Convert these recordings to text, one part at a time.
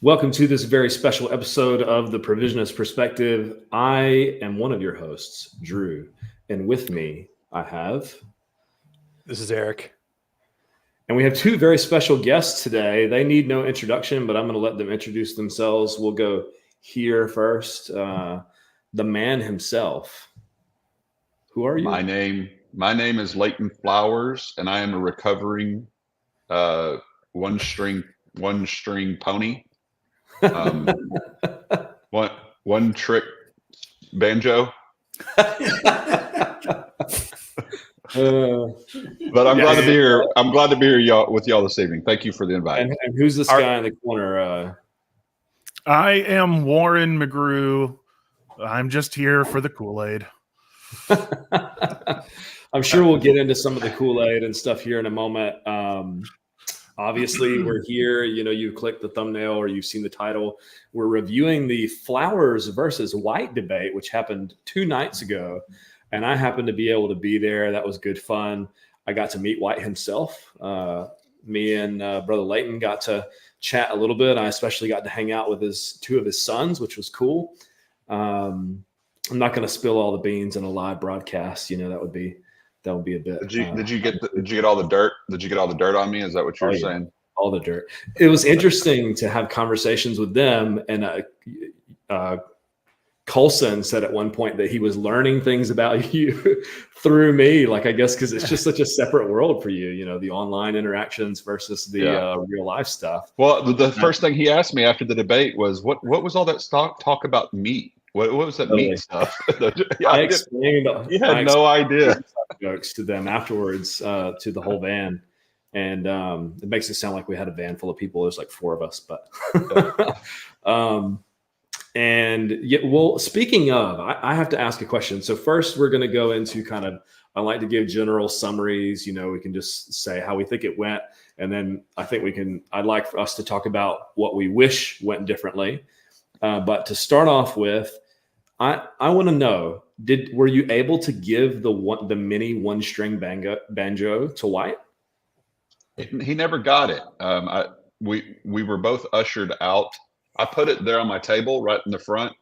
Welcome to this very special episode of The Provisionist Perspective. I am one of your hosts, Drew, and with me I have... This is Eric. And we have two very special guests today. They need no introduction, but I'm going to let them introduce themselves. We'll go here first. The man himself. Who are you? My name is Leighton Flowers, and I am a recovering one string pony. One trick banjo. But I'm glad to be here. I'm glad to be here with y'all this evening. Thank you for the invite. And who's this guy in the corner? I am Warren McGrew. I'm just here for the Kool-Aid. I'm sure we'll get into some of the Kool-Aid and stuff here in a moment. Obviously, we're here. You know, you've clicked the thumbnail or you've seen the title. We're reviewing the Flowers versus White debate, which happened 2 nights ago. And I happened to be able to be there. That was good fun. I got to meet White himself. Me and Brother Leighton got to chat a little bit. I especially got to hang out with 2 of his sons, which was cool. I'm not going to spill all the beans in a live broadcast. You know, that would be a bit. Did you get all the dirt? Did you get all the dirt on me? Is that what you're saying? All the dirt. It was interesting to have conversations with them. And Colson said at one point that he was learning things about you through me. Like, I guess, because it's just such a separate world for you, you know, the online interactions versus the real life stuff. Well, the first thing he asked me after the debate was, what was all that talk about meat? What was that meat stuff? I explained. You had no idea. Jokes to them afterwards, to the whole van. And it makes it sound like we had a van full of people. There's like 4 of us, but and yet, well, speaking of, I have to ask a question. So first we're going to go into I like to give general summaries. You know, we can just say how we think it went. And then I think I'd like for us to talk about what we wish went differently. But to start off with, I want to know, were you able to give the mini 1-string banjo to White? He never got it. We were both ushered out. I put it there on my table right in the front,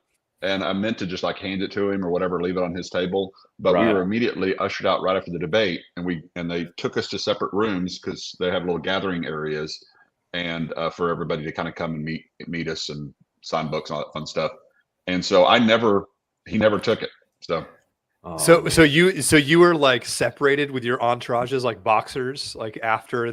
and I meant to just like hand it to him or whatever, leave it on his table. But we were immediately ushered out right after the debate, and they took us to separate rooms because they have little gathering areas, and for everybody to kind of come and meet us and sign books and all that fun stuff. And so he never took it. So. So you were like separated with your entourages like boxers, like after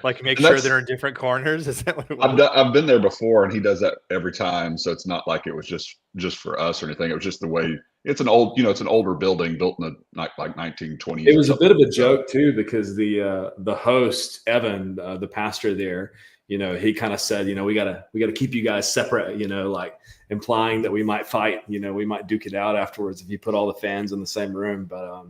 like make sure they're in different corners. Is that what it was? I've been there before, and he does that every time. So it's not like it was just for us or anything. It was just the way it's an older building built in the like 1920s. It was a bit of a joke too, because the host Evan, the pastor there, you know, he kind of said, you know, we gotta keep you guys separate, you know, like implying that we might fight, you know, we might duke it out afterwards if you put all the fans in the same room. But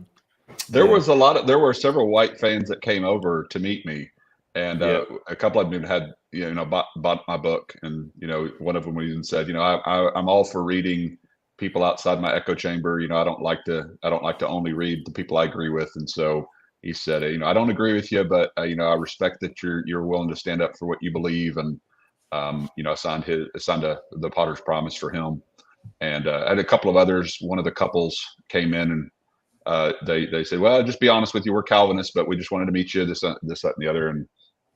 there were several White fans that came over to meet me, and a couple of them had, you know, bought my book, and you know, one of them even said, you know, I'm all for reading people outside my echo chamber. You know, I don't like to only read the people I agree with, and so. He said, you know, I don't agree with you, but you know, I respect that you're willing to stand up for what you believe, and you know, I signed the Potter's Promise for him, and I had a couple of others. One of the couples came in, and they said, well, just be honest with you, we're Calvinists, but we just wanted to meet you, this, that, and the other, and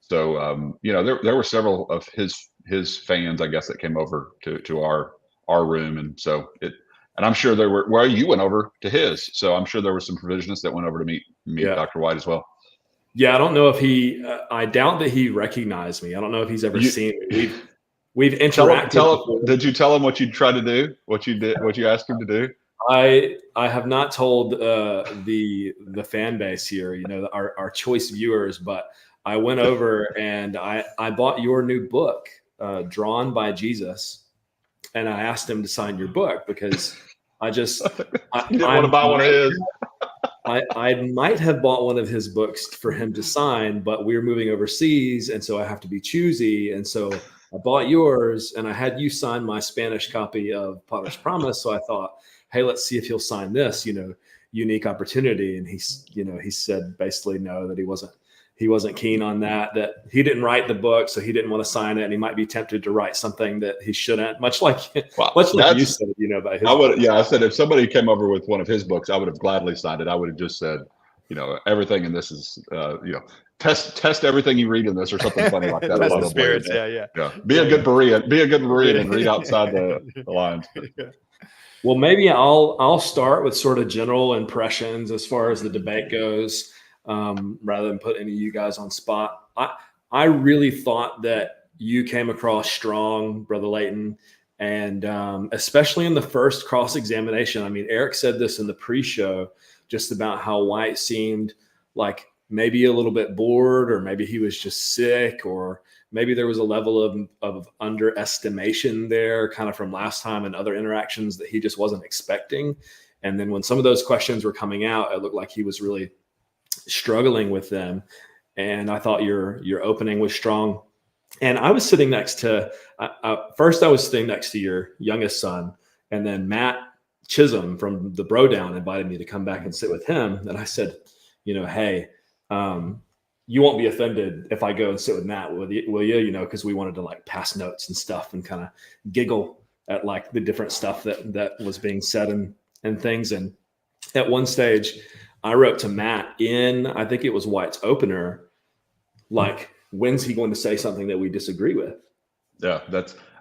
so you know, there were several of his fans, I guess, that came over to our room, and so it. And I'm sure there were. Well, you went over to his, so I'm sure there were some provisionists that went over to meet Dr. White as well. Yeah, I don't know if he. I doubt that he recognized me. I don't know if he's ever seen me. We've interacted. Did you tell him what you tried to do? What you did? What you asked him to do? I have not told the fan base here, you know, our choice viewers, but I went over and I bought your new book, Drawn by Jesus. And I asked him to sign your book because I didn't want to buy one of his. I might have bought one of his books for him to sign, but we're moving overseas, and so I have to be choosy. And so I bought yours, and I had you sign my Spanish copy of Potter's Promise. So I thought, hey, let's see if he'll sign this, you know, unique opportunity. And he said basically no, that he he wasn't keen on that he didn't write the book, so he didn't want to sign it, and he might be tempted to write something that he shouldn't, much like you said, about his book. I said if somebody came over with one of his books, I would have gladly signed it. I would have just said, everything in this is, test everything you read in this, or something funny like that. Test the spirits, yeah. Be a good Berean and read outside the lines. Well, maybe I'll start with sort of general impressions as far as the debate goes, rather than put any of you guys on spot. I really thought that you came across strong, Brother Leighton, and especially in the first cross-examination. I mean, Eric said this in the pre-show, just about how White seemed like maybe a little bit bored, or maybe he was just sick, or maybe there was a level of underestimation there kind of from last time and other interactions that he just wasn't expecting. And then when some of those questions were coming out, it looked like he was really struggling with them. And I thought your opening was strong. And I was sitting next to, first I was sitting next to your youngest son, and then Matt Chisholm from the Bro Down invited me to come back and sit with him. And I said, hey, you won't be offended if I go and sit with Matt, will you? Because we wanted to like pass notes and stuff and kind of giggle at like the different stuff that was being said and things. And at one stage, I wrote to Matt I think it was White's opener, like, when's he going to say something that we disagree with? Yeah,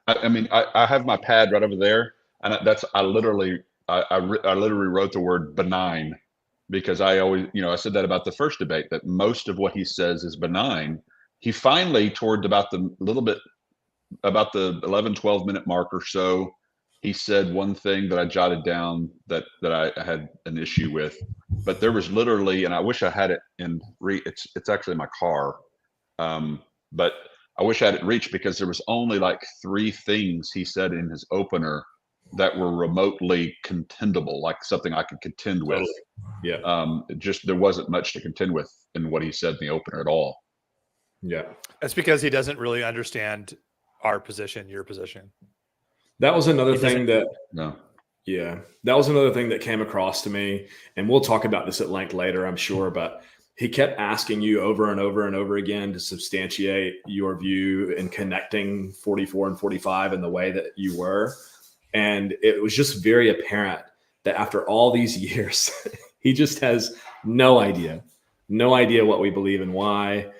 I have my pad right over there, and I literally wrote the word benign, because I always, I said that about the first debate, that most of what he says is benign. He finally, toward about the 11, 12 minute mark or so, he said one thing that I jotted down that I had an issue with, but there was literally, and I wish I had it it's actually in my car. But I wish I had it reached, because there was only like 3 things he said in his opener that were remotely contendable, like something I could contend with. Yeah. Just there wasn't much to contend with in what he said in the opener at all. Yeah. That's because he doesn't really understand our position, your position. That was another thing that was another thing that came across to me, and we'll talk about this at length later, I'm sure, but he kept asking you over and over and over again to substantiate your view and connecting 44 and 45 in the way that you were. And it was just very apparent that after all these years, he just has no idea what we believe and why.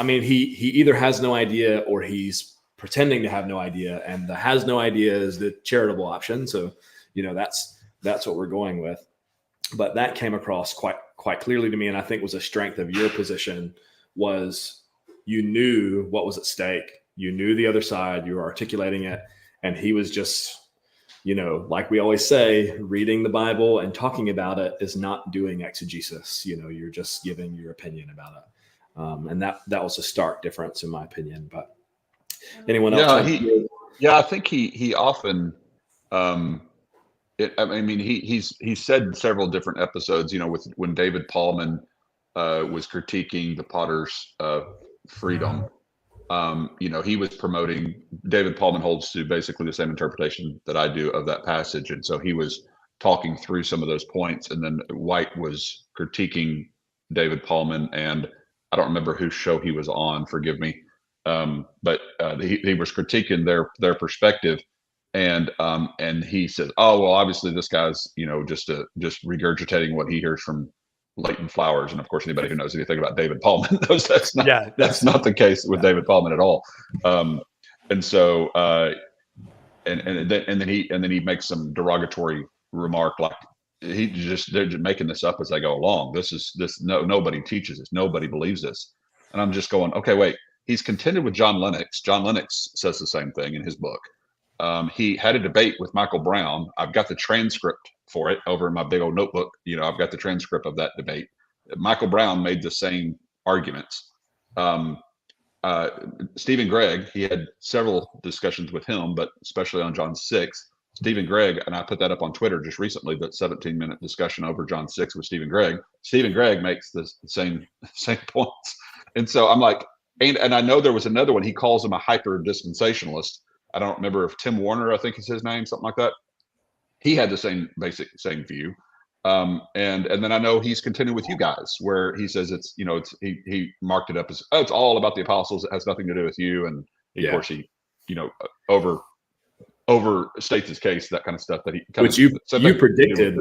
He either has no idea, or he's pretending to have no idea, and the has no idea is the charitable option. So, that's what we're going with. But that came across quite clearly to me, and I think was a strength of your position, was you knew what was at stake. You knew the other side, you were articulating it, and he was just, like we always say, reading the Bible and talking about it is not doing exegesis. You're just giving your opinion about it. And that was a stark difference in my opinion. But anyone else? I think he often, he's said in several different episodes, when David Paulman was critiquing the Potter's freedom. He was promoting, David Paulman holds to basically the same interpretation that I do of that passage. And so he was talking through some of those points, and then White was critiquing David Paulman, and I don't remember whose show he was on, forgive me. But he was critiquing their perspective. And he said, oh, well, obviously this guy's, just regurgitating what he hears from Leighton Flowers. And of course, anybody who knows anything about David Paulman knows that's not the case with David Paulman at all. And so, and then he makes some derogatory remark, like they're just making this up as they go along. Nobody teaches this. Nobody believes this. And I'm just going, okay, wait, he's contended with John Lennox. John Lennox says the same thing in his book. He had a debate with Michael Brown. I've got the transcript for it over in my big old notebook. I've got the transcript of that debate. Michael Brown made the same arguments. Stephen Gregg, he had several discussions with him, but especially on John 6. Stephen Gregg, and I put that up on Twitter just recently, that 17-minute discussion over John 6 with Stephen Gregg. Stephen Gregg makes the same points. And so I'm like, and I know there was another one. He calls him a hyper-dispensationalist. I don't remember if Tim Warner, I think is his name, something like that. He had the same view. And then I know he's continuing with you guys where he says it's, you know, he marked it up as, oh, it's all about the apostles. It has nothing to do with you. And of course he, you know, overstates his case, that kind of stuff that he kind which of you predicted.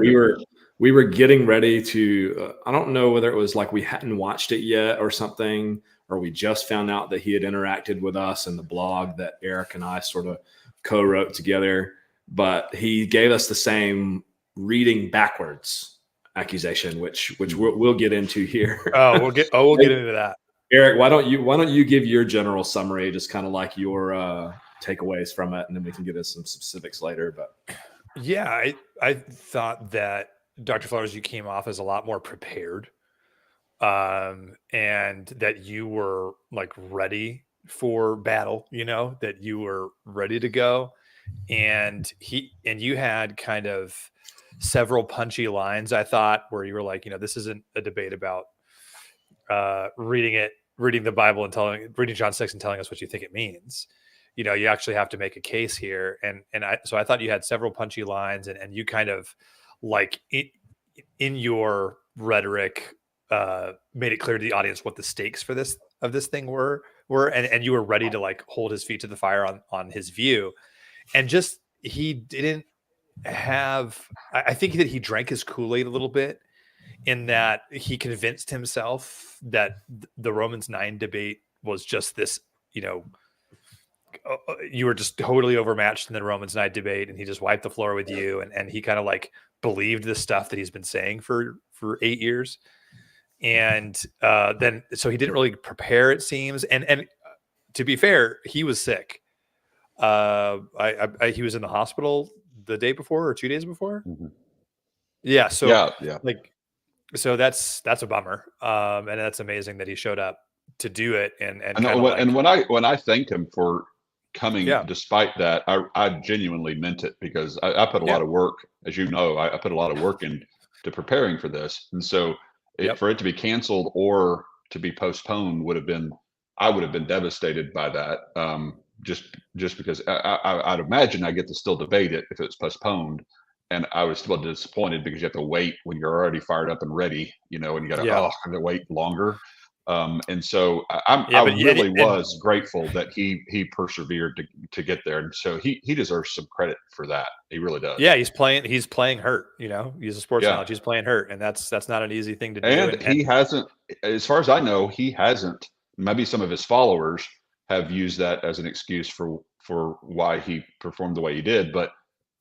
We were getting ready to, I don't know whether it was like we hadn't watched it yet or something, or we just found out that he had interacted with us in the blog that Eric and I sort of co-wrote together, but he gave us the same reading backwards accusation, which we'll get into here. We'll get into that. Eric, why don't you give your general summary, just kind of like your takeaways from it, and then we can get into some specifics later. But yeah, I thought that Dr. Flowers, you came off as a lot more prepared, and that you were like ready for battle, you know, that you were ready to go. And you had kind of several punchy lines, I thought, where you were like, you know, this isn't a debate about reading the Bible and reading John 6 and telling us what you think it means. You know, you actually have to make a case here. So I thought you had several punchy lines, and you kind of like in your rhetoric made it clear to the audience what the stakes for this thing were, and you were ready to like hold his feet to the fire on his view. And just, he didn't have, I think that he drank his Kool-Aid a little bit, in that he convinced himself that the Romans 9 debate was just this, you know, you were just totally overmatched in the Romans 9 debate, and he just wiped the floor with you. And he kind of like believed the stuff that he's been saying for 8 years. And then, so he didn't really prepare, it seems. And to be fair, he was sick. He was in the hospital the day before or 2 days before. Mm-hmm. Yeah. So yeah. like, so that's a bummer. And that's amazing that he showed up to do it. And when I thanked him for coming, despite that, I genuinely meant it, because I put a lot of work, as you know, I put a lot of work into preparing for this. And so for it to be canceled or to be postponed I would have been devastated by that. Just because I'd imagine I get to still debate it if it's postponed. And I was still disappointed because you have to wait when you're already fired up and ready, you know, and you got to, I have to wait longer. And so I really was grateful that he persevered to get there. And so he deserves some credit for that. He really does. Yeah. He's playing hurt, you know, he's a sports analogy. He's playing hurt, and that's not an easy thing to do. And he hasn't, as far as I know, maybe some of his followers have used that as an excuse for why he performed the way he did, but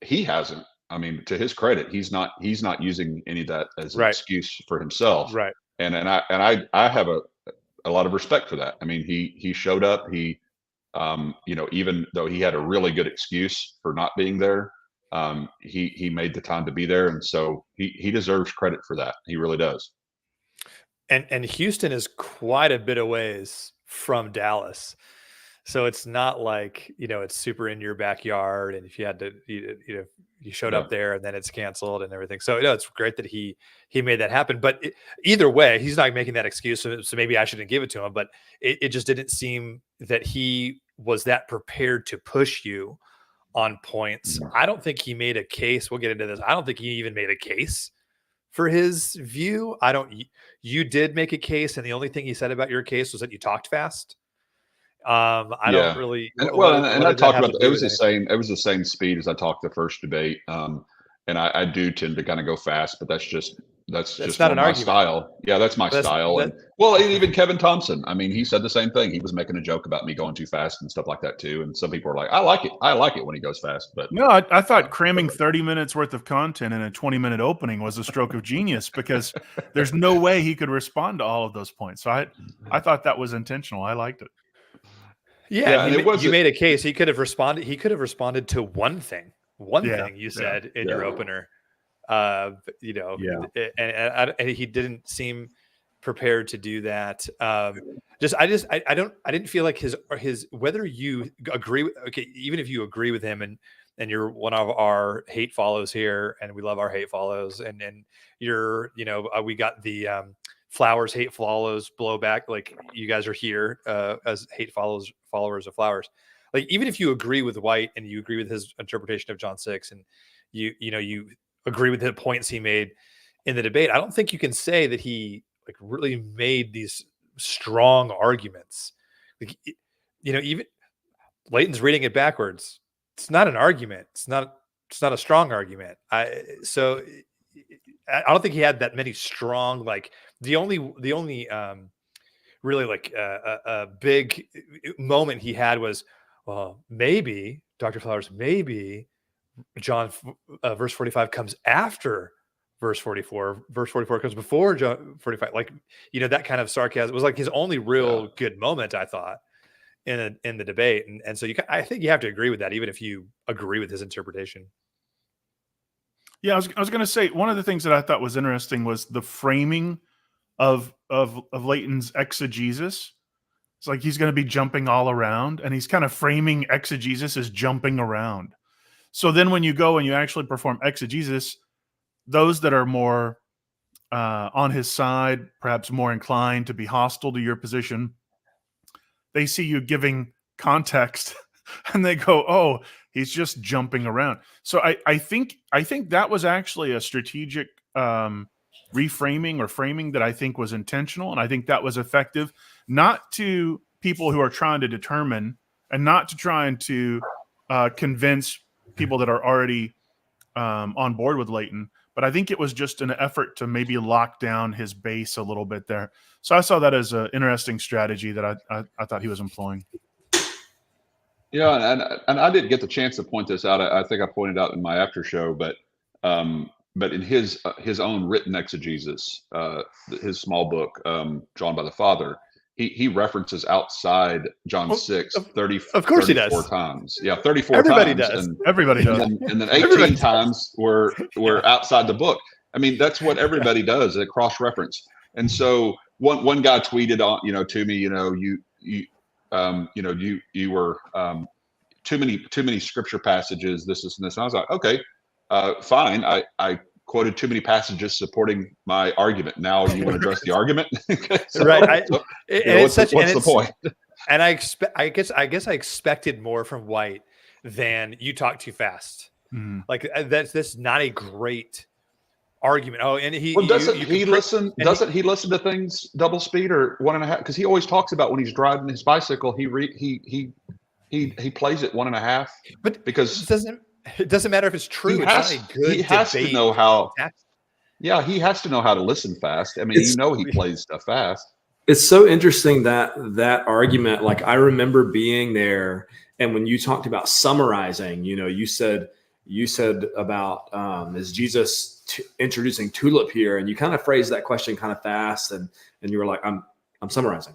he hasn't. I mean, to his credit, he's not using any of that as an excuse for himself. Right. And I have a lot of respect for that. I mean, he showed up. He, you know, even though he had a really good excuse for not being there, he made the time to be there, and so he deserves credit for that. He really does. And Houston is quite a bit of ways from Dallas, so it's not like, you know, it's super in your backyard, and if you had to, you showed up there and then it's canceled and everything. So, you know, it's great that he made that happen. But either way, he's not making that excuse. So maybe I shouldn't give it to him. But it just didn't seem that he was that prepared to push you on points. I don't think he made a case. We'll get into this. I don't think he even made a case for his view. You did make a case, and the only thing he said about your case was that you talked fast. I don't really. And I talked about it was the same. It was the same speed as I talked the first debate. And I do tend to kind of go fast, but that's just not my style. Yeah, that's my style. And even Kevin Thompson. I mean, he said the same thing. He was making a joke about me going too fast and stuff like that too. And some people are like, I like it. I like it when he goes fast. But no, I thought cramming 30 minutes worth of content in a 20-minute opening was a stroke of genius, because there's no way he could respond to all of those points. So I thought that was intentional. I liked it. Yeah, you made a case. He could have responded. He could have responded to one thing you said in your opener. You know, and he didn't seem prepared to do that. I didn't feel like his whether you agree with, even if you agree with him and you're one of our hate follows here, and we love our hate follows, and you're, you know, we got the Flowers hate follows blowback, like you guys are here as hate followers of Flowers. Like, even if you agree with White and you agree with his interpretation of John 6, and you agree with the points he made, in the debate, I don't think you can say that he like really made these strong arguments. Like, even Leighton's reading it backwards. It's not an argument. It's not a strong argument. I don't think he had that many strong, like the only really like a big moment he had was, well, maybe Dr. Flowers, maybe John verse 45 comes after verse 44. Verse 44 comes before John 45. Like, that kind of sarcasm was like his only real good moment, I thought, in the debate. And so I think you have to agree with that, even if you agree with his interpretation. Yeah, I was going to say, one of the things that I thought was interesting was the framing of Leighton's exegesis. It's like he's going to be jumping all around, and he's kind of framing exegesis as jumping around. So then when you go and you actually perform exegesis, those that are more on his side, perhaps more inclined to be hostile to your position, they see you giving context and they go, oh, he's just jumping around. So I think that was actually a strategic reframing or framing that I think was intentional. And I think that was effective, not to people who are trying to determine and not to trying to convince people that are already on board with Leighton, but I think it was just an effort to maybe lock down his base a little bit there. So I saw that as an interesting strategy that I thought he was employing. Yeah, and I didn't get the chance to point this out. I think I pointed out in my after show, but in his own written exegesis, his small book, Drawn by the Father, he references outside John 6 of course he 34 does. times. Yeah, 34 Everybody times. does. Everybody does. And then 18 times were outside the book. I mean, that's what everybody does, a cross reference. And so one guy tweeted on, to me, you were too many scripture passages, this and this. And I was like, okay, fine. I quoted too many passages supporting my argument. Now you want to address the argument? Right. What's the point? And I guess I expected more from White than you talk too fast. Mm. Like that's not a great argument. Oh, and doesn't he listen to things double speed or 1.5? Because he always talks about when he's driving his bicycle, he plays it 1.5. But because it doesn't matter if it's true. He has to know how to listen fast. I mean, he plays stuff fast. It's so interesting that argument. Like, I remember being there, and when you talked about summarizing, you said about is Jesus introducing tulip here, and you kind of phrased that question kind of fast, and you were like, I'm summarizing.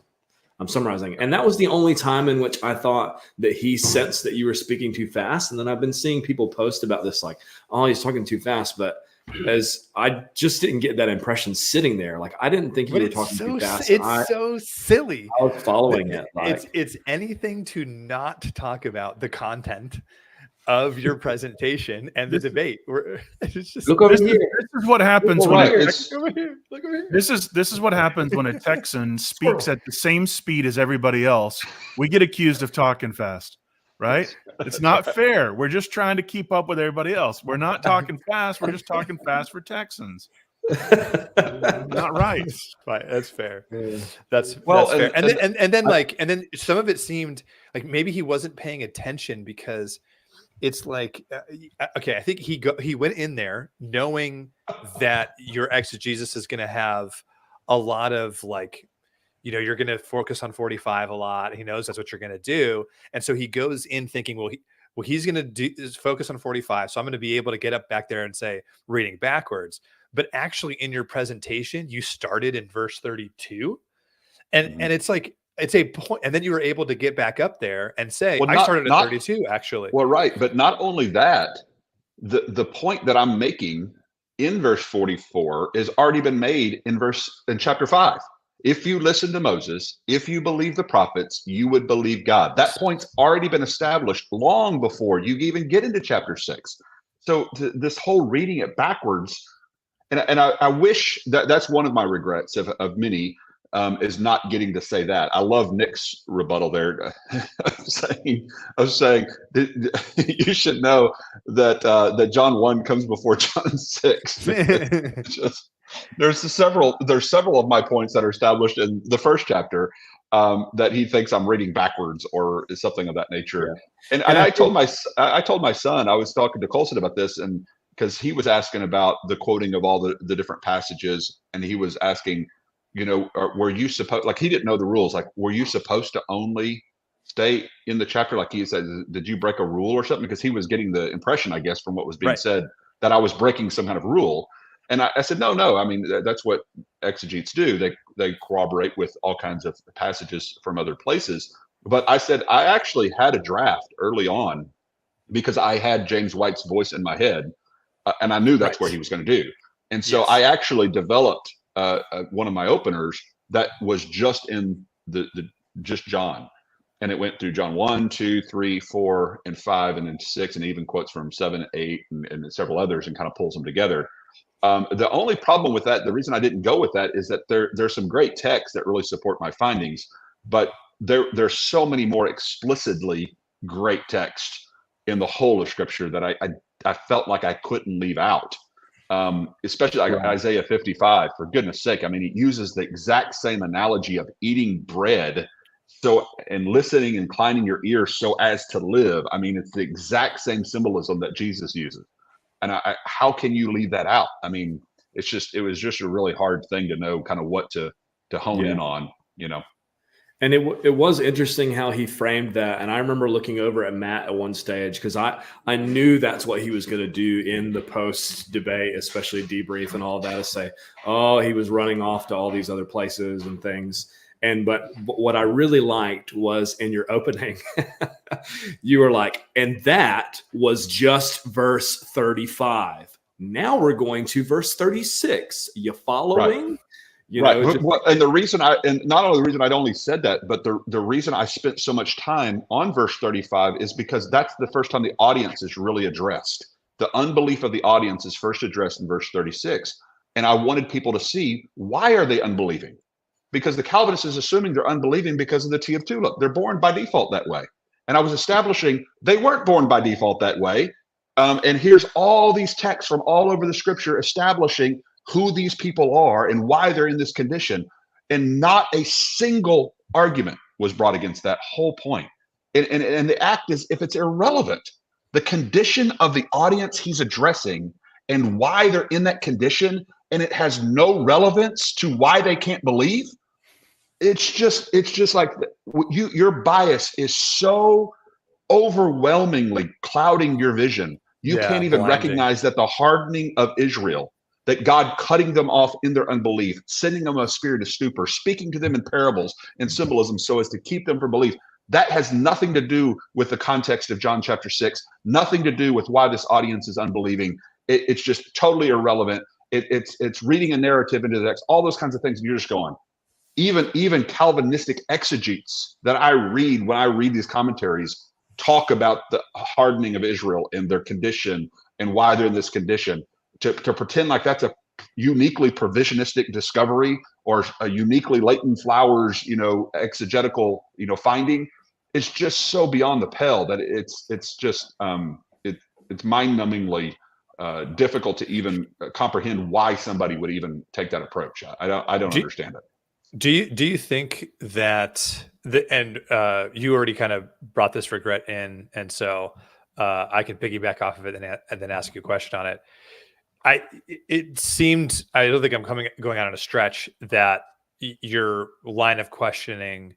And that was the only time in which I thought that he sensed that you were speaking too fast. And then I've been seeing people post about this, like, oh, he's talking too fast. But as I just didn't get that impression sitting there. Like, I didn't think you were talking too fast. It's so silly. I was following it. Like, it's anything to not talk about the content of your presentation and the debate. It's just, look over here. This is what happens when look over here. This is what happens when a Texan speaks at the same speed as everybody else. We get accused of talking fast, right? It's not fair. We're just trying to keep up with everybody else. We're not talking fast. We're just talking fast for Texans. Not right. Right. That's fair. That's fair. And then some of it seemed like maybe he wasn't paying attention, because it's like, okay, I think he went in there knowing that your exegesis is going to have a lot of, like, you're going to focus on 45 a lot. He knows that's what you're going to do. And so he goes in thinking, well, he's going to do is focus on 45. So I'm going to be able to get up back there and say reading backwards. But actually in your presentation, you started in verse 32. And it's like, it's a point, and then you were able to get back up there and say, I started at 32, actually. Well, right. But not only that, the point that I'm making in verse 44 has already been made in chapter 5. If you listen to Moses, if you believe the prophets, you would believe God. That point's already been established long before you even get into chapter 6. So this whole reading it backwards, and I wish that's one of my regrets of many, is not getting to say that. I love Nick's rebuttal there. of saying you should know that John 1 comes before John 6. There's several of my points that are established in the first chapter that he thinks I'm reading backwards or is something of that nature. Yeah. And I told my son, I was talking to Colson about this, and because he was asking about the quoting of all the different passages, and he was asking, were you supposed, like, he didn't know the rules, like, were you supposed to only stay in the chapter? Like he said, did you break a rule or something? Because he was getting the impression, I guess, from what was being said, that I was breaking some kind of rule. And I said, no. I mean, that's what exegetes do. They corroborate with all kinds of passages from other places. But I said, I actually had a draft early on because I had James White's voice in my head, and I knew that's what he was going to do. And so I actually developed one of my openers that was just in just John. And it went through John 1, 2, 3, 4, and 5, and then 6, and even quotes from 7, 8, and several others, and kind of pulls them together. The only problem with that, the reason I didn't go with that, is that there's some great texts that really support my findings, but there's so many more explicitly great texts in the whole of Scripture that I felt like I couldn't leave out. Especially like Isaiah 55, for goodness sake. I mean, he uses the exact same analogy of eating bread and listening, inclining your ears so as to live. I mean, it's the exact same symbolism that Jesus uses. And how can you leave that out? I mean, it was just a really hard thing to know kind of what to hone in on, And it was interesting how he framed that. And I remember looking over at Matt at one stage, because I knew that's what he was going to do in the post debate, especially debrief and all that, to say, oh, he was running off to all these other places and things. But what I really liked was in your opening, you were like, and that was just verse 35. Now we're going to verse 36. You following? Right. And the reason and not only the reason I'd only said that, but the reason I spent so much time on verse 35 is because that's the first time the audience is really addressed. The unbelief of the audience is first addressed in verse 36. And I wanted people to see, why are they unbelieving? Because the Calvinist is assuming they're unbelieving because of the T of tulip. They're born by default that way. And I was establishing they weren't born by default that way. And here's all these texts from all over the Scripture establishing who these people are and why they're in this condition. And not a single argument was brought against that whole point. And the act is, if it's irrelevant, the condition of the audience he's addressing and why they're in that condition, and it has no relevance to why they can't believe, it's just like your bias is so overwhelmingly clouding your vision. You can't even recognize that the hardening of Israel, that God cutting them off in their unbelief, sending them a spirit of stupor, speaking to them in parables and symbolism so as to keep them from belief, that has nothing to do with the context of John chapter 6, nothing to do with why this audience is unbelieving. It's just totally irrelevant. It's reading a narrative into the text, all those kinds of things. And you're just going, even Calvinistic exegetes that I read when I read these commentaries talk about the hardening of Israel and their condition and why they're in this condition. To pretend like that's a uniquely provisionistic discovery or a uniquely Leighton Flowers, exegetical, finding, it's just so beyond the pale that it's just it's mind-numbingly difficult to even comprehend why somebody would even take that approach. I don't understand it. Do you think that you already kind of brought this regret in, and so I can piggyback off of it and then ask you a question on it. It seemed, I don't think I'm going out on a stretch, that your line of questioning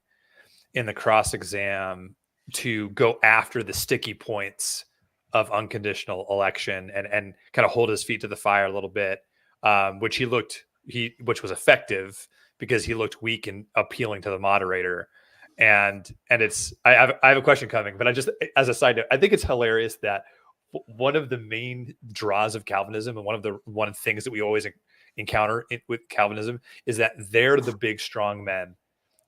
in the cross exam to go after the sticky points of unconditional election and kind of hold his feet to the fire a little bit, which was effective because he looked weak and appealing to the moderator. And I have a question coming, but I just, as a side note, I think it's hilarious that one of the main draws of Calvinism and one of the things that we always encounter with Calvinism is that they're the big, strong men.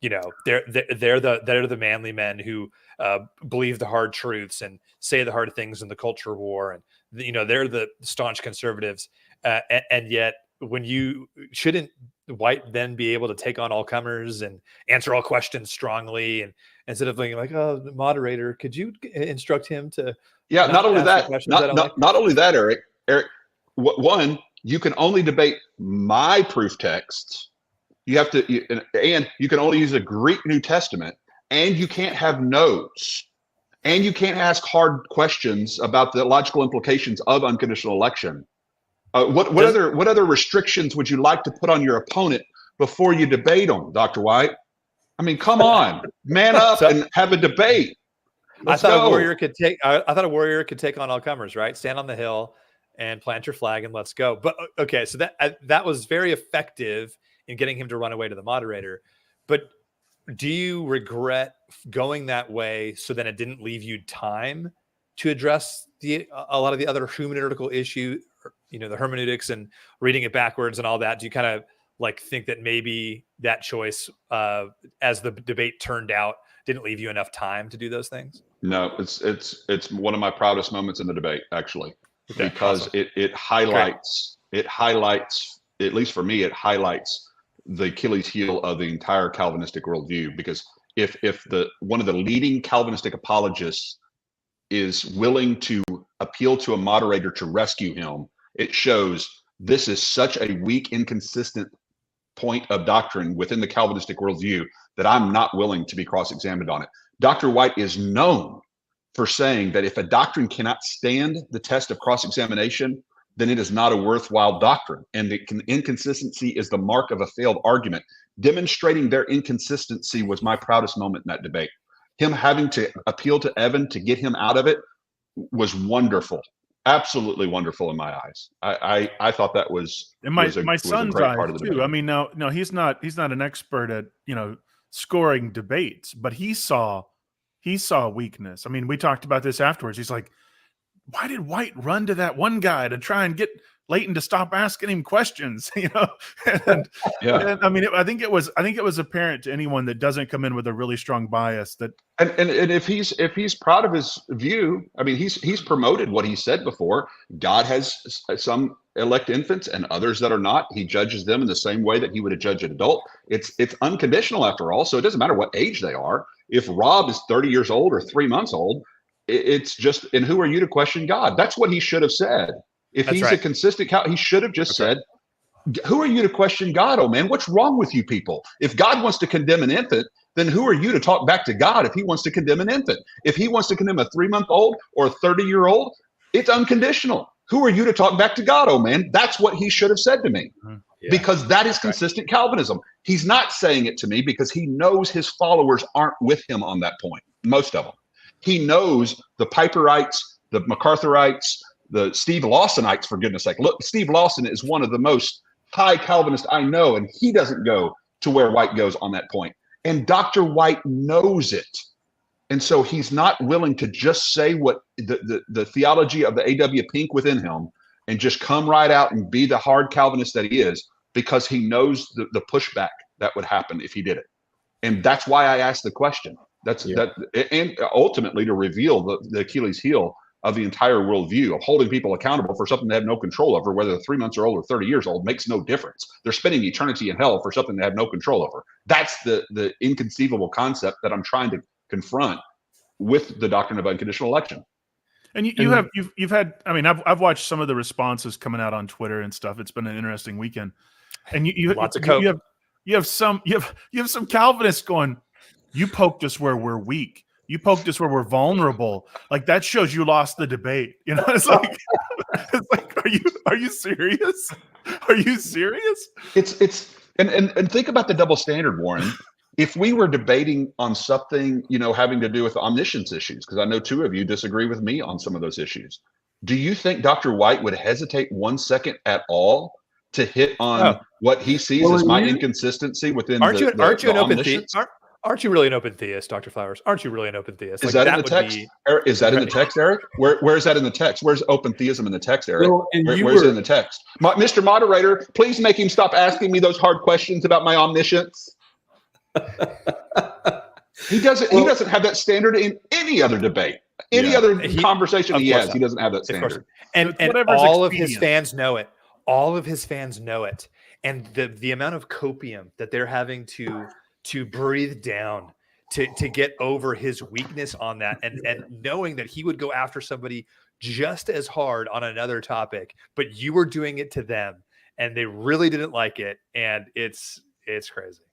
They're the manly men who believe the hard truths and say the hard things in the culture war, and they're the staunch conservatives. And yet, when you shouldn't White then be able to take on all comers and answer all questions strongly, and instead of being like, oh, the moderator, could you instruct him to? Yeah, not only that, Eric. One, you can only debate my proof texts. You have to, and you can only use a Greek New Testament, and you can't have notes, and you can't ask hard questions about the logical implications of unconditional election. What other restrictions would you like to put on your opponent before you debate them, Dr. White? I mean, come on, man up and have a debate. I thought a warrior could take. I thought a warrior could take on all comers, right? Stand on the hill and plant your flag and let's go. But okay, so that was very effective in getting him to run away to the moderator. But do you regret going that way so then it didn't leave you time to address a lot of the other hermeneutical issue, the hermeneutics and reading it backwards and all that? Do you kind of like think that maybe that choice, as the debate turned out, didn't leave you enough time to do those things? No, it's one of my proudest moments in the debate, actually, because awesome. it highlights, at least for me, it highlights the Achilles heel of the entire Calvinistic worldview. Because if one of the leading Calvinistic apologists is willing to appeal to a moderator to rescue him, it shows this is such a weak, inconsistent point of doctrine within the Calvinistic worldview that I'm not willing to be cross-examined on it. Dr. White is known for saying that if a doctrine cannot stand the test of cross-examination, then it is not a worthwhile doctrine. And the inconsistency is the mark of a failed argument. Demonstrating their inconsistency was my proudest moment in that debate. Him having to appeal to Evan to get him out of it was wonderful. Absolutely wonderful in my eyes. I thought that was in my was son's great eyes part of the too. debate. I mean, no, he's not an expert at scoring debates, but he saw weakness. I mean, we talked about this afterwards. He's like, why did White run to that one guy to try and get Leighton to stop asking him questions? And I mean, I think it was apparent to anyone that doesn't come in with a really strong bias that. And if he's proud of his view, I mean, he's promoted what he said before. God has some elect infants and others that are not. He judges them in the same way that he would judge an adult. It's unconditional after all, so it doesn't matter what age they are. If Rob is 30 years old or 3 months old, it's just, and who are you to question God? That's what he should have said. If he's a consistent he should have just said, who are you to question God? Oh man, what's wrong with you people? If God wants to condemn an infant, then who are you to talk back to God if he wants to condemn an infant? If he wants to condemn a 3-month-old or a 30-year-old, it's unconditional. Who are you to talk back to God? Oh man, that's what he should have said to me. Because that is consistent Calvinism. He's not saying it to me because he knows his followers aren't with him on that point. Most of them. He knows the Piperites, the MacArthurites, the Steve Lawsonites, for goodness sake. Look, Steve Lawson is one of the most high Calvinists I know, and he doesn't go to where White goes on that point. And Dr. White knows it. And so he's not willing to just say what the theology of the A.W. Pink within him and just come right out and be the hard Calvinist that he is, because he knows the pushback that would happen if he did it. And that's why I asked the question. And ultimately to reveal the Achilles heel of the entire worldview of holding people accountable for something they have no control over, whether they're 3 months or old or 30 years old, makes no difference. They're spending eternity in hell for something they have no control over. That's the inconceivable concept that I'm trying to confront with the doctrine of unconditional election. And you've had, I mean, I've watched some of the responses coming out on Twitter and stuff. It's been an interesting weekend. And you have some Calvinists going, you poked us where we're weak. You poked us where we're vulnerable. Like that shows you lost the debate. It's like, are you serious? Are you serious? And think about the double standard, Warren. If we were debating on something, having to do with omniscience issues, because I know 2 of you disagree with me on some of those issues, do you think Dr. White would hesitate 1 second at all to hit on what he sees as my inconsistency within aren't you an open omniscience? Aren't you really an open theist, Dr. Flowers? Aren't you really an open theist? Is that in the text? Is that in the text, Eric? Where is that in the text? Where's open theism in the text, Eric? Where's it in the text? Mr. Moderator, please make him stop asking me those hard questions about my omniscience. He doesn't have that standard in any other debate, any other conversation he has. He doesn't have that standard. And all of his fans know it. All of his fans know it. And the amount of copium that they're having to breathe down to get over his weakness on that, and knowing that he would go after somebody just as hard on another topic, but you were doing it to them and they really didn't like it. And it's crazy.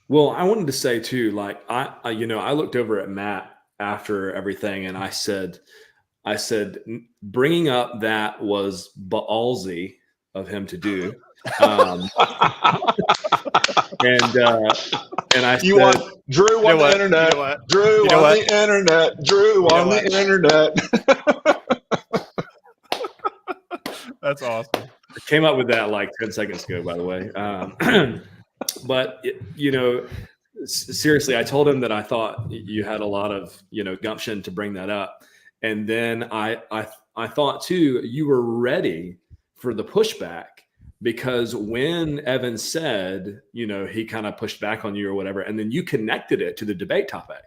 Well, I wanted to say too, like I looked over at Matt after everything, and I said, bringing up that was ballsy of him to do. And I You said, want Drew on the internet, Drew on the internet, Drew on the internet. That's awesome. I came up with that like 10 seconds ago, by the way. But seriously, I told him that I thought you had a lot of, gumption to bring that up. And then I thought too, you were ready for the pushback, because when Evan said, he kind of pushed back on you or whatever, and then you connected it to the debate topic.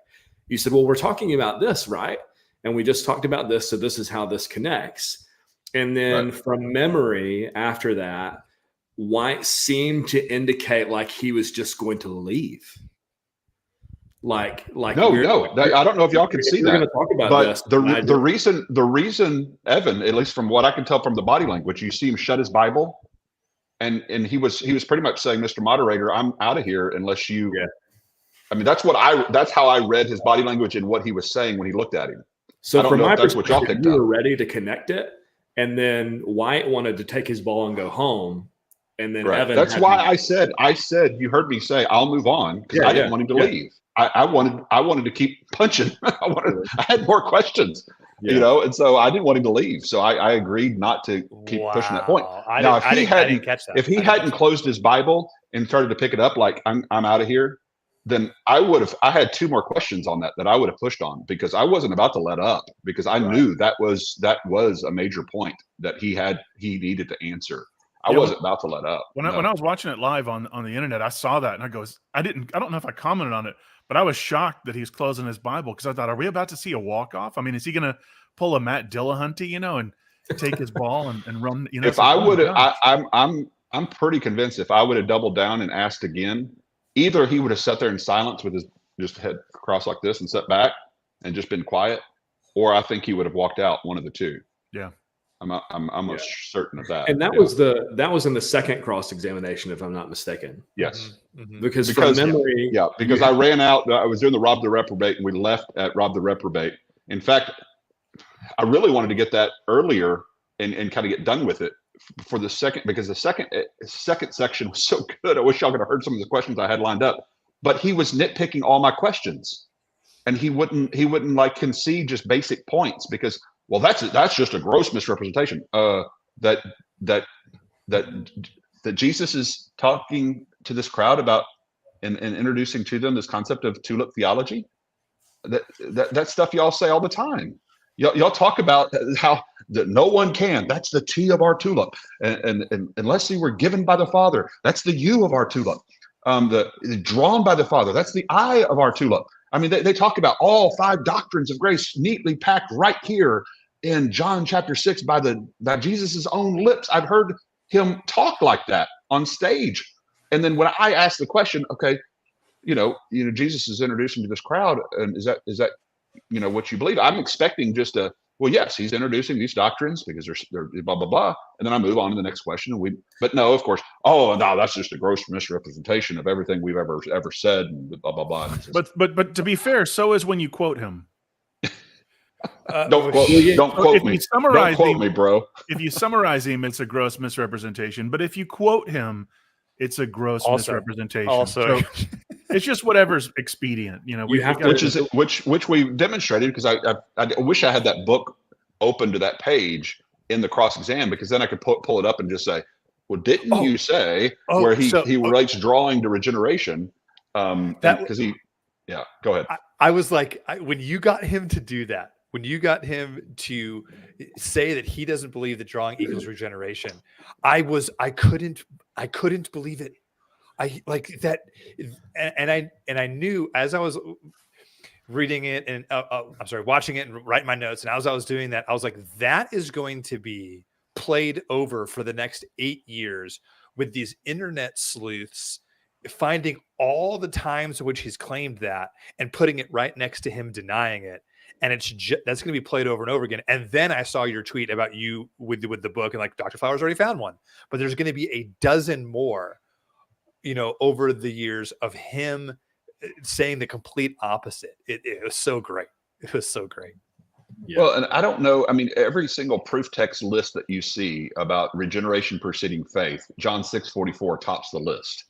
You said, well, we're talking about this, right? And we just talked about this. So this is how this connects. And then from memory after that, White seemed to indicate like he was just going to leave. No, I don't know if y'all can see that. We're going to talk about but this. The reason Evan, at least from what I can tell from the body language, you see him shut his Bible, and he was pretty much saying, Mr. Moderator, I'm out of here unless you. Yeah. I mean, that's how I read his body language and what he was saying when he looked at him. So from my perspective, you were ready to connect it, and then White wanted to take his ball and go home. And then Evan. That's why I said, you heard me say, I'll move on, because I didn't want him to leave. I wanted to keep punching. I had more questions, and so I didn't want him to leave. So I agreed not to keep pushing that point. If he hadn't closed his Bible and started to pick it up like I'm out of here, then I had two more questions on that I would have pushed on, because I wasn't about to let up, because I knew that was a major point that he needed to answer. I wasn't about to let up. When I was watching it live on the internet, I saw that and I don't know if I commented on it, but I was shocked that he's closing his Bible, because I thought, are we about to see a walk-off? I mean, is he going to pull a Matt Dillahunty, and take his ball and run? If I would have, I'm pretty convinced if I would have doubled down and asked again, either he would have sat there in silence with his just head crossed like this and sat back and just been quiet, or I think he would have walked out, one of the two. Yeah. I'm almost certain of that. And that was in the second cross examination, if I'm not mistaken. Yes. Mm-hmm. Because from memory. Because I ran out. I was doing the Rob the Reprobate, and we left at Rob the Reprobate. In fact, I really wanted to get that earlier and kind of get done with it for the second, because the second section was so good. I wish y'all could have heard some of the questions I had lined up. But he was nitpicking all my questions, and he wouldn't like concede just basic points, because, well, that's just a gross misrepresentation. That Jesus is talking to this crowd about and introducing to them this concept of tulip theology. That stuff y'all say all the time. Y'all talk about how that no one can. That's the T of our tulip, and unless he were given by the Father, that's the U of our tulip. The drawn by the Father, that's the I of our tulip. I mean, they talk about all 5 doctrines of grace neatly packed right here in John chapter 6 by Jesus's own lips. I've heard him talk like that on stage. And then when I asked the question, okay, Jesus is introducing to this crowd, and is that what you believe? I'm expecting just well, yes, he's introducing these doctrines because they're blah blah blah, and then I move on to the next question. But no, of course, that's just a gross misrepresentation of everything we've ever said, and blah blah blah. But to be fair, so is when you quote him. Don't quote me. Don't quote me, bro. If you summarize him, it's a gross misrepresentation. But if you quote him, it's a gross misrepresentation. So it's just whatever's expedient, which we've demonstrated, because I wish I had that book open to that page in the cross exam, because then I could pull it up and just say, well, didn't you say where he relates drawing to regeneration? Because go ahead. I was like, when you got him to do that, when you got him to say that he doesn't believe that drawing equals regeneration, I couldn't believe it. I like that. And I knew as I was reading it and watching it and writing my notes. And as I was doing that, I was like, that is going to be played over for the next 8 years with these internet sleuths finding all the times in which he's claimed that and putting it right next to him denying it. And it's that's going to be played over and over again. And then I saw your tweet about you with the book, and like Dr. Flowers already found one, but there's going to be a dozen more, over the years of him saying the complete opposite. It was so great. It was so great. Yeah. Well, and I don't know. I mean, every single proof text list that you see about regeneration preceding faith, John 6:44 tops the list.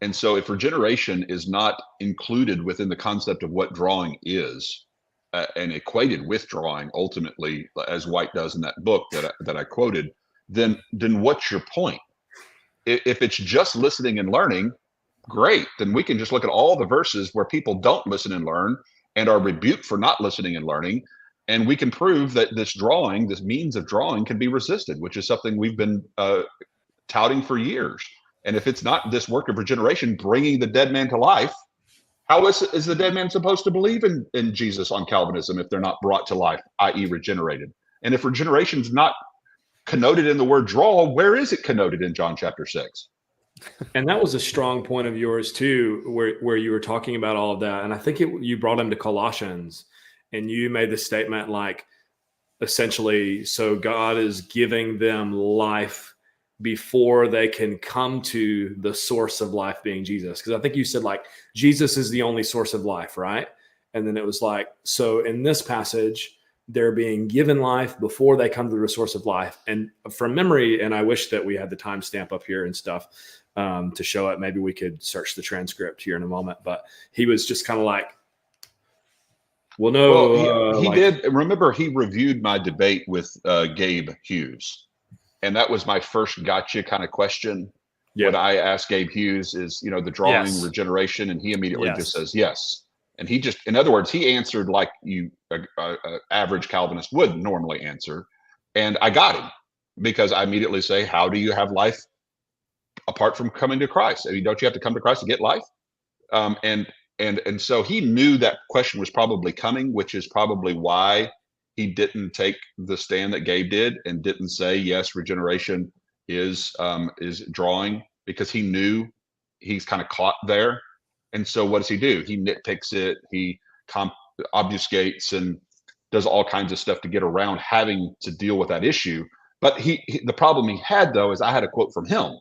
And so if regeneration is not included within the concept of what drawing is, and equated with drawing ultimately, as White does in that book that I quoted, then what's your point? If it's just listening and learning, great. Then we can just look at all the verses where people don't listen and learn and are rebuked for not listening and learning. And we can prove that this means of drawing can be resisted, which is something we've been touting for years. And if it's not this work of regeneration, bringing the dead man to life, how is the dead man supposed to believe in Jesus on Calvinism if they're not brought to life, i.e. regenerated? And if regeneration is not connoted in the word draw, where is it connoted in John chapter 6? And that was a strong point of yours too, where you were talking about all of that. And I think you brought him to Colossians, and you made the statement like, essentially, so God is giving them life before they can come to the source of life being Jesus. Because I think you said like, Jesus is the only source of life, right? And then it was like, so in this passage, they're being given life before they come to the source of life. And from memory, and I wish that we had the timestamp up here and stuff to show it. Maybe we could search the transcript here in a moment. But he was just kind of like, well, no. Well, he did. Remember, he reviewed my debate with Gabe Hughes. And that was my first gotcha kind of question. Yeah. What I asked Gabe Hughes is, the drawing regeneration, and he immediately just says yes. And he just, in other words, he answered like average Calvinist would normally answer. And I got him, because I immediately say, how do you have life apart from coming to Christ? I mean, don't you have to come to Christ to get life? And so he knew that question was probably coming, which is probably why he didn't take the stand that Gabe did and didn't say, yes, regeneration is drawing, because he knew he's kind of caught there. And so what does he do? He nitpicks it. He obfuscates and does all kinds of stuff to get around having to deal with that issue. But the problem he had, though, is I had a quote from him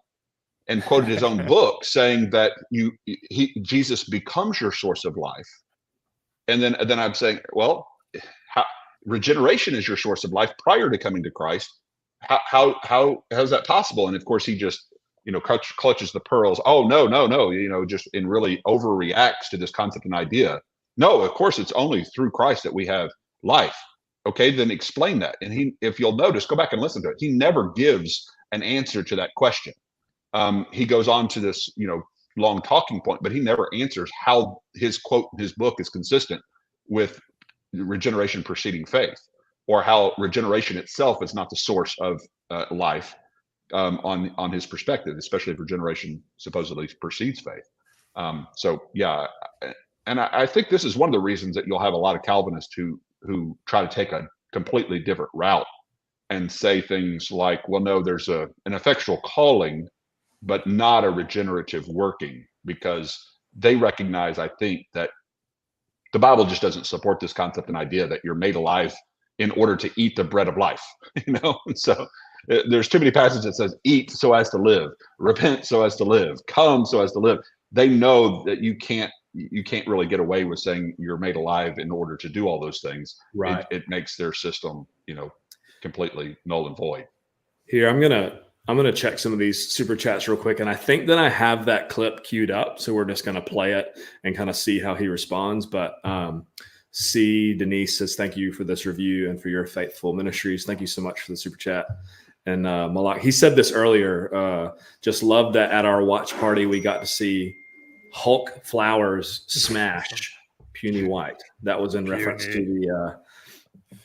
and quoted his own book saying that Jesus becomes your source of life. And then I'm saying, well, regeneration is your source of life prior to coming to Christ. How is that possible? And of course, he just clutches the pearls. Oh, no, just and really overreacts to this concept and idea. No, of course, it's only through Christ that we have life. Okay, then explain that. And if you'll notice, go back and listen to it. He never gives an answer to that question. He goes on to this, long talking point, but he never answers how his book is consistent with regeneration preceding faith, or how regeneration itself is not the source of life on his perspective, especially if regeneration supposedly precedes faith. So yeah, and I think this is one of the reasons that you'll have a lot of Calvinists who try to take a completely different route and say things like, well, no, there's an effectual calling, but not a regenerative working, because they recognize, I think, that the Bible just doesn't support this concept and idea that you're made alive in order to eat the bread of life. So there's too many passages that says eat so as to live, repent so as to live, come so as to live. They know that you can't really get away with saying you're made alive in order to do all those things. Right. It makes their system, completely null and void. Here, I'm gonna check some of these super chats real quick, and I think that I have that clip queued up, so we're just gonna play it and kind of see how he responds. But Denise says, thank you for this review and for your faithful ministries. Thank you so much for the super chat. And Malak, he said this earlier, just loved that at our watch party we got to see Hulk Flowers smash Puny White. That was in reference to the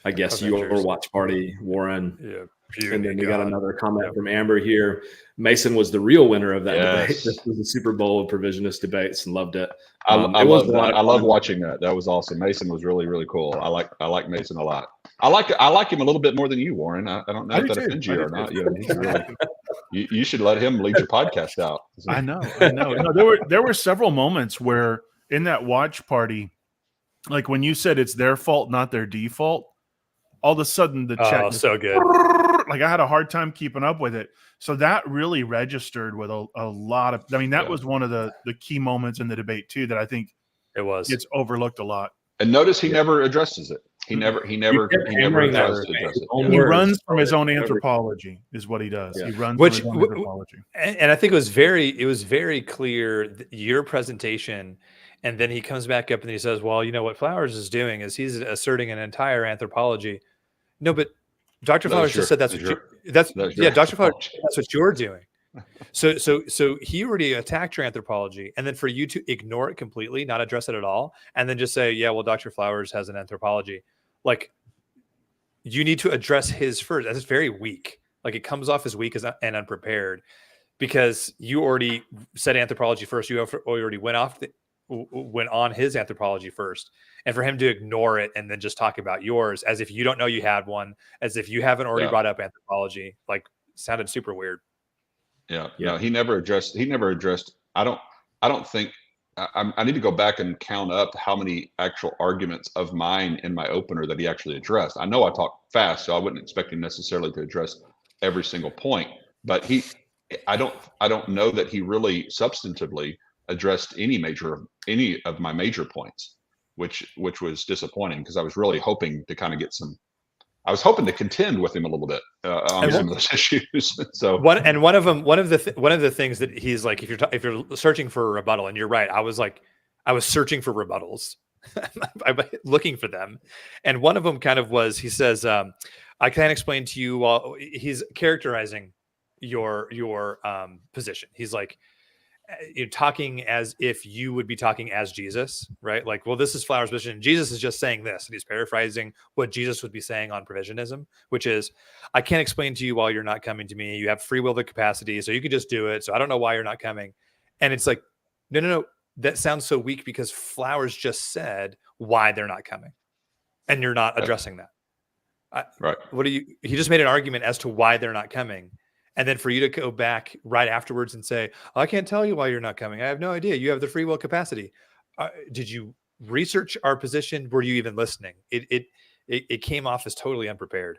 I guess your watch party, Warren. Yeah. And then we got another comment from Amber here. Mason was the real winner of that debate. This was the Super Bowl of provisionist debates, and loved it. I love watching that. That was awesome. Mason was really, really cool. I like Mason a lot. I like him a little bit more than you, Warren. I don't know if that offends you or not. You should let him lead your podcast out. I know. No, there were several moments where in that watch party, like when you said it's their fault, not their default, all of a sudden the chat just, so good. like I had a hard time keeping up with it. So that really registered with a lot of, I mean, that was one of the key moments in the debate too, that I think gets overlooked a lot. And notice he never addresses it. He never tries to address it. He runs from his own anthropology is what he does. Yeah. He runs from his own anthropology. And I think it was very clear your presentation. And then he comes back up and he says, well, you know what Flowers is doing is he's asserting an entire anthropology. No, but Dr. Flowers just said Dr. Flowers, that's what you're doing. So he already attacked your anthropology, and then for you to ignore it completely, not address it at all, and then just say, yeah, well, Dr. Flowers has an anthropology. Like, you need to address his first. That's very weak. Like, it comes off as weak and unprepared because you already said anthropology first. You already went on his anthropology first, and for him to ignore it and then just talk about yours as if you don't know you had one, as if you haven't already brought up anthropology, like, sounded super weird. Yeah. No, he never addressed. I don't think I need to go back and count up how many actual arguments of mine in my opener that he actually addressed. I know I talk fast, so I wouldn't expect him necessarily to address every single point, but I don't know that he really substantively addressed any of my major points, which was disappointing because I was really hoping to kind of get I was hoping to contend with him a little bit on some of those issues. So one of the things that he's like, if you're searching for a rebuttal, and you're right, I was searching for rebuttals, I'm looking for them, and one of them kind of was, he says, I can't explain to you while he's characterizing your position. He's like, you're talking as if you would be talking as Jesus, right? Like, well, this is Flowers' position. Jesus is just saying this, and he's paraphrasing what Jesus would be saying on provisionism, which is, I can't explain to you while you're not coming to me. You have free will, the capacity, so you could just do it. So I don't know why you're not coming. And it's like, no, that sounds so weak because Flowers just said why they're not coming, and you're not addressing that. Right. He just made an argument as to why they're not coming. And then for you to go back right afterwards and say, I can't tell you why you're not coming. I have no idea. You have the free will capacity. Did you research our position? Were you even listening? It came off as totally unprepared.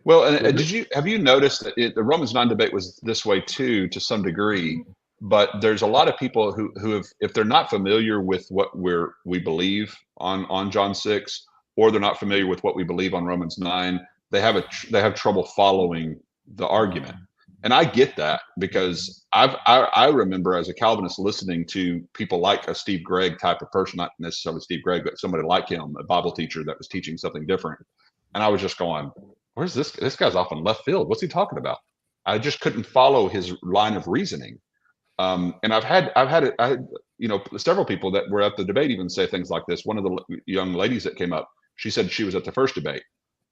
Well, and have you noticed that the Romans 9 debate was this way too, to some degree, but there's a lot of people who have, if they're not familiar with what we believe on John 6, or they're not familiar with what we believe on Romans 9, they have trouble following the argument. And I get that because I remember as a Calvinist listening to people like a Steve Gregg type of person, not necessarily Steve Gregg, but somebody like him, a Bible teacher that was teaching something different. And I was just going, where's this guy's off in left field. What's he talking about? I just couldn't follow his line of reasoning. And I've had several people that were at the debate even say things like this. One of the young ladies that came up, she said she was at the first debate.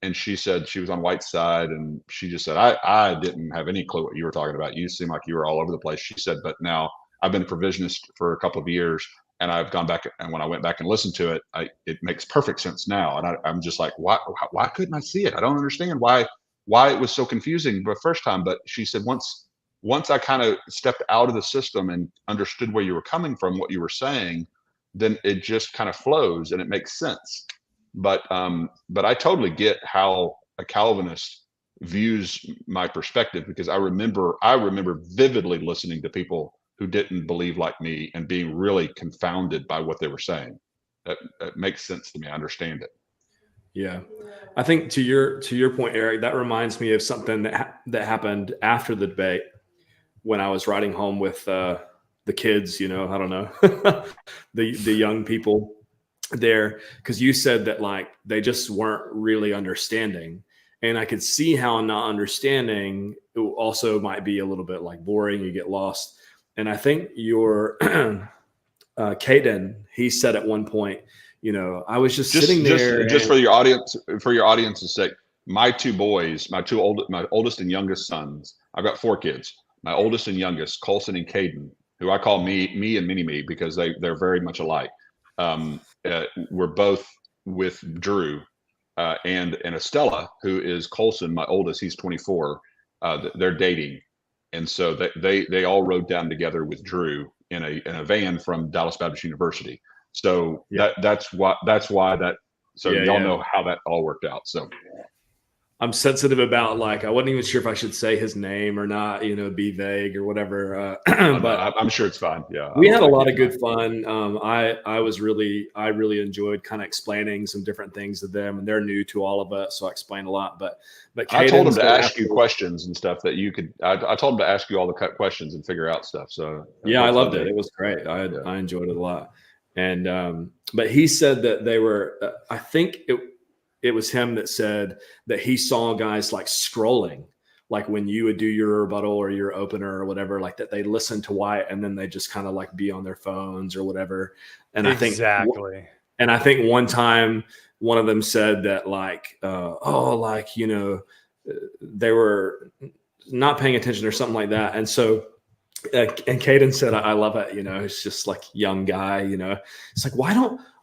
And she said she was on White's side, and she just said, I didn't have any clue what you were talking about. You seem like you were all over the place. She said, but now I've been a provisionist for a couple of years, and I've gone back, and when I went back and listened to it, it makes perfect sense now. And I'm just like, why couldn't I see it? I don't understand why it was so confusing the first time. But she said, once I kind of stepped out of the system and understood where you were coming from, what you were saying, then it just kind of flows and it makes sense. But I totally get how a Calvinist views my perspective, because I remember vividly listening to people who didn't believe like me and being really confounded by what they were saying. That makes sense to me. I understand it. Yeah, I think to your point, Eric, that reminds me of something that happened after the debate when I was riding home with the kids. I don't know, the young people there, because you said that like they just weren't really understanding, and I could see how not understanding also might be a little bit like boring. You get lost, and I think your Caden, he said at one point, I was just sitting there. Just for your audience's sake, my two boys, my oldest and youngest sons. I've got 4 kids. My oldest and youngest, Colson and Caden, who I call me and Mini-Me because they're very much alike. We're both with Drew and Estella, who is Colson, my oldest. He's 24. They're dating, And so they all rode down together with Drew in a van from Dallas Baptist University. So that's why that. So y'all know how that all worked out. So I'm sensitive about, like, I wasn't even sure if I should say his name or not, be vague or whatever. But I'm sure it's fine. Yeah, we had a lot of good fun. I really enjoyed kind of explaining some different things to them, and they're new to all of us, so I explained a lot. But I told them to ask you questions and stuff that you could. I told them to ask you all the questions and figure out stuff. So yeah, I loved it. It was great. I enjoyed it a lot. And but he said that they were. I think it was him that said that he saw guys like scrolling, like when you would do your rebuttal or your opener or whatever, like that they listen to Wyatt and then they just kind of like be on their phones or whatever. And exactly. I think one time one of them said that like, they were not paying attention or something like that. And so, and Caden said, I love it. It's just like young guy, it's like,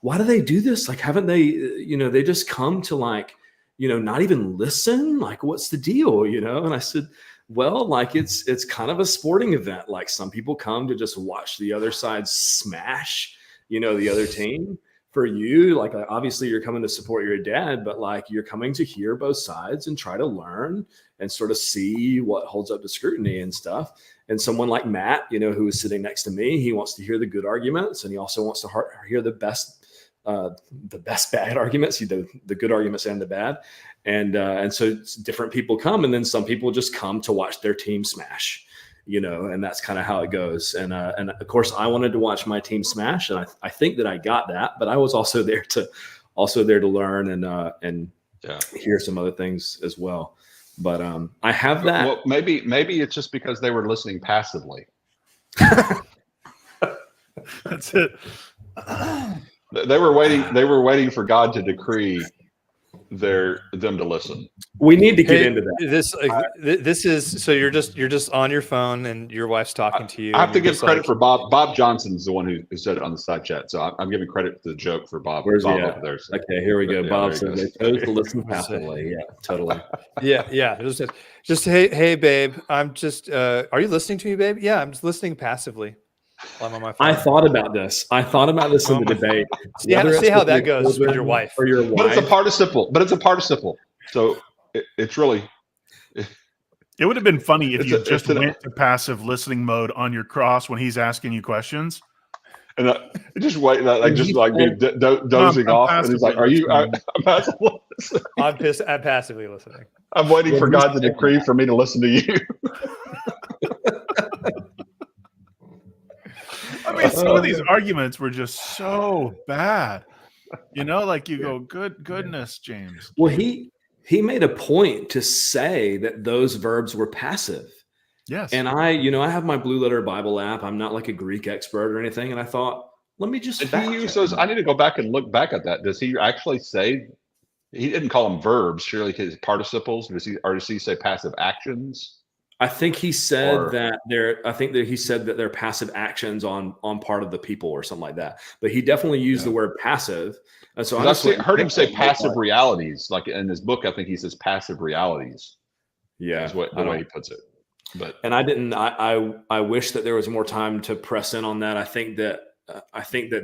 why do they do this? Like, haven't they, they just come to like, not even listen? Like, what's the deal? And I said, well, like it's kind of a sporting event. Like some people come to just watch the other side smash, the other team. For you, like obviously you're coming to support your dad, but like you're coming to hear both sides and try to learn and sort of see what holds up to scrutiny and stuff. And someone like Matt, who is sitting next to me, he wants to hear the good arguments, and he also wants to hear the best bad arguments, the good arguments and the bad. And so different people come, and then some people just come to watch their team smash. And that's kind of how it goes. And of course I wanted to watch my team smash, and I think that I got that, but I was also there to learn and hear some other things as well. But I have that. Well, maybe it's just because they were listening passively. That's it. They were waiting for God to decree them to listen. We need to get into that. This is so you're just on your phone and your wife's talking to you. I have to give credit for Bob. Bob Johnson's the one who said it on the side chat, so I'm giving credit to the joke for Bob. Where's Bob he at? over there? So. Okay, here we go. Yeah, Bob says they chose to listen passively. Yeah, totally. Yeah. Just hey, babe. I'm just. Are you listening to me, babe? Yeah, I'm just listening passively. I'm on my phone. I thought about this in the debate. See how that goes with your wife. Or your wife. But it's a participle. So it's really. It would have been funny if you just went to passive listening mode on your cross when he's asking you questions. And just wait, dozing off, and he's like, "Are you?" I'm passively listening. I'm passively listening. I'm waiting for God to decree for me to listen to you. I mean, some of these arguments were just so bad. Like you go, goodness, James. Well, he made a point to say that those verbs were passive. Yes. And I have my Blue Letter Bible app. I'm not like a Greek expert or anything. And I thought, let me just. Did he use those? I need to go back and look back at that. Does he actually say? He didn't call them verbs. Surely his participles. Does he say passive actions? I think he said that he said that they're passive actions on part of the people or something like that. But he definitely used the word passive. And so I heard him say passive realities. Like in his book, I think he says passive realities. Yeah, is the way he puts it. But and I wish that there was more time to press in on that. I think that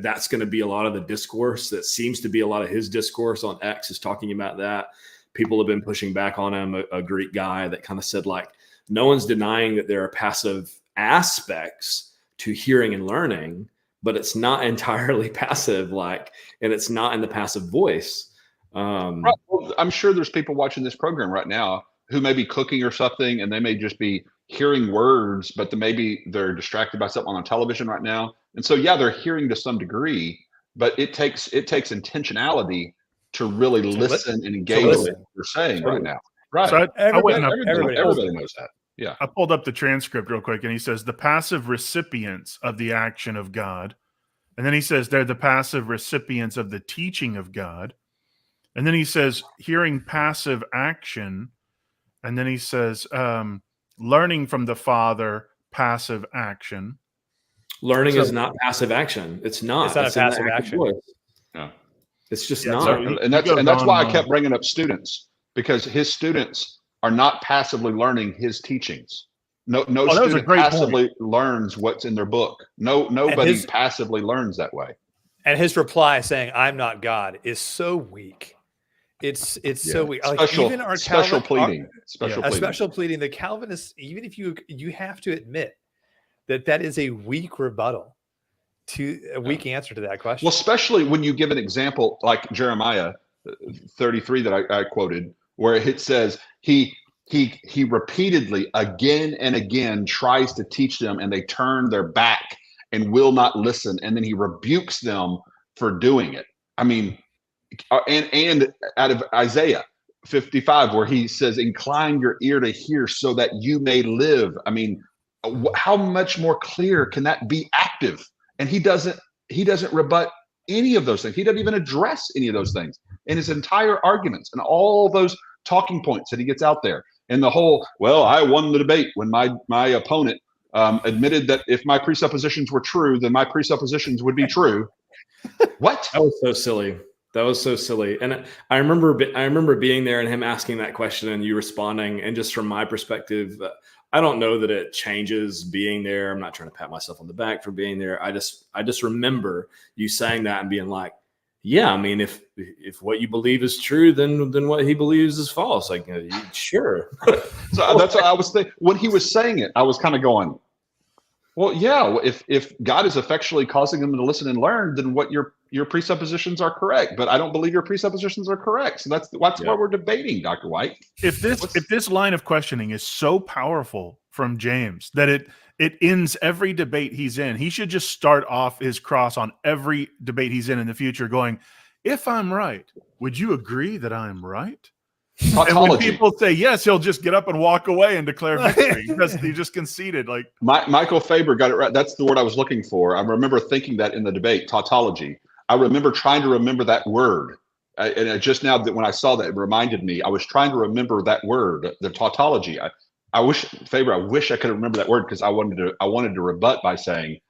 that's going to be a lot of the discourse. That seems to be a lot of his discourse on X is talking about that. People have been pushing back on him. A Greek guy that kind of said like, no one's denying that there are passive aspects to hearing and learning, but it's not entirely passive, and it's not in the passive voice. Right. Well, I'm sure there's people watching this program right now who may be cooking or something, and they may just be hearing words, but maybe they're distracted by something on television right now. And so, they're hearing to some degree, but it takes intentionality to really listen and engage with what you're saying right now. Right. So everybody knows that. Yeah. I pulled up the transcript real quick, and he says the passive recipients of the action of God. And then he says they're the passive recipients of the teaching of God. And then he says hearing passive action. And then he says learning from the Father, passive action. Learning is not passive action. It's not. It's not a passive action. No. It's just not. So, and that's why I kept bringing up students, because his students are not passively learning his teachings. No that was a student great passively learns what's in their book. Nobody passively learns that way. And his reply saying, "I'm not God," is so weak. It's so weak. Like even our special Calvin, pleading. Special pleading. The Calvinists, even if you have to admit that is a weak rebuttal to a weak answer to that question. Well, especially when you give an example like Jeremiah 33 that I quoted, where it says he repeatedly again and again tries to teach them, and they turn their back and will not listen, and then he rebukes them for doing it. I mean, and out of Isaiah 55, where he says, "Incline your ear to hear, so that you may live." I mean, how much more clear can that be active? And he doesn't rebut any of those things. He doesn't even address any of those things in his entire arguments and all those talking points that he gets out there. And the whole, well, I won the debate when my opponent admitted that if my presuppositions were true, then my presuppositions would be true. What? That was so silly. That was so silly. And I remember being there and him asking that question and you responding. And just from my perspective, I don't know that it changes being there. I'm not trying to pat myself on the back for being there. I just remember you saying that and being like, yeah, I mean, if what you believe is true, then what he believes is false. Like, sure. So that's what I was thinking. When he was saying it, I was kind of going, well, yeah, if God is effectually causing them to listen and learn, then what your presuppositions are correct. But I don't believe your presuppositions are correct. So that's why we're debating, Dr. White. If this line of questioning is so powerful from James that it ends every debate he's in, he should just start off his cross on every debate he's in the future going, if I'm right, would you agree that I'm right? And when people say yes, he'll just get up and walk away and declare victory because he just conceded. Like Michael Faber got it right. That's the word I was looking for. I remember thinking that in the debate, tautology. I remember trying to remember that word. And just now that when I saw that, it reminded me, I was trying to remember that word, the tautology. I wish I could remember that word because I wanted to rebut by saying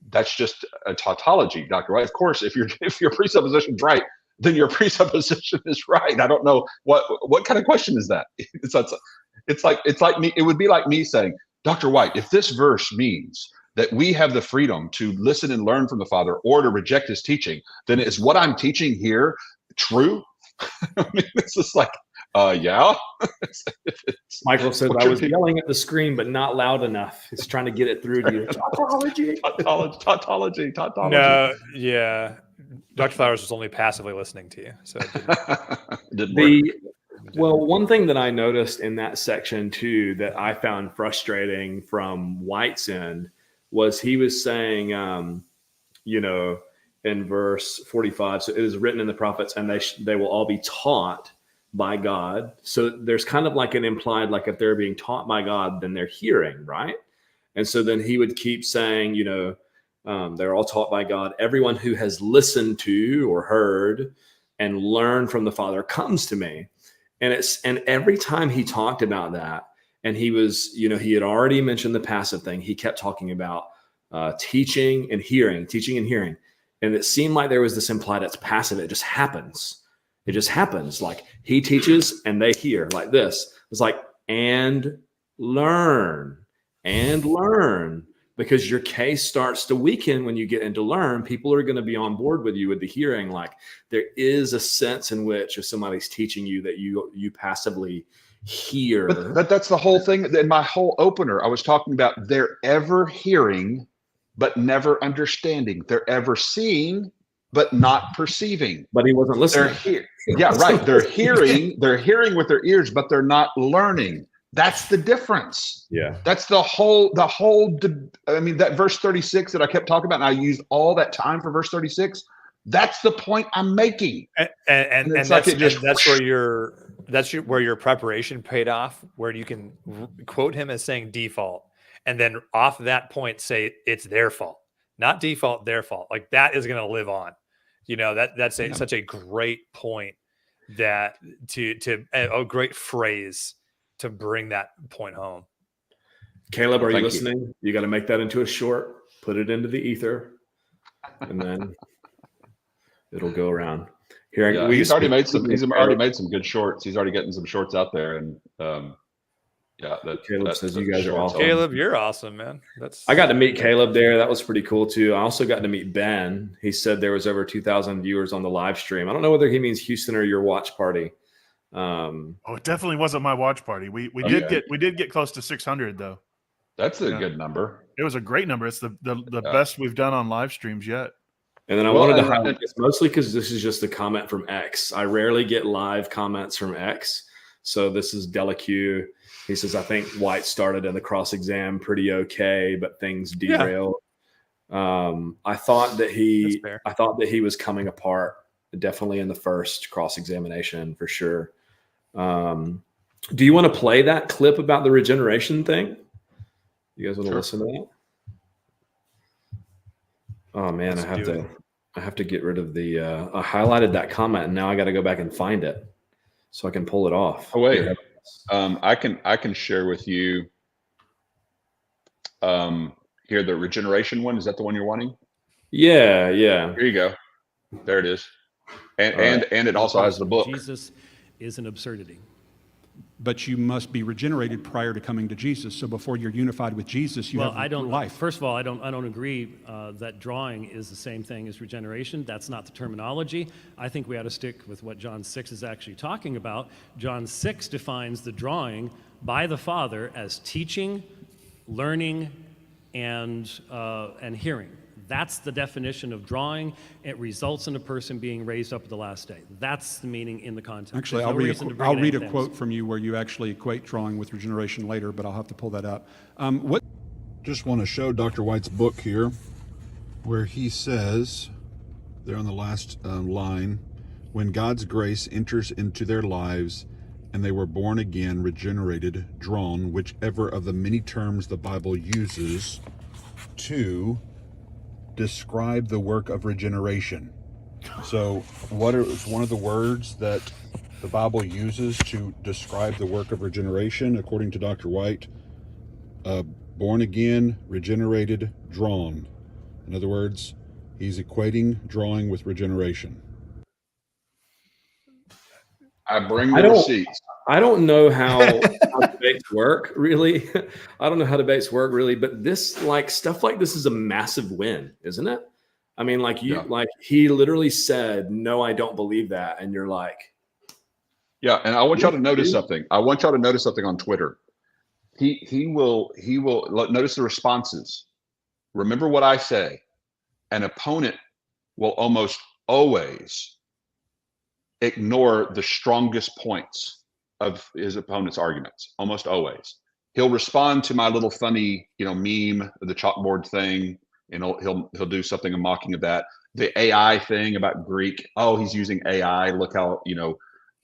that's just a tautology, Dr. White. Of course, if your presupposition's right, then your presupposition is right. I don't know what kind of question is that. It's like me. It would be like me saying, Dr. White, if this verse means that we have the freedom to listen and learn from the Father or to reject his teaching, then is what I'm teaching here true? I mean, it's just like, yeah. Michael says, I was yelling at the screen, but not loud enough. It's trying to get it through to you. Tautology. No, yeah. Dr. Flowers was only passively listening to you. So well, one thing that I noticed in that section too that I found frustrating from White's end was he was saying, in verse 45, so it is written in the prophets, and they will all be taught by God. So there's kind of like an implied, like if they're being taught by God, then they're hearing, right? And so then he would keep saying, they're all taught by God. Everyone who has listened to or heard and learned from the Father comes to me. And every time he talked about that, and he was, he had already mentioned the passive thing. He kept talking about teaching and hearing. And it seemed like there was this implied it's passive. It just happens. It just happens. Like he teaches and they hear like this. It's like, and learn. Because your case starts to weaken when you get into learn. People are going to be on board with you with the hearing. Like there is a sense in which if somebody's teaching you that you passively hear. But that's the whole thing. In my whole opener, I was talking about they're ever hearing, but never understanding. They're ever seeing, but not perceiving. But he wasn't listening. Yeah, right. They're hearing with their ears, but they're not learning. That's the difference. Yeah. That's the whole, that verse 36 that I kept talking about, and I used all that time for verse 36. That's the point I'm making. And that's where your preparation paid off, where you can quote him as saying default. And then off that point, say it's their fault, not default, their fault. Like that is going to live on, that's such a great point that to a great phrase to bring that point home. Caleb, are you listening? You got to make that into a short, put it into the ether, and then it'll go around. Here, he's already made some good shorts. He's already getting some shorts out there, and Yeah, Caleb says you guys are short awesome. film. Caleb, you're awesome, man. I got to meet Caleb there. That was pretty cool too. I also got to meet Ben. He said there was over 2,000 viewers on the live stream. I don't know whether he means Houston or your watch party. It definitely wasn't my watch party. We did get close to 600 though. That's a good number. It was a great number. It's the best we've done on live streams yet. And then I wanted to highlight this mostly because this is just a comment from X. I rarely get live comments from X. So this is Delacue. He says, I think White started in the cross exam pretty okay, but things derailed. Yeah. I thought that he was coming apart definitely in the first cross examination for sure. Do you want to play that clip about the regeneration thing? You guys want to listen to that? Oh man, I have to get rid of the I highlighted that comment and now I got to go back and find it so I can pull it off. Oh wait. I can share with you here the regeneration one. Is that the one you're wanting? Yeah. Here you go. There it is. And it also has the book. Jesus is an absurdity. But you must be regenerated prior to coming to Jesus. So before you're unified with Jesus, you have life. First of all, I don't agree that drawing is the same thing as regeneration. That's not the terminology. I think we ought to stick with what John 6 is actually talking about. John 6 defines the drawing by the Father as teaching, learning, and hearing. That's the definition of drawing. It results in a person being raised up at the last day. That's the meaning in the context. Actually, I'll read a quote from you where you actually equate drawing with regeneration later, but I'll have to pull that up. Just want to show Dr. White's book here, where he says, there on the last line, when God's grace enters into their lives and they were born again, regenerated, drawn, whichever of the many terms the Bible uses to describe the work of regeneration. So what is one of the words that the Bible uses to describe the work of regeneration according to Dr. White? Born again, regenerated, drawn. In other words, he's equating drawing with regeneration. I bring the receipts. I don't know how debates work, really. I don't know how debates work, really. But this, stuff like this is a massive win, isn't it? I mean, he literally said, "No, I don't believe that," and you're like, "Yeah." And I want y'all to notice something. I want y'all to notice something on Twitter. He will notice the responses. Remember what I say. An opponent will almost always ignore the strongest points of his opponent's arguments, almost always. He'll respond to my little funny, meme, the chalkboard thing, and he'll do something mocking of that. The AI thing about Greek. Oh, he's using AI. Look how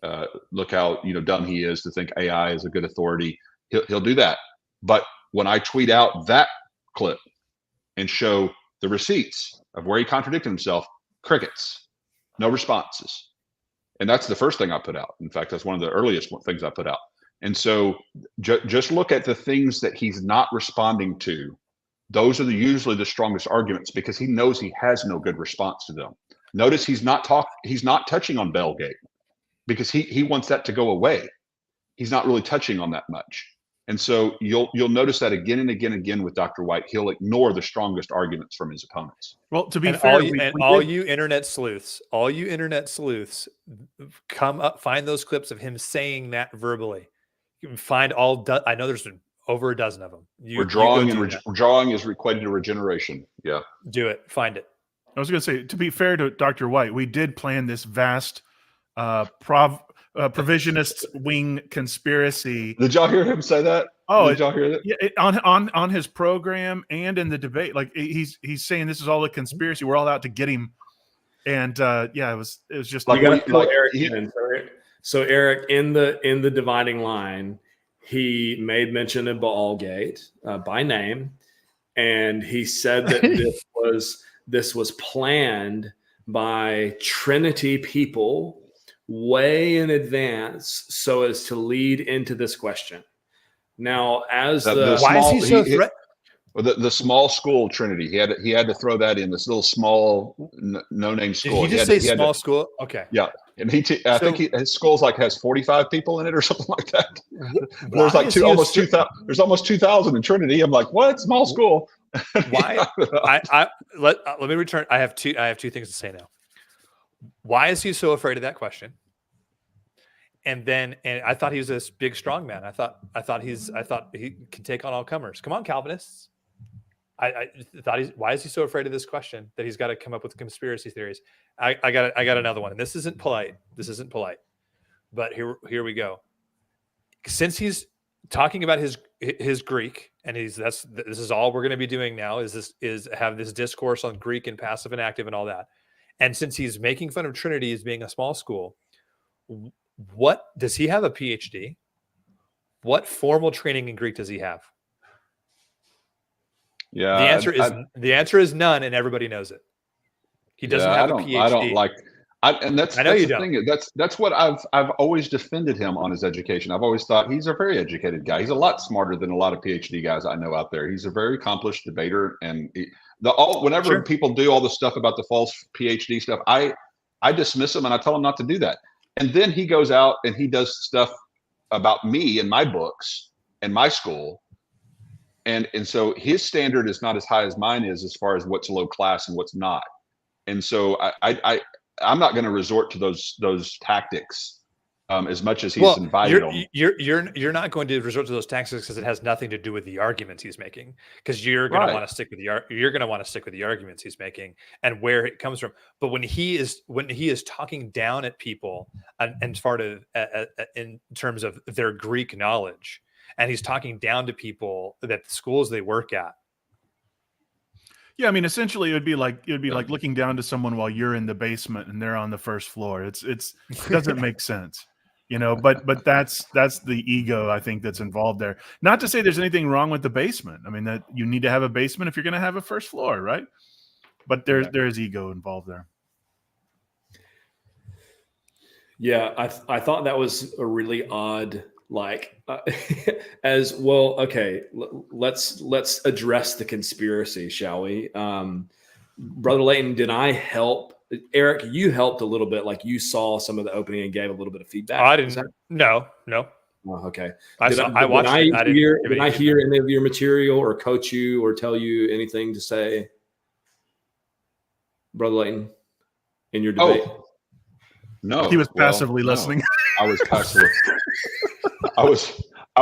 dumb he is to think AI is a good authority. He'll do that. But when I tweet out that clip and show the receipts of where he contradicted himself, crickets, no responses. And that's the first thing I put out. In fact, that's one of the earliest things I put out. And so just look at the things that he's not responding to. Those are usually the strongest arguments because he knows he has no good response to them. Notice he's not touching on Bellgate because he wants that to go away. He's not really touching on that much. And so you'll notice that again and again with Dr. White, he'll ignore the strongest arguments from his opponents. Well, to be fair, all you internet sleuths, come up, find those clips of him saying that verbally. You can find I know there's over a dozen of them. Drawing is equated to regeneration. Yeah. Do it. Find it. I was going to say, to be fair to Dr. White, we did plan this vast provisionist wing conspiracy. Did y'all hear him say that? Oh, did y'all hear that? Yeah, on his program and in the debate, he's saying this is all a conspiracy. We're all out to get him, and it was just like Eric. So Eric, in the dividing line, he made mention of Baalgate by name, and he said that this was planned by Trinity people way in advance so as to lead into this question. Now, as why is he so Or the small school Trinity. He had to throw that in, this little small no-name school. Did he just say small school? Okay. Yeah. And I think his school's like has 45 people in it or something like that. There's like almost 2,000. There's almost 2,000 in Trinity. I'm like, what? Small school? Why? Let me return. I have two things to say now. Why is he so afraid of that question? And I thought he was this big strong man. I thought he could take on all comers. Come on, Calvinists. I thought why is he so afraid of this question that he's got to come up with conspiracy theories? I got another one, and this isn't polite. But here we go. Since he's talking about his Greek, and this is all we're going to be doing now is have this discourse on Greek and passive and active and all that. And since he's making fun of Trinity as being a small school, what does he have a PhD? What formal training in Greek does he have? Yeah, the answer is none, and everybody knows it. He doesn't have a PhD. I don't like. That's you the don't. thing. That's what I've always defended him on his education. I've always thought he's a very educated guy. He's a lot smarter than a lot of PhD guys I know out there. He's a very accomplished debater, and whenever people do all the stuff about the false PhD stuff, I dismiss him and I tell him not to do that. And then he goes out and he does stuff about me and my books and my school. And so his standard is not as high as mine is as far as what's low class and what's not. And so I'm not going to resort to those tactics as much as he's invited them. You're not going to resort to those tactics because it has nothing to do with the arguments he's making. Because you're going to want to stick with the arguments he's making and where it comes from. But when he is talking down at people and in terms of their Greek knowledge, and he's talking down to people that the schools they work at. Yeah, I mean, essentially, it would be like looking down to someone while you're in the basement and they're on the first floor. It doesn't make sense, But that's the ego I think that's involved there. Not to say there's anything wrong with the basement. I mean, that you need to have a basement if you're going to have a first floor, right? But there is ego involved there. Yeah, I thought that was a really odd. As well, okay, let's address the conspiracy, shall we? Brother Leighton, did I help? Eric, you helped a little bit, like you saw some of the opening and gave a little bit of feedback. I didn't. No. Oh, okay. I watched it. Did I hear any of your material or coach you or tell you anything to say, Brother Leighton, in your debate? Oh, no. He was passively listening. I was passively. I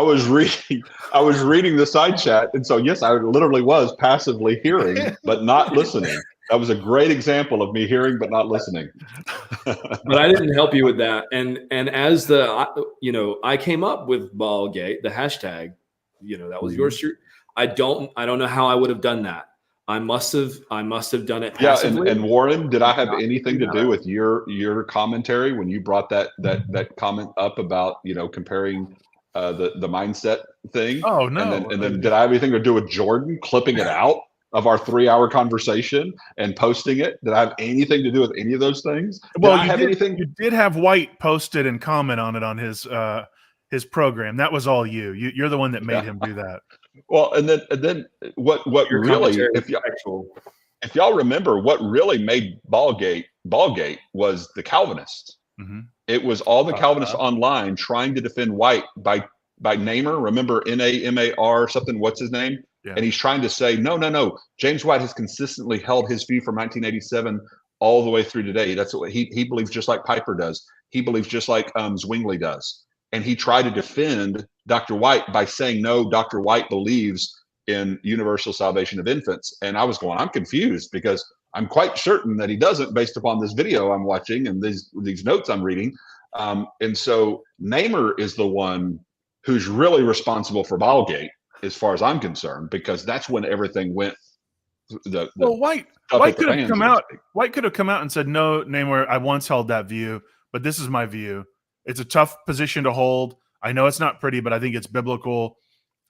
was reading the side chat, and so yes, I literally was passively hearing but not listening. That was a great example of me hearing but not listening. But I didn't help you with that, and as I came up with Ballgate, the hashtag, that was yours. I don't know how I would have done that. I must have done it passively. Yeah, and Warren, did I have anything to do with your commentary when you brought that comment up about comparing the mindset thing? Oh no! And then did I have anything to do with Jordan clipping it out of our 3-hour conversation and posting it? Did I have anything to do with any of those things? Well, you did have White posted and comment on it on his program. That was all you. You're the one that made him do that. Well, and then what really, if y'all remember, what really made Ballgate was the Calvinists. Mm-hmm. It was all the Calvinists online trying to defend White by Namer. Remember Namar something? What's his name? Yeah. And he's trying to say no. James White has consistently held his view from 1987 all the way through today. That's what he believes, just like Piper does. He believes just like Zwingli does. And he tried to defend Dr. White by saying, no, Dr. White believes in universal salvation of infants. And I was going, I'm confused because I'm quite certain that he doesn't based upon this video I'm watching and these notes I'm reading. And so Namer is the one who's really responsible for Ballgate as far as I'm concerned, because that's when everything went. White could have come out. White could have come out and said, no, Namer, I once held that view, but this is my view. It's a tough position to hold. I know it's not pretty, but I think it's biblical.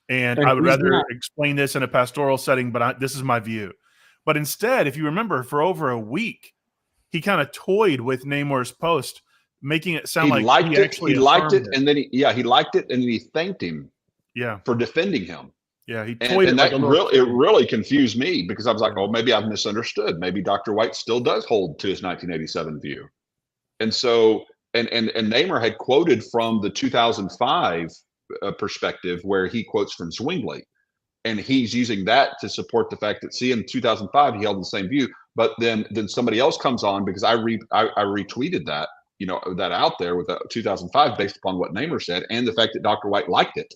And I would rather explain this in a pastoral setting, but this is my view. But instead, if you remember, for over a week, he kind of toyed with Namer's post, making it sound like he liked it, and then he liked it, and then he thanked him for defending him. Yeah, he toyed and it like that a little it kid. really confused me because I was like, oh, maybe I've misunderstood. Maybe Dr. White still does hold to his 1987 view. And so, and Namer had quoted from the 2005 perspective where he quotes from Zwingli. And he's using that to support the fact that, see, in 2005, he held the same view. But then somebody else comes on because I retweeted that, that out there with 2005 based upon what Namer said and the fact that Dr. White liked it.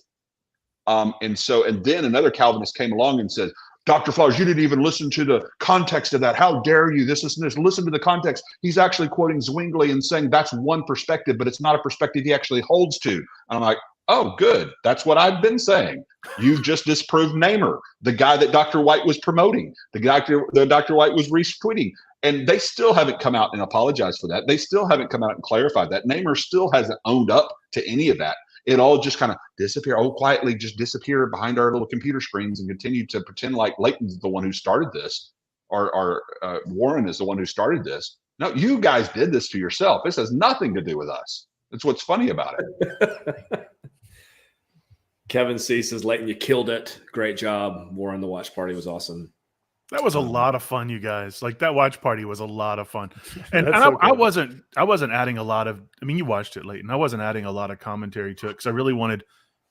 And then another Calvinist came along and said, Dr. Flowers, you didn't even listen to the context of that. How dare you? This. Listen to the context. He's actually quoting Zwingli and saying that's one perspective, but it's not a perspective he actually holds to. And I'm like, oh, good. That's what I've been saying. You've just disproved Namer, the guy that Dr. White was promoting, the Dr. White was retweeting. And they still haven't come out and apologized for that. They still haven't come out and clarified that. Namer still hasn't owned up to any of that. It all just kind of quietly just disappear behind our little computer screens and continue to pretend like Leighton's the one who started this, or Warren is the one who started this. No, you guys did this to yourself. This has nothing to do with us. That's what's funny about it. Kevin C says, Leighton, you killed it. Great job. Warren, the watch party was awesome. That was a lot of fun, you guys. Like, that watch party was a lot of fun. And so I wasn't adding a lot of, I mean, you watched it, Leighton. I wasn't adding a lot of commentary to it because I really wanted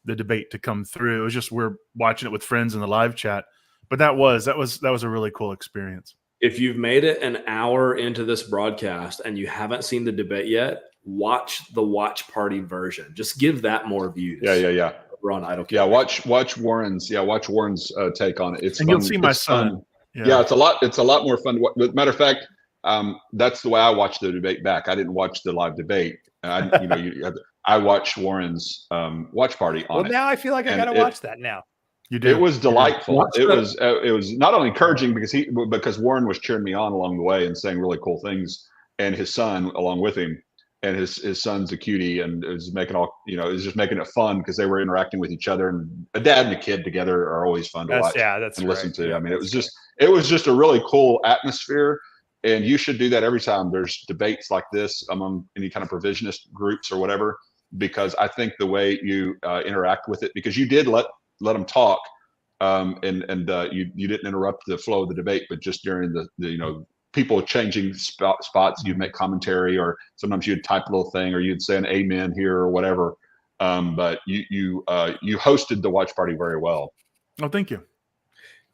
the debate to come through. It was just, we're watching it with friends in the live chat. But that was a really cool experience. If you've made it an hour into this broadcast and you haven't seen the debate yet, watch the watch party version. Just give that more views. Yeah. We're on Idle. Yeah, watch Warren's take on it. It's and fun. you'll see my son. Fun. Yeah, it's a lot more fun. Matter of fact, that's the way I watched the debate back. I didn't watch the live debate. I watched Warren's watch party on it. Well, now I feel like I got to watch that now. You did. It was delightful. It was not only encouraging because Warren was cheering me on along the way and saying really cool things, and his son along with him. And his son's a cutie, and is making just making it fun because they were interacting with each other. And a dad and a kid together are always fun to watch and listen to. Yeah, I mean, it was just a really cool atmosphere, and you should do that every time there's debates like this among any kind of provisionist groups or whatever, because I think the way you interact with it, because you did let them talk, and you didn't interrupt the flow of the debate, but just during the people changing spots, you'd make commentary, or sometimes you'd type a little thing, or you'd say an amen here or whatever. But you hosted the watch party very well. Oh, thank you.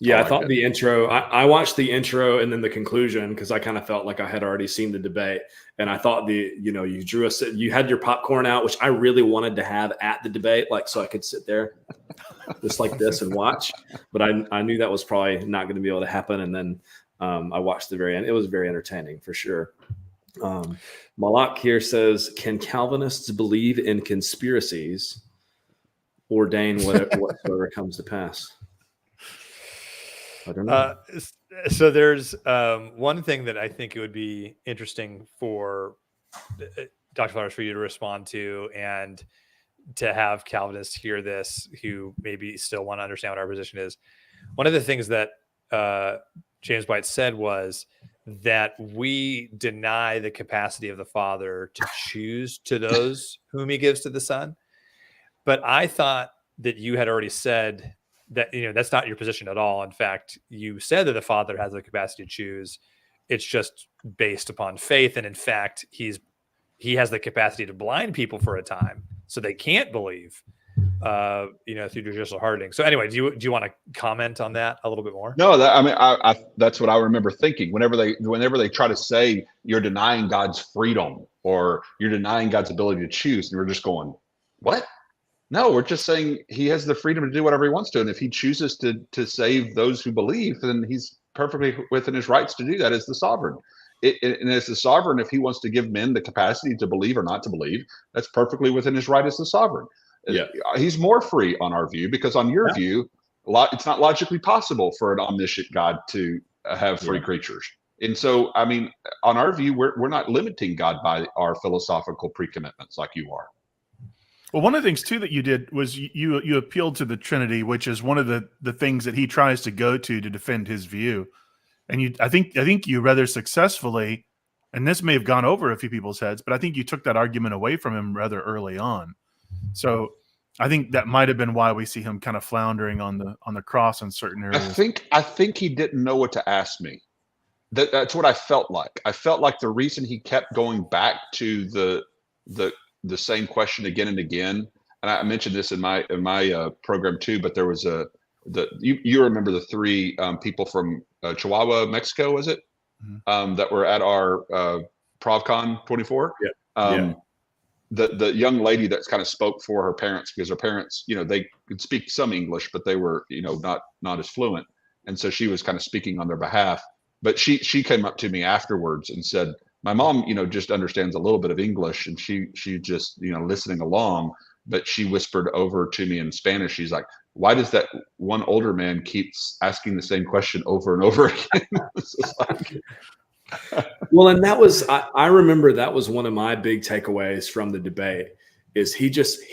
Yeah, I thought the intro, I watched the intro and then the conclusion because I kind of felt like I had already seen the debate. And I thought you had your popcorn out, which I really wanted to have at the debate, like so I could sit there just like this and watch. But I knew that was probably not going to be able to happen. And then I watched the very end. It was very entertaining for sure. Malak here says, can Calvinists believe in conspiracies, ordain whatsoever comes to pass? I don't know. So there's one thing that I think it would be interesting for Dr. Flowers for you to respond to, and to have Calvinists hear this who maybe still want to understand what our position is. One of the things that James White said was that we deny the capacity of the Father to choose to those whom he gives to the Son. But I thought that you had already said that, that's not your position at all. In fact, you said that the Father has the capacity to choose. It's just based upon faith. And in fact, he has the capacity to blind people for a time so they can't believe, through judicial hardening. So anyway, do you want to comment on that a little bit more? No, that's what I remember thinking. Whenever they try to say you're denying God's freedom or you're denying God's ability to choose, and we're just going, what? No, we're just saying he has the freedom to do whatever he wants to. And if he chooses to save those who believe, then he's perfectly within his rights to do that as the sovereign. And as the sovereign, if he wants to give men the capacity to believe or not to believe, that's perfectly within his right as the sovereign. Yeah, he's more free on our view, because on your view, it's not logically possible for an omniscient God to have free creatures. And so, I mean, on our view, we're not limiting God by our philosophical pre-commitments like you are. Well, one of the things too that you did was you appealed to the Trinity, which is one of the things that he tries to go to defend his view. And I think you rather successfully, and this may have gone over a few people's heads, but I think you took that argument away from him rather early on. So I think that might have been why we see him kind of floundering on the cross in certain areas. I think he didn't know what to ask me. That's what I felt like. I felt like the reason he kept going back to the same question again and again, and I mentioned this in my program too, but there was you remember the three people from Chihuahua, Mexico, was it? Mm-hmm. That were at our ProvCon 24. Yeah. The young lady that's kind of spoke for her parents, because her parents, they could speak some English, but they were, not as fluent. And so she was kind of speaking on their behalf. But she came up to me afterwards and said, my mom, just understands a little bit of English, and she just, listening along, but she whispered over to me in Spanish. She's like, why does that one older man keeps asking the same question over and over again? It's just like, well, and that was, I remember that was one of my big takeaways from the debate is he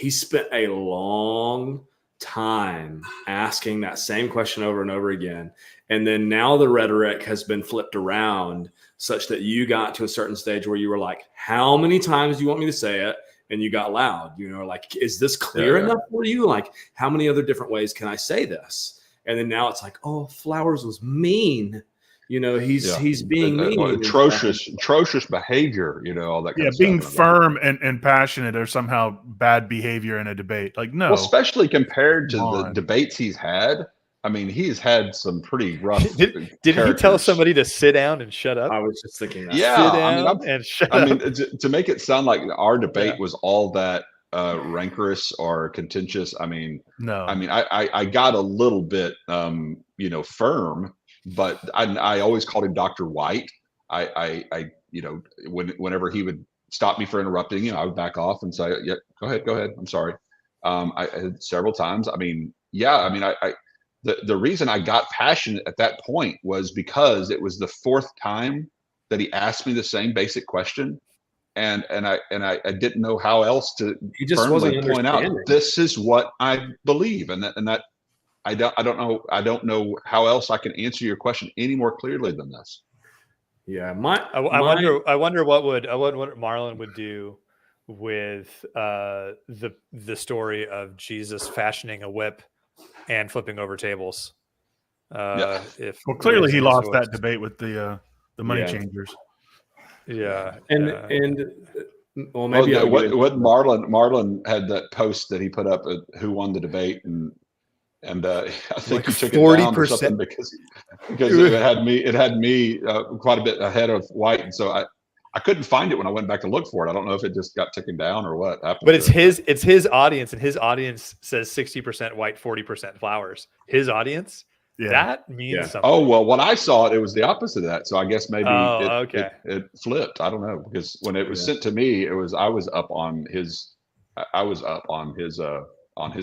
spent a long time asking that same question over and over again. And then now the rhetoric has been flipped around such that you got to a certain stage where you were like, how many times do you want me to say it? And you got loud, like, is this clear enough for you? Like, how many other different ways can I say this? And then now it's like, oh, Flowers was mean. He's being mean. Atrocious behavior, all that kind of stuff. Being firm and passionate are somehow bad behavior in a debate. Like, no. Well, especially compared to the debates he's had. I mean, he's had some pretty rough. Did he tell somebody to sit down and shut up? I was just thinking that. Yeah, sit down and shut up. To make it sound like our debate was all that rancorous or contentious. I mean, no. I mean, I got a little bit, firm, but I always called him Dr. White. Whenever he would stop me for interrupting, I would back off and say, "Yeah, go ahead. I'm sorry." I had several times. I mean, the reason I got passionate at that point was because it was the fourth time that he asked me the same basic question, and I didn't know how else to firmly point out this is what I believe, and that I don't know how else I can answer your question any more clearly than this. Yeah, I wonder what Marlon would do with the story of Jesus fashioning a whip and flipping over tables. Clearly he lost that debate with the money changers. Yeah, well, maybe what Marlon had that post that he put up at who won the debate, and I think he took 40% it down or something because it had me quite a bit ahead of White, and so I couldn't find it when I went back to look for it. I don't know if it just got taken down or what. But it's his audience, and his audience says 60% White, 40% Flowers. His audience, that means something. Oh well, when I saw it, it was the opposite of that. So I guess maybe it flipped. I don't know, because when it was sent to me, I was up on his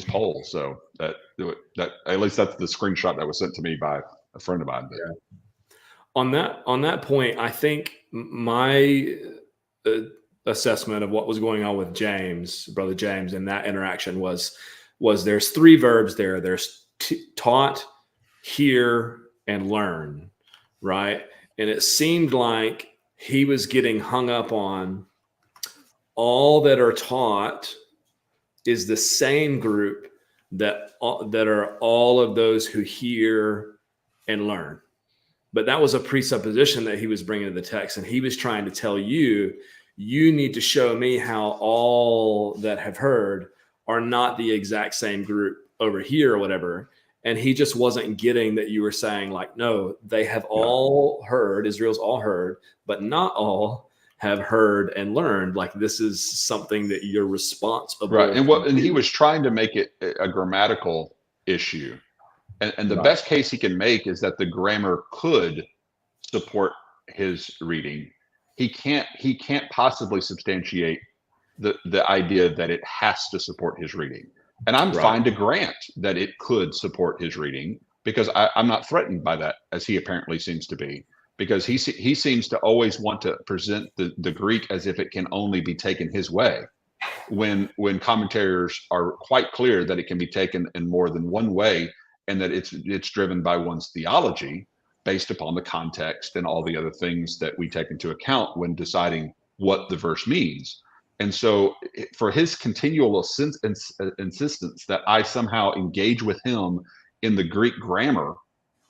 poll. So that at least that's the screenshot that was sent to me by a friend of mine. Yeah. On that point, I think my assessment of what was going on with Brother James, in that interaction was there's three verbs there. There's taught, hear, and learn, right? And it seemed like he was getting hung up on all that are taught is the same group that are all of those who hear and learn. But that was a presupposition that he was bringing to the text. And he was trying to tell you need to show me how all that have heard are not the exact same group over here or whatever. And he just wasn't getting that you were saying, like, no, they have all heard, Israel's all heard, but not all have heard and learned. Like, this is something that you're responsible. Right. And he was trying to make it a grammatical issue. And the best case he can make is that the grammar could support his reading. He can't possibly substantiate the idea that it has to support his reading. And I'm fine to grant that it could support his reading, because I'm not threatened by that, as he apparently seems to be, because he seems to always want to present the Greek as if it can only be taken his way, when commentators are quite clear that it can be taken in more than one way, and that it's driven by one's theology based upon the context and all the other things that we take into account when deciding what the verse means. And so for his continual insistence that I somehow engage with him in the Greek grammar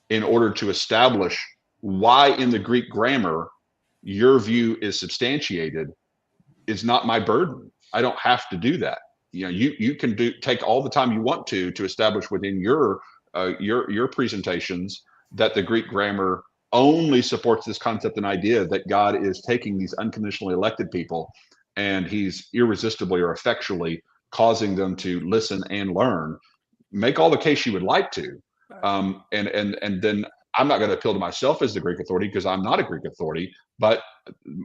in order to establish why in the Greek grammar your view is substantiated is not my burden. I don't have to do that. You can take all the time you want to establish within your presentations that the Greek grammar only supports this concept and idea that God is taking these unconditionally elected people and he's irresistibly or effectually causing them to listen and learn. Make all the case you would like to. And then I'm not going to appeal to myself as the Greek authority because I'm not a Greek authority, but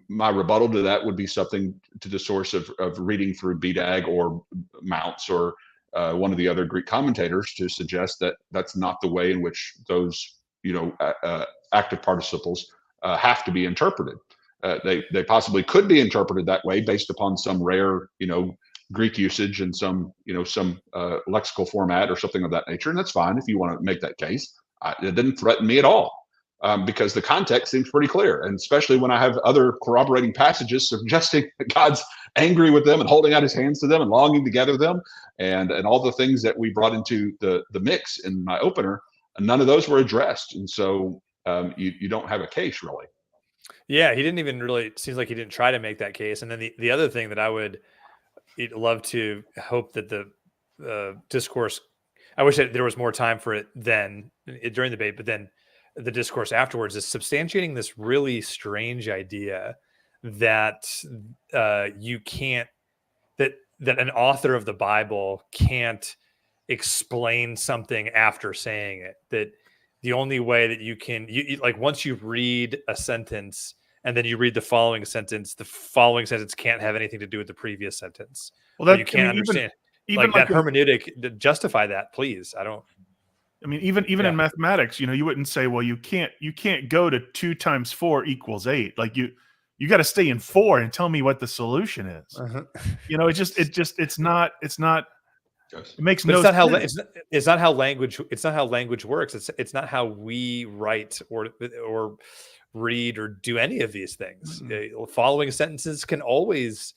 my rebuttal to that would be something to the source of reading through BDAG or Mounts or one of the other Greek commentators to suggest that that's not the way in which those, active participles have to be interpreted. They possibly could be interpreted that way based upon some rare, Greek usage and some lexical format or something of that nature. And that's fine if you want to make that case. It didn't threaten me at all because the context seems pretty clear. And especially when I have other corroborating passages suggesting that God's angry with them and holding out his hands to them and longing to gather them and all the things that we brought into the mix in my opener, none of those were addressed. And so you don't have a case really. Yeah, he didn't even really, it seems like he didn't try to make that case. And then the other thing that I would love to hope that the discourse, I wish that there was more time for it then during the debate, but then the discourse afterwards is substantiating this really strange idea that you can't, that an author of the Bible can't explain something after saying it, that the only way that you can, like once you read a sentence and then you read the following sentence can't have anything to do with the previous sentence. Well, that you can't understand. Even like that hermeneutic, justify that, please. Even in mathematics, you wouldn't say, well, you can't go to 2 times 4 equals 8. Like you got to stay in 4 and tell me what the solution is. Uh-huh. It's not. It makes no sense. It's not how language works. It's not how we write or read or do any of these things. Mm-hmm. Following sentences can always,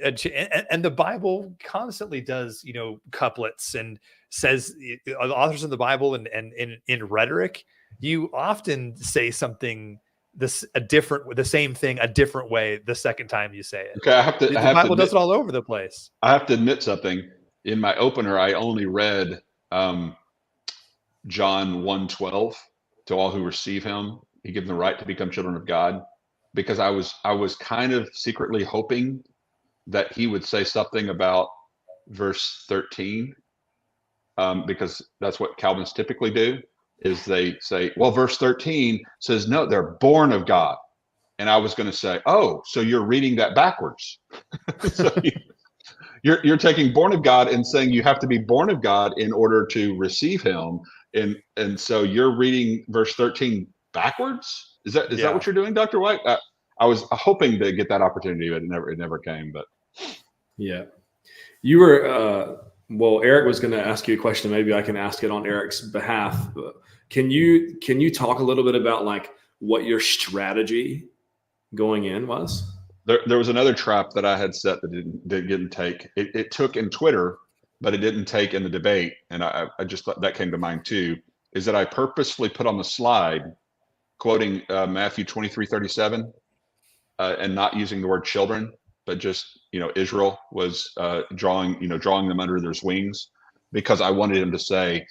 and the Bible constantly does, couplets and says the authors of the Bible and in rhetoric, you often say something the same thing a different way the second time you say it. Okay, the Bible does it all over the place. I have to admit something. In my opener, I only read John 1:12 to all who receive him. He gives them the right to become children of God, because I was kind of secretly hoping that he would say something about verse 13, because that's what Calvinists typically do, is they say, well, verse 13 says, no, they're born of God. And I was going to say, oh, so you're reading that backwards. So you're taking born of God and saying you have to be born of God in order to receive him. And so you're reading verse 13 backwards. Is that what you're doing, Dr. White? I was hoping to get that opportunity, but it never came. But yeah, you were. Well, Eric was going to ask you a question. Maybe I can ask it on Eric's behalf. Can you talk a little bit about like what your strategy going in was? There was another trap that I had set that didn't take. It took in Twitter, but it didn't take in the debate. And I just thought that came to mind too, is that I purposefully put on the slide quoting Matthew 23:37 and not using the word children, but just, Israel was drawing them under their wings, because I wanted him to say,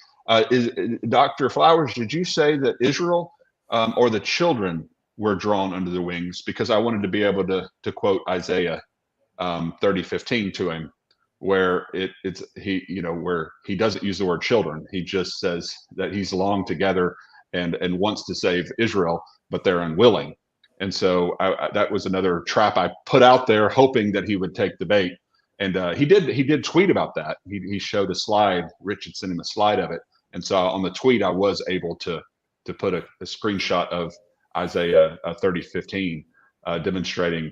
Dr. Flowers, did you say that Israel or the children were drawn under the wings? Because I wanted to be able to quote Isaiah 30:15 to him, where where he doesn't use the word children. He just says that he's long together and wants to save Israel, but they're unwilling. And so that was another trap I put out there, hoping that he would take the bait. And he did tweet about that. He showed a slide. Rich had sent him a slide of it. And so on the tweet, I was able to put a screenshot of Isaiah 30:15, demonstrating,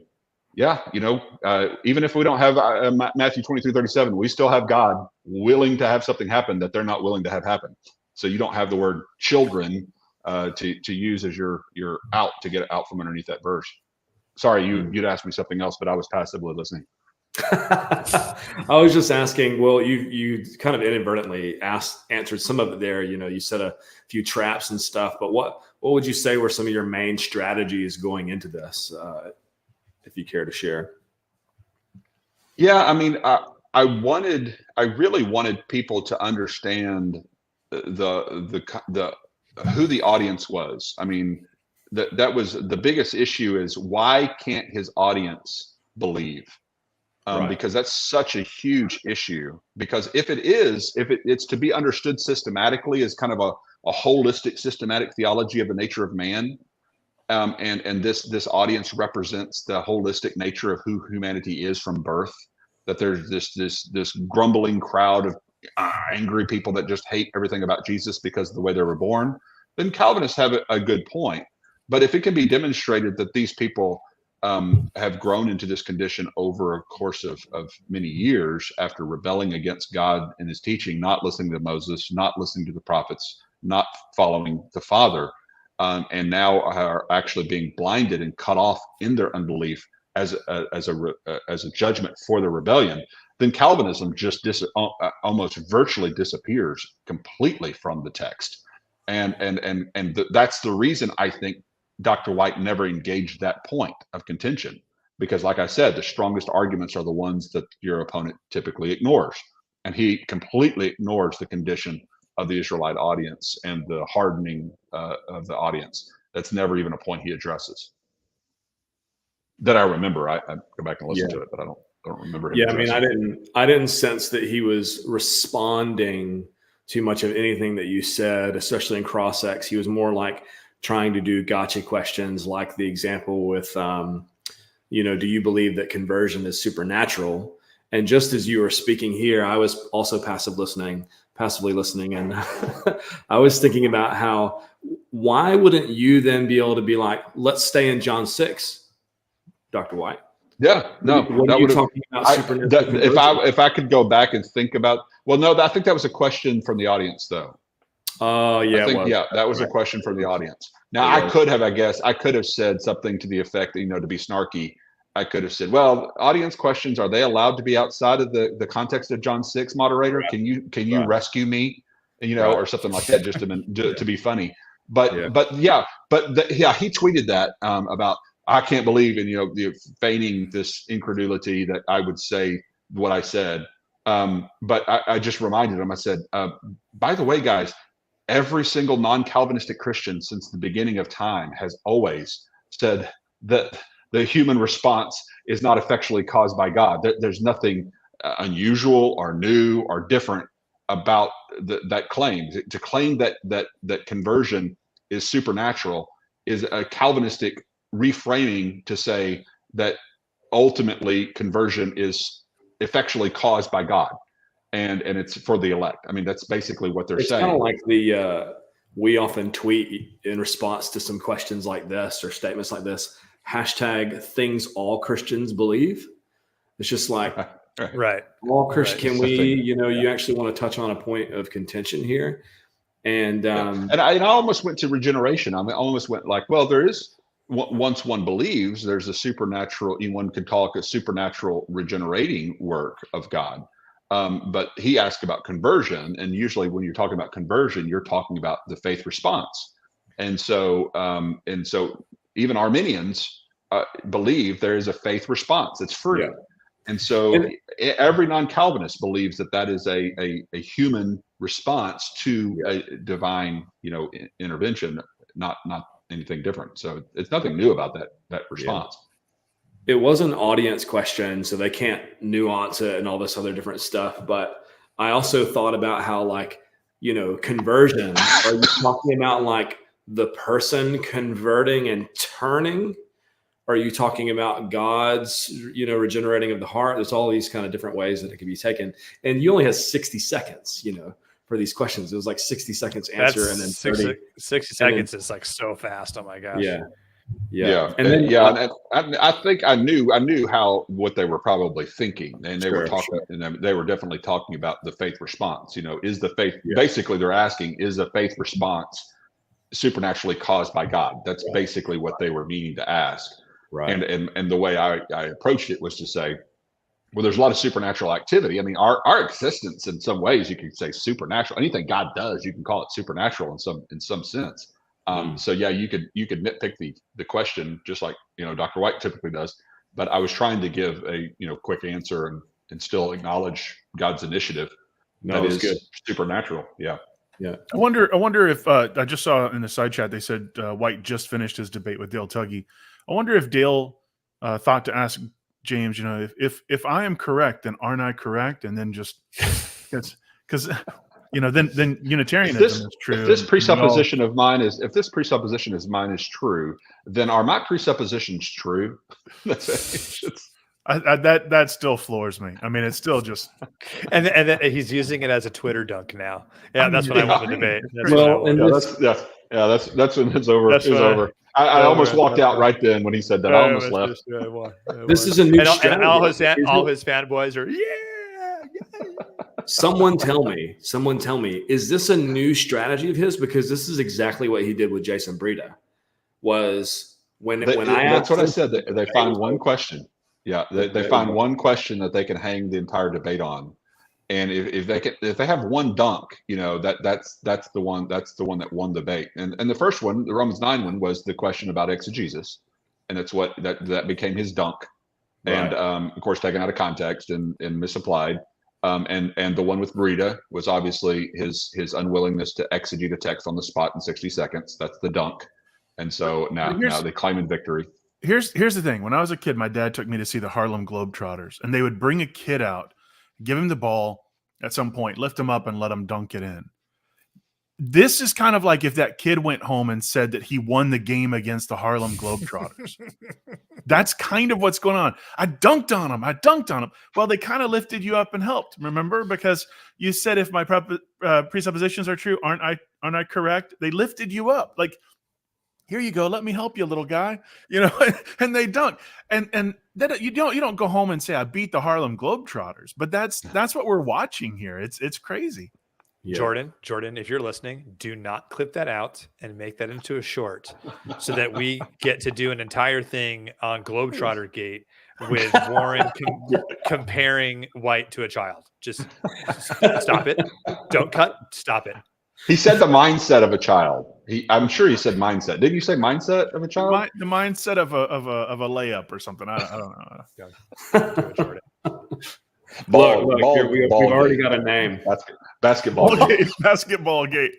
even if we don't have Matthew 23:37, we still have God willing to have something happen that they're not willing to have happen. So you don't have the word children to use as your out to get out from underneath that verse. Sorry, you'd asked me something else, but I was passively listening. I was just asking, well, you kind of inadvertently answered some of it there. You said a few traps and stuff, but what would you say were some of your main strategies going into this, if you care to share? Yeah, I mean, I really wanted people to understand the who the audience was. I mean, that was the biggest issue, is why can't his audience believe? Right. Because that's such a huge issue. Because if it's to be understood systematically as kind of a holistic, systematic theology of the nature of man, and this audience represents the holistic nature of who humanity is from birth, that there's this grumbling crowd of angry people that just hate everything about Jesus because of the way they were born, then Calvinists have a good point. But if it can be demonstrated that these people have grown into this condition over a course of many years after rebelling against God and his teaching, not listening to Moses, not listening to the prophets, not following the Father, and now are actually being blinded and cut off in their unbelief as a judgment for the rebellion, then Calvinism just almost virtually disappears completely from the text. And that's the reason I think Dr. White never engaged that point of contention, because like I said, the strongest arguments are the ones that your opponent typically ignores. And he completely ignores the condition of the Israelite audience and the hardening of the audience. That's never even a point he addresses that I remember. I go back and listen to it, but I don't remember him. Yeah, I mean, I didn't sense that he was responding to much of anything that you said, especially in cross-ex. He was more like trying to do gotcha questions, like the example with, do you believe that conversion is supernatural? And just as you were speaking here, I was also passively listening. And I was thinking about why wouldn't you then be able to be like, let's stay in John 6, Dr. White? Yeah, no. What are you talking about? If I could go back and think about, I think that was a question from the audience, though. Oh, yeah. That was a question from the audience. Now, I could have said something to the effect, to be snarky. I could have said, well, audience questions, are they allowed to be outside of the context of John 6, moderator? Right. Can you rescue me? Or something like that, just to be funny. But he tweeted that about, I can't believe in, feigning this incredulity that I would say what I said. But I just reminded him, I said, by the way, guys, every single non-Calvinistic Christian since the beginning of time has always said that the human response is not effectually caused by God. There's nothing unusual or new or different about that claim. To claim that conversion is supernatural is a Calvinistic reframing to say that ultimately conversion is effectually caused by God. And it's for the elect. I mean, that's basically what they're saying. It's kind of like we often tweet in response to some questions like this or statements like this, hashtag things all Christians believe. It's just like, right. All Christians, can we, you actually want to touch on a point of contention here. And and I almost went to regeneration. I almost went like, well, there is, once one believes, there's a supernatural, one could call it a supernatural regenerating work of God. But he asked about conversion, and usually when you're talking about conversion, you're talking about the faith response. And so even Arminians believe there is a faith response. It's free. Yeah. And so every non-Calvinist believes that is a human response to a divine, intervention, not anything different. So it's nothing new about that response. Yeah. It was an audience question, so they can't nuance it and all this other different stuff. But I also thought about how, conversion, are you talking about like the person converting and turning? Are you talking about God's, regenerating of the heart? There's all these kind of different ways that it can be taken. And you only have 60 seconds, for these questions. It was like 60 seconds answer. That's and then 60 seconds is like so fast. Oh my gosh. Yeah. And then, I think I knew what they were probably thinking, and they were talking, and they were definitely talking about the faith response. Is the faith, basically they're asking, is the faith response supernaturally caused by God? That's basically what they were meaning to ask. Right. And the way I approached it was to say, Well, there's a lot of supernatural activity. I mean, our existence, in some ways, you could say supernatural. Anything God does, you can call it supernatural in some sense. So yeah, you could nitpick the question, just like Dr. White typically does. But I was trying to give a quick answer and still acknowledge God's initiative. No, that is good. Supernatural. Yeah. Yeah. I wonder if I just saw in the side chat they said White just finished his debate with Dale Tuggy. I wonder if Dale thought to ask James, if I am correct, then aren't I correct? And then just because then Unitarianism is true. If this presupposition of mine is true, then are my presuppositions true? That still floors me. I mean, it's still just and then he's using it as a Twitter dunk now. Yeah, that's what I want to debate. That's when it's over. It's over. I almost walked out right then when he said that. I almost left. This is a new strategy. And all his fanboys are Someone tell me, is this a new strategy of his? Because this is exactly what he did with Jason Breida. That's what I said. They find one question. Yeah, they find one question that they can hang the entire debate on, and if they have one dunk, that's the one that won the debate. And the first one, the Romans 9 one, was the question about exegesis, and it's what that became his dunk, and of course taken out of context and misapplied. And the one with Breida was obviously his unwillingness to exegete a text on the spot in 60 seconds. That's the dunk, and so now they claim in victory. Here's the thing. When I was a kid, my dad took me to see the Harlem Globetrotters, and they would bring a kid out, give him the ball at some point, lift him up, and let him dunk it in. This is kind of like if that kid went home and said that he won the game against the Harlem Globetrotters. That's kind of what's going on. I dunked on him. Well, they kind of lifted you up and helped, remember? Because you said if my presuppositions are true, aren't I correct? They lifted you up. Like, here you go. Let me help you, little guy. And they dunk. And that you don't go home and say I beat the Harlem Globetrotters. But that's what we're watching here. It's crazy. Yeah. Jordan, if you're listening, do not clip that out and make that into a short so that we get to do an entire thing on Globetrotter Gate with Warren comparing White to a child. Just stop it. Don't cut. Stop it. He said the mindset of a child. I'm sure he said mindset. Didn't you say mindset of a child? The mindset of a layup or something. I don't know. Jordan. We've already got a name. Basketball gate. Basketball gate.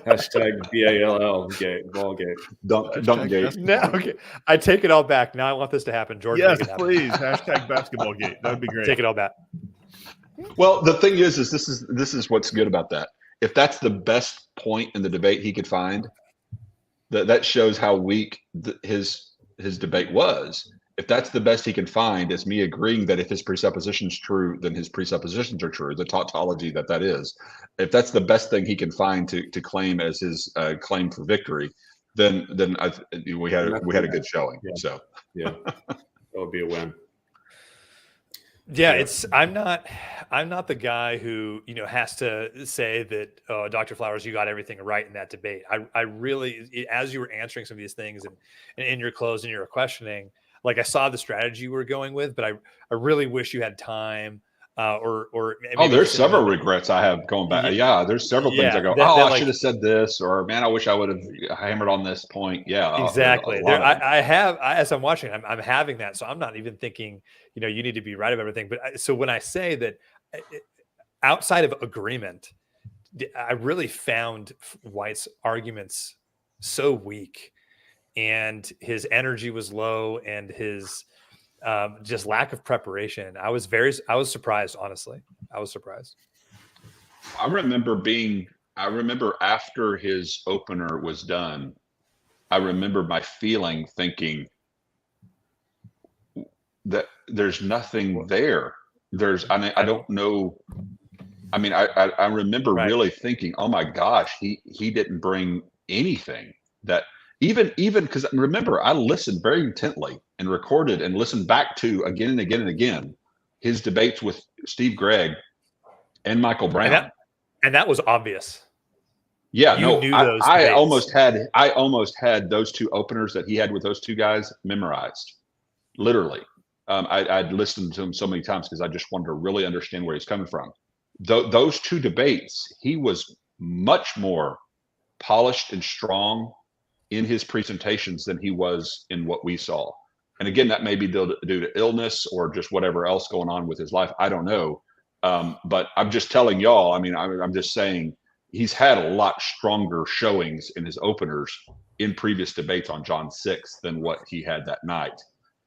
Hashtag BALL gate. Ball gate. Dunk gate. No, okay. I take it all back. Now I want this to happen. Jordan. Yes, please. Hashtag basketball gate. That would be great. Take it all back. Well, the thing is this is what's good about that. If that's the best point in the debate he could find, that shows how weak his debate was. If that's the best he can find, is me agreeing that if his presupposition's true, then his presuppositions are true, the tautology that is. If that's the best thing he can find to claim as his claim for victory, then we had a good showing. Yeah. So yeah, that would be a win. Yeah, I'm not the guy who has to say that Dr. Flowers, you got everything right in that debate. I really, as you were answering some of these things and in your close and your questioning, like I saw the strategy you were going with, but I really wish you had time or there's several regrets I have going back. Yeah, there's several things I go, I should have said this, or man, I wish I would have hammered on this point. Yeah, exactly. I have, as I'm watching, I'm having that. So I'm not even thinking, you need to be right of everything. But so when I say that outside of agreement, I really found White's arguments so weak. And his energy was low, and his just lack of preparation. I was surprised, honestly. I was surprised. I remember after his opener was done, I remember my feeling, thinking that there's nothing there. I don't know. I mean, I remember really thinking, oh my gosh, he didn't bring anything that. Even because remember, I listened very intently and recorded and listened back to again and again and again his debates with Steve Gregg and Michael Brown. And that was obvious. Yeah, I almost had those two openers that he had with those two guys memorized, literally. I'd listened to him so many times because I just wanted to really understand where he's coming from. Those two debates, he was much more polished and strong in his presentations than he was in what we saw. And again, that may be due to illness or just whatever else going on with his life. I don't know. But I'm just telling y'all, I mean, I'm just saying he's had a lot stronger showings in his openers in previous debates on John 6 than what he had that night.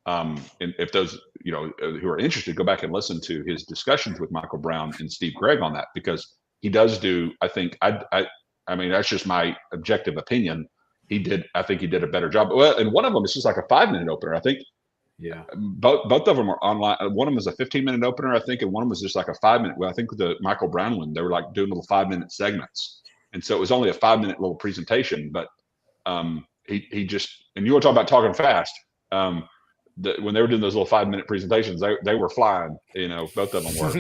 And if those, who are interested, go back and listen to his discussions with Michael Brown and Steve Gregg on that, because he does do, I think, I mean, that's just my objective opinion. I think he did a better job. Well, and one of them is just like a 5-minute opener, I think. Yeah. Both of them are online. One of them was a 15-minute opener, I think, and one of them was just like a 5-minute. Well, I think with the Michael Brown one, they were like doing little 5-minute segments. And so it was only a 5-minute little presentation, but he just, and you were talking about talking fast. When they were doing those little 5-minute presentations, they were flying, both of them were.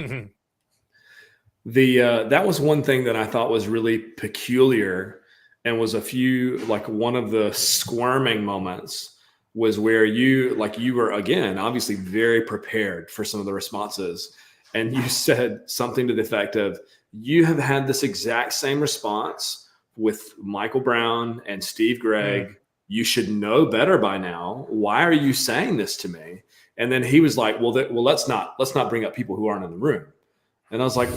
That was one thing that I thought was really peculiar, and was one of the squirming moments was where you were, again, obviously very prepared for some of the responses. And you said something to the effect of, you have had this exact same response with Michael Brown and Steve Gregg. Mm. You should know better by now. Why are you saying this to me? And then he was like, well, let's not bring up people who aren't in the room. And I was like,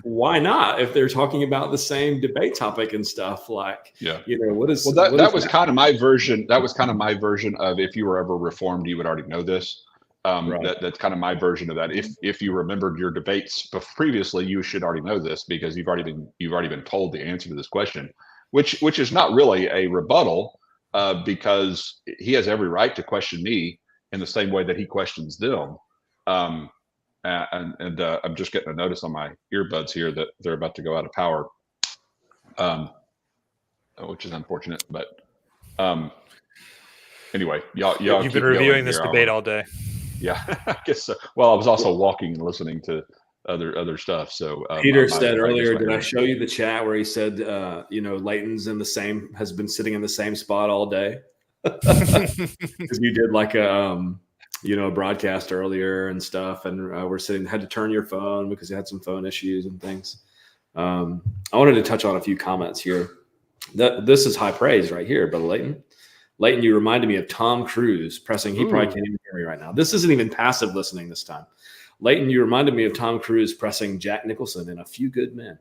why not? If they're talking about the same debate topic and stuff, what is? Well, that was kind of my version. That was kind of my version of, if you were ever reformed, you would already know this. Right. That's kind of my version of that. If you remembered your debates previously, you should already know this, because you've already been told the answer to this question, which is not really a rebuttal, because he has every right to question me in the same way that he questions them. And I'm just getting a notice on my earbuds here that they're about to go out of power, which is unfortunate. But anyway, y'all you've been reviewing this debate all day. Yeah, I guess so. Well, I was also walking and listening to other stuff. So Peter said earlier, did I show you the chat where he said, Leighton's has been sitting in the same spot all day? Because you did like a broadcast earlier and stuff, and had to turn your phone because you had some phone issues and things. I wanted to touch on a few comments here. This is high praise right here, Brother Leighton. Leighton, you reminded me of Tom Cruise pressing. He probably can't even hear me right now. This isn't even passive listening this time. Leighton, you reminded me of Tom Cruise pressing Jack Nicholson in A Few Good Men.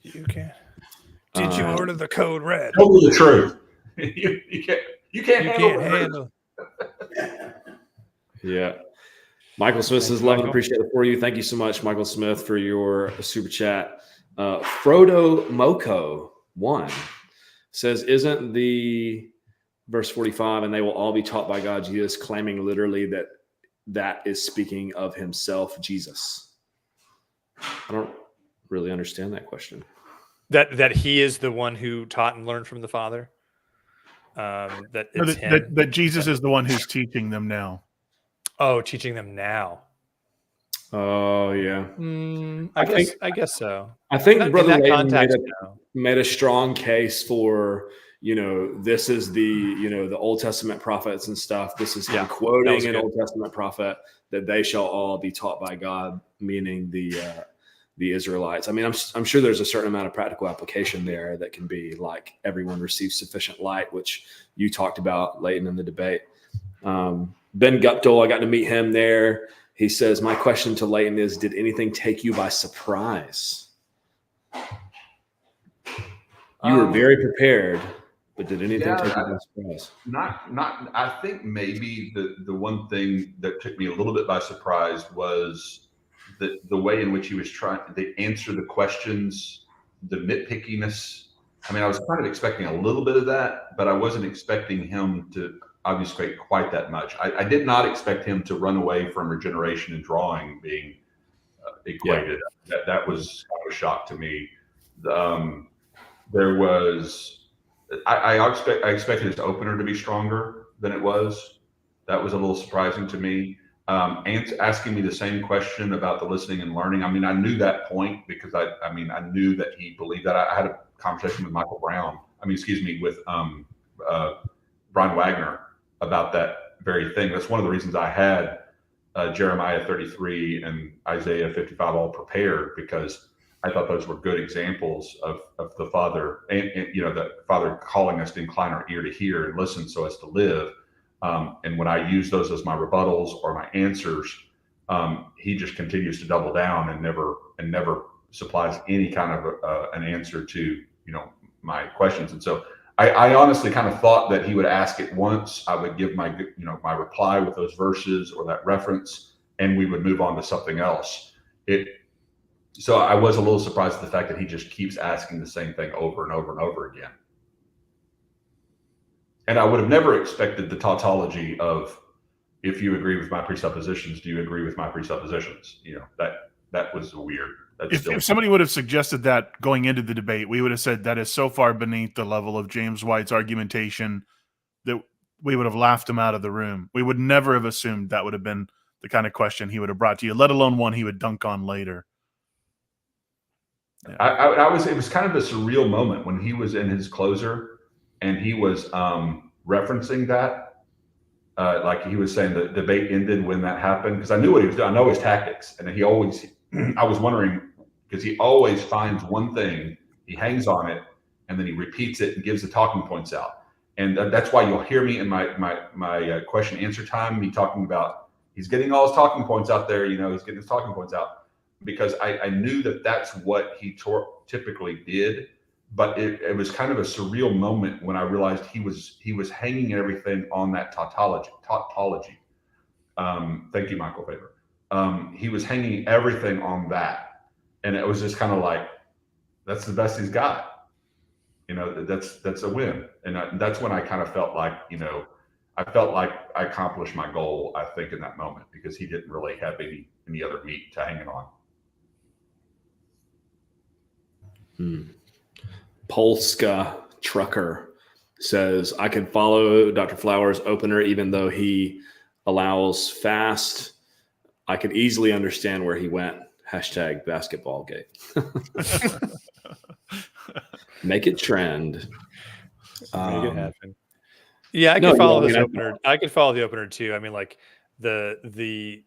You can. Did you order the code red? Tell me the truth. You can't handle. Yeah. Michael Smith says, love and appreciate it for you. Thank you so much, Michael Smith, for your super chat. Frodo Moko 1 says, isn't the verse 45, and they will all be taught by God, Jesus, claiming literally that is speaking of himself, Jesus? I don't really understand that question. That he is the one who taught and learned from the Father? That Jesus is the one who's teaching them now. Oh, teaching them now. Oh, yeah. I guess so. I think Brother Leighton made a strong case for, this is the Old Testament prophets and stuff. This is him quoting an Old Testament prophet, that they shall all be taught by God, meaning the Israelites. I mean, I'm sure there's a certain amount of practical application there that can be like everyone receives sufficient light, which you talked about, Leighton, in the debate. Ben Guptill, I got to meet him there. He says, my question to Leighton is, did anything take you by surprise? You were very prepared, but did anything take you by surprise? Not. I think maybe the one thing that took me a little bit by surprise was the way in which he was trying to answer the questions, the nitpickiness. I mean, I was kind of expecting a little bit of that, but I wasn't expecting him to obfuscate quite that much. I did not expect him to run away from regeneration and drawing being equated. Yeah. That was kind of a shock to me. I expected his opener to be stronger than it was. That was a little surprising to me. Asking me the same question about the listening and learning. I mean, I knew that point because I knew that he believed that. I had a conversation with with Brian Wagner about that very thing. That's one of the reasons I had Jeremiah 33 and Isaiah 55 all prepared, because I thought those were good examples of the Father, and the Father calling us to incline our ear to hear and listen so as to live. And when I use those as my rebuttals or my answers, he just continues to double down and never supplies any kind of an answer to my questions. And so I honestly kind of thought that he would ask it once, I would give my my reply with those verses or that reference, and we would move on to something else. So I was a little surprised at the fact that he just keeps asking the same thing over and over and over again. And I would have never expected the tautology of, if you agree with my presuppositions, do you agree with my presuppositions? That was weird. If somebody would have suggested that going into the debate, we would have said that is so far beneath the level of James White's argumentation that we would have laughed him out of the room. We would never have assumed that would have been the kind of question he would have brought to you, let alone one he would dunk on later. Yeah. It was kind of a surreal moment when he was in his closer and he was referencing that. Like he was saying the debate ended when that happened, because I knew what he was doing. I know his tactics. And I was wondering, because he always finds one thing, he hangs on it, and then he repeats it and gives the talking points out. And that's why you'll hear me in my question answer time, me talking about he's getting all his talking points out there. He's getting his talking points out, because I knew that that's what he typically did. But it was kind of a surreal moment when I realized he was hanging everything on that tautology. Thank you, Michael Faber. He was hanging everything on that. And it was just kind of like, that's the best he's got. That's a win. And that's when I kind of felt like, I felt like I accomplished my goal, I think, in that moment, because he didn't really have any other meat to hang it on. Polska Trucker says, I can follow Dr. Flowers' opener even though he allows fast. I could easily understand where he went. Hashtag basketball gate. Make it trend. Make it happen. Yeah, I could follow his opener. I could follow the opener too. I mean, like the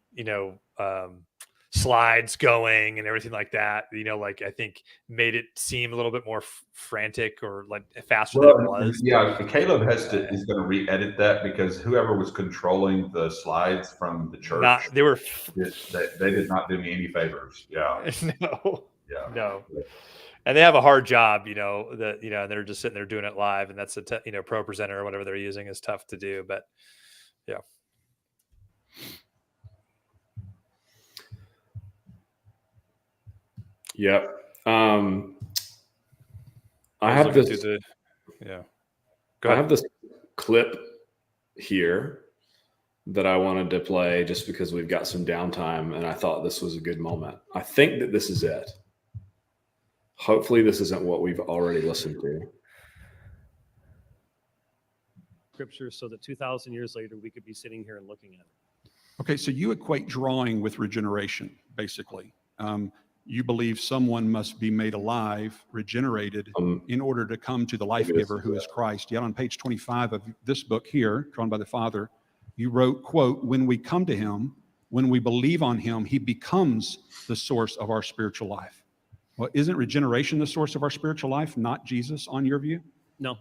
slides going and everything like that, like I think made it seem a little bit more frantic or like faster than it was. Yeah, Caleb is going to re-edit that, because whoever was controlling the slides from the church, they did not do me any favors. Yeah. No. Yeah. No. And they have a hard job, they're just sitting there doing it live, and that's pro presenter or whatever they're using is tough to do, but yeah. Yep. I have this. I have this clip here that I wanted to play just because we've got some downtime, and I thought this was a good moment. I think that this is it. Hopefully, this isn't what we've already listened to. Scripture, so that 2,000 years later we could be sitting here and looking at it. Okay, so you equate drawing with regeneration, basically. You believe someone must be made alive, regenerated, in order to come to the life giver who is Christ. Yet on page 25 of this book here, drawn by the Father, you wrote, quote, when we come to him, when we believe on him, he becomes the source of our spiritual life. Well, isn't regeneration the source of our spiritual life, not Jesus, on your view? No.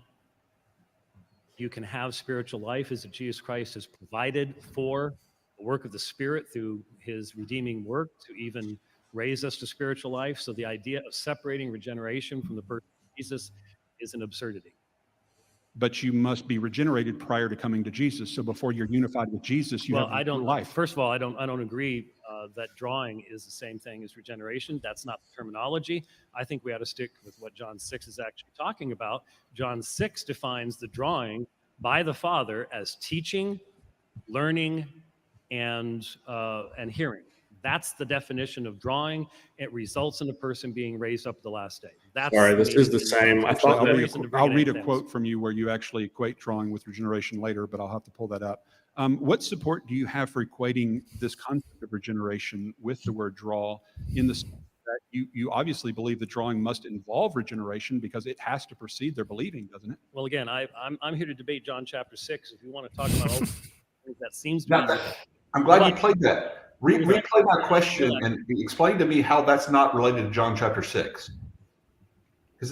You can have spiritual life as Jesus Christ has provided for the work of the Spirit through his redeeming work to even raise us to spiritual life. So the idea of separating regeneration from the person of Jesus is an absurdity. But you must be regenerated prior to coming to Jesus. So before you're unified with Jesus, you have life. First of all, I don't agree that drawing is the same thing as regeneration. That's not the terminology. I think we ought to stick with what John 6 is actually talking about. John 6 defines the drawing by the Father as teaching, learning, and hearing. That's the definition of drawing. It results in a person being raised up the last day. That's Sorry, this is the same. I thought I'll read a quote from you where you actually equate drawing with regeneration later, but I'll have to pull that up. What support do you have for equating this concept of regeneration with the word draw, in the sense that you obviously believe that drawing must involve regeneration because it has to precede their believing, doesn't it? Well, again, I'm here to debate John chapter 6. If you want to talk about all things that seems to be I'm glad you played that. Replay my question and explain to me how that's not related to John chapter 6. Because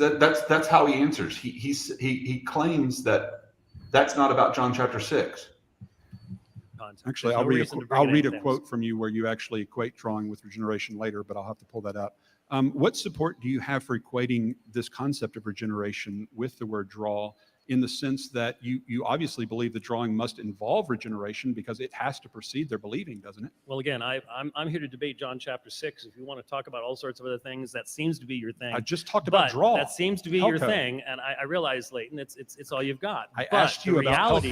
that's how he answers. He claims that that's not about John chapter 6. Actually, I'll read a quote from you where you actually equate drawing with regeneration later, but I'll have to pull that out. What support do you have for equating this concept of regeneration with the word draw, in the sense that you obviously believe the drawing must involve regeneration because it has to precede their believing, doesn't it? Well, again, I'm here to debate John chapter 6. If you want to talk about all sorts of other things, that seems to be your thing. I just talked about draw. That seems to be your thing, and I realize, Leighton, it's all you've got. I asked you about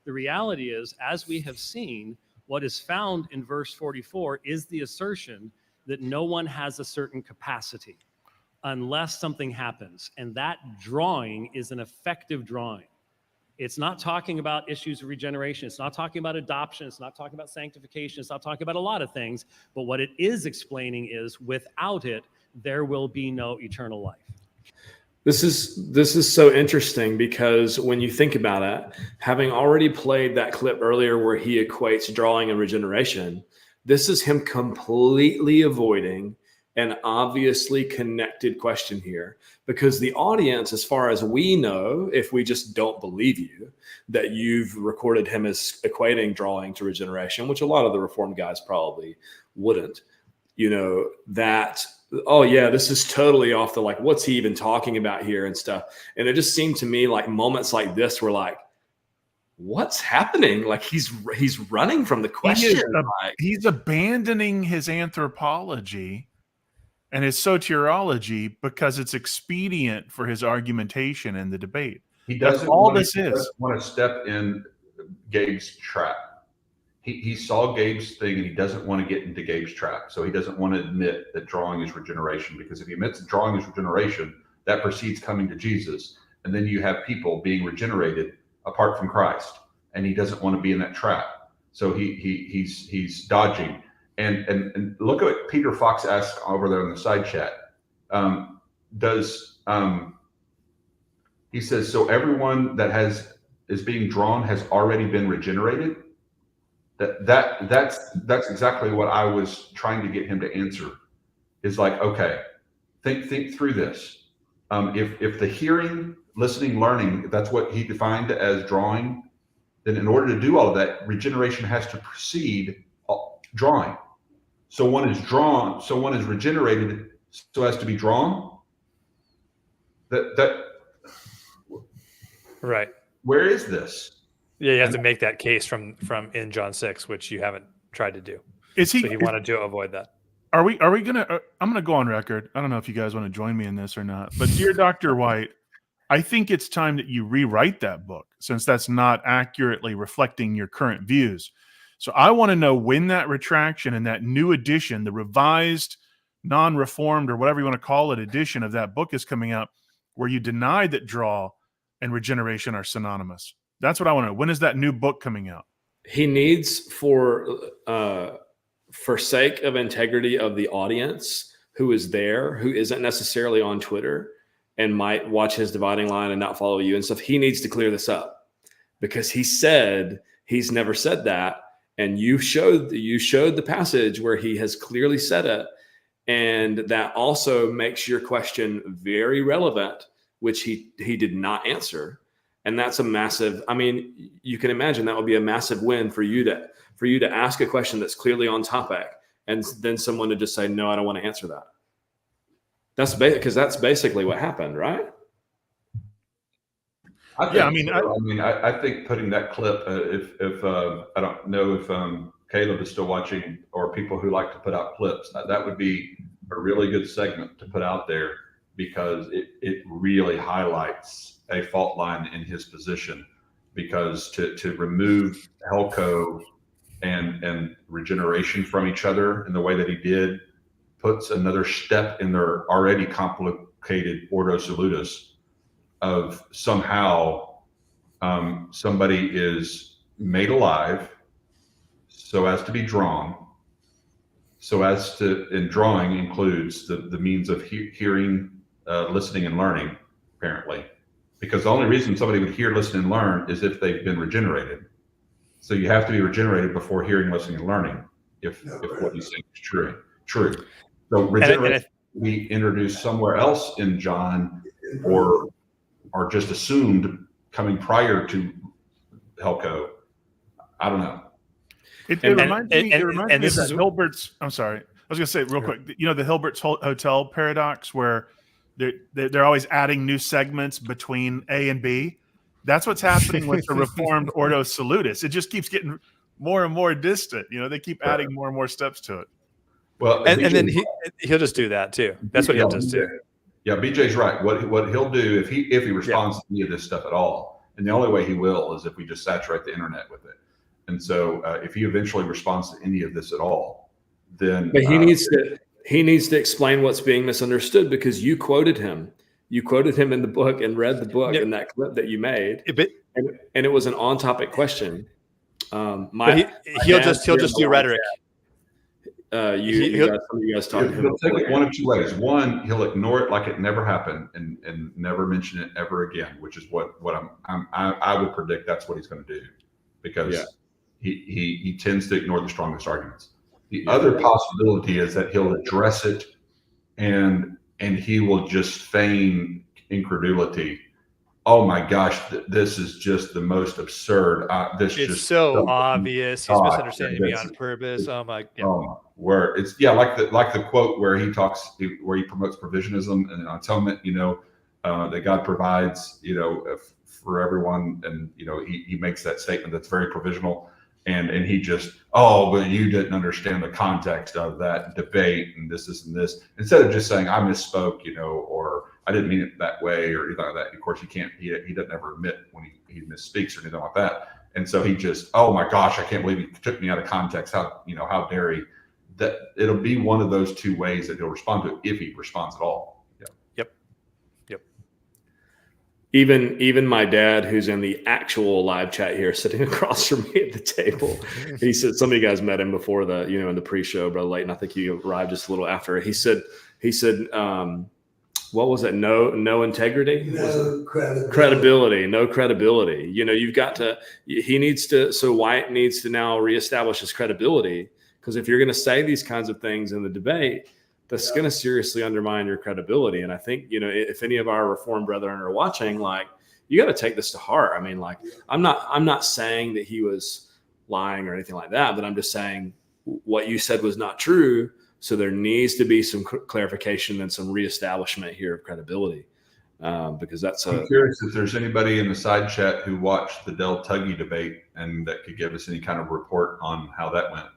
the reality is, as we have seen, what is found in verse 44 is the assertion that no one has a certain capacity unless something happens. And that drawing is an effective drawing. It's not talking about issues of regeneration. It's not talking about adoption. It's not talking about sanctification. It's not talking about a lot of things. But what it is explaining is, without it, there will be no eternal life. This is so interesting, because when you think about it, having already played that clip earlier where he equates drawing and regeneration, this is him completely avoiding an obviously connected question here, because the audience, as far as we know, if we just don't believe you, that you've recorded him as equating drawing to regeneration, which a lot of the Reformed guys probably wouldn't, that, oh yeah, this is totally off the, like, what's he even talking about here and stuff. And it just seemed to me like moments like this were like, what's happening? Like he's running from the question. He's abandoning his anthropology and his soteriology because it's expedient for his argumentation in the debate. That's all this is. He doesn't want to step in Gabe's trap. He saw Gabe's thing and he doesn't want to get into Gabe's trap. So he doesn't want to admit that drawing is regeneration, because if he admits that drawing is regeneration, that precedes coming to Jesus. And then you have people being regenerated apart from Christ. And he doesn't want to be in that trap. So he's dodging. And look at what Peter Fox asked over there in the side chat. He says, so everyone that is being drawn has already been regenerated? That's exactly what I was trying to get him to answer. Is like, okay, think through this. If the hearing, listening, learning, if that's what he defined as drawing, then in order to do all of that, regeneration has to precede drawing. So one is drawn, so one is regenerated so as to be drawn. Right. Where is this? Yeah, you have to make that case from in John 6, which you haven't tried to do. So he wanted to avoid that. Are we gonna? I'm gonna go on record. I don't know if you guys want to join me in this or not, but dear Dr. White, I think it's time that you rewrite that book, since that's not accurately reflecting your current views. So I want to know when that retraction and that new edition, the revised, non-reformed, or whatever you want to call it, edition of that book is coming out, where you deny that draw and regeneration are synonymous. That's what I want to know. When is that new book coming out? He needs, for sake of integrity of the audience who is there, who isn't necessarily on Twitter and might watch his dividing line and not follow you and stuff, he needs to clear this up, because he said he's never said that. And you showed the passage where he has clearly said it. And that also makes your question very relevant, which he did not answer. And that's a massive, I mean, you can imagine that would be a massive win for you to ask a question that's clearly on topic, and then someone to just say, no, I don't want to answer that. Because that's basically what happened, right? I think putting that clip, if I don't know if Caleb is still watching, or people who like to put out clips, that would be a really good segment to put out there, because it really highlights a fault line in his position. Because to remove Helco and regeneration from each other in the way that he did puts another step in their already complicated Ordo Salutis of somehow somebody is made alive so as to be drawn, and drawing includes the means of hearing, listening, and learning, apparently. Because the only reason somebody would hear, listen, and learn is if they've been regenerated. So you have to be regenerated before hearing, listening, and learning. If what he's saying is true. So regeneration be introduced somewhere else in John, or just assumed coming prior to Helco. I don't know. It reminds me of that Hilbert's. I'm sorry. I was going to say real quick. You know, the Hilbert's Hotel paradox, where they're always adding new segments between A and B. That's what's happening with the Reformed Ordo Salutis. It just keeps getting more and more distant. You know, they keep adding more and more steps to it. Well, and then he'll just do that too. That's what he'll just do. Yeah, BJ's right. What he'll do if he responds to any of this stuff at all, and the only way he will is if we just saturate the internet with it. And so, if he eventually responds to any of this at all, then but he needs to explain what's being misunderstood, because you quoted him. You quoted him in the book and read the book in that clip that you made, and it was an on-topic question. He'll just do rhetoric. You guys talk to him. He'll take it one of two ways. One, he'll ignore it like it never happened and never mention it ever again, which is what I would predict that's what he's going to do, because he tends to ignore the strongest arguments. The other possibility is that he'll address it and he will just feign incredulity. Oh my gosh, this is just the most absurd. It's so obvious. He's misunderstanding me on purpose. Oh my God. Where it's like the quote where he promotes provisionism and atonement. You know, that God provides. You know, for everyone, and you know he makes that statement that's very provisional. And he just, but you didn't understand the context of that debate and this and this. Instead of just saying I misspoke, you know, or I didn't mean it that way or anything like that. Of course, he doesn't ever admit when he misspeaks or anything like that. And so he just, oh my gosh, I can't believe he took me out of context. How dare he? That it'll be one of those two ways that he'll respond to it, if he responds at all. Even my dad, who's in the actual live chat here, sitting across from me at the table, he said, some of you guys met him before in the pre-show, Brother Leighton. I think you arrived just a little after. He said, what was it? No integrity? No credibility. No credibility. You know, so White needs to now reestablish his credibility, because if you're going to say these kinds of things in the debate, that's going to seriously undermine your credibility. And I think, you know, if any of our Reformed brethren are watching, like, you got to take this to heart. I mean, like, I'm not saying that he was lying or anything like that, but I'm just saying what you said was not true. So there needs to be some clarification and some reestablishment here of credibility, because I'm curious if there's anybody in the side chat who watched the Del Tuggy debate and that could give us any kind of report on how that went.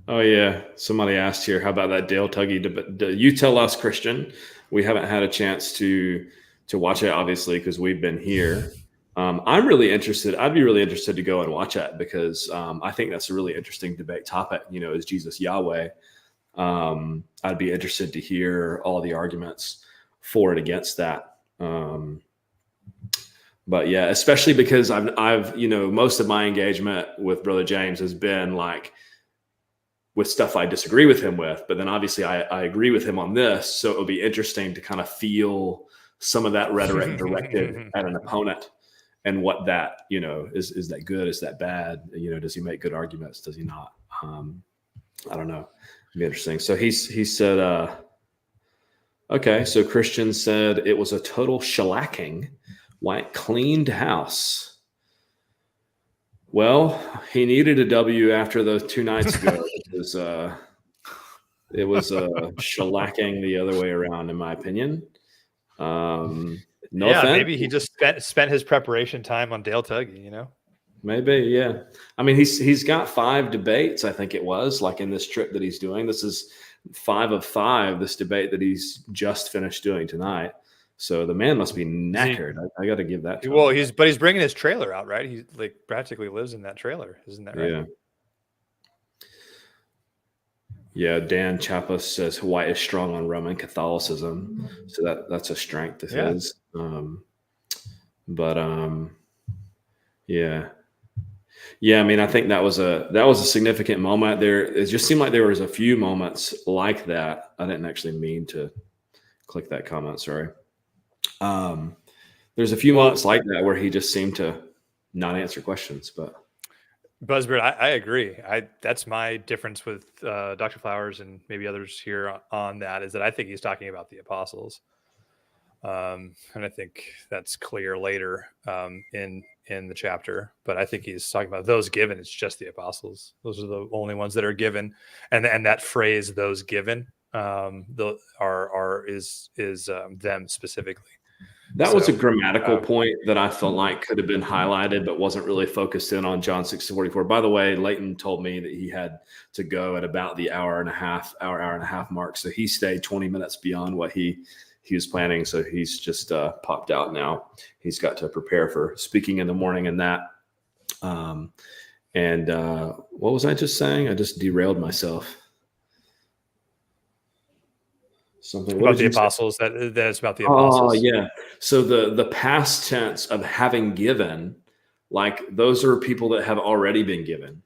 Oh yeah, somebody asked here, how about that Dale Tuggy debate? You tell us, Christian. We haven't had a chance to watch it, obviously, because we've been here. I'm really interested. I'd be really interested to go and watch it, because I think that's a really interesting debate topic. You know, is Jesus Yahweh? I'd be interested to hear all the arguments for and against that. But yeah, especially because I've most of my engagement with Brother James has been like with stuff I disagree with him with, but then obviously I agree with him on this. So it'll be interesting to kind of feel some of that rhetoric directed at an opponent, and what that, is that good? Is that bad? Does he make good arguments? Does he not? I don't know. It'd be interesting. So he said, okay. So Christian said it was a total shellacking. White cleaned house. Well, he needed a W after those 2 nights ago. It was shellacking the other way around, in my opinion. No offense. Maybe he just spent his preparation time on Dale Tuggy, Maybe, yeah. I mean, he's got 5 debates, I think it was, like in this trip that he's doing. This is 5 of 5, this debate that he's just finished doing tonight. So the man must be knackered. I got to give that to him. Well, he's bringing his trailer out, right? He like practically lives in that trailer, isn't that right? Yeah. Yeah, Dan Chapas says White is strong on Roman Catholicism, so that's a strength of his. Yeah. I mean, I think that was a significant moment there. It just seemed like there was a few moments like that. I didn't actually mean to click that comment. Sorry. There's a few moments like that where he just seemed to not answer questions, but Buzzbird, I agree. That's my difference with Dr. Flowers and maybe others here on that, is that I think he's talking about the apostles. And I think that's clear later in the chapter, but I think he's talking about those given. It's just the apostles; those are the only ones that are given, and that phrase "those given" is them specifically. That was a grammatical point that I felt like could have been highlighted, but wasn't really focused in on John 6:44. By the way, Leighton told me that he had to go at about the hour and a half mark, so he stayed 20 minutes beyond what he was planning. So he's just popped out now. He's got to prepare for speaking in the morning and that. What was I just saying? I just derailed myself. Something about the apostles. That is about the apostles. Oh yeah. So the past tense of having given, like those are people that have already been given,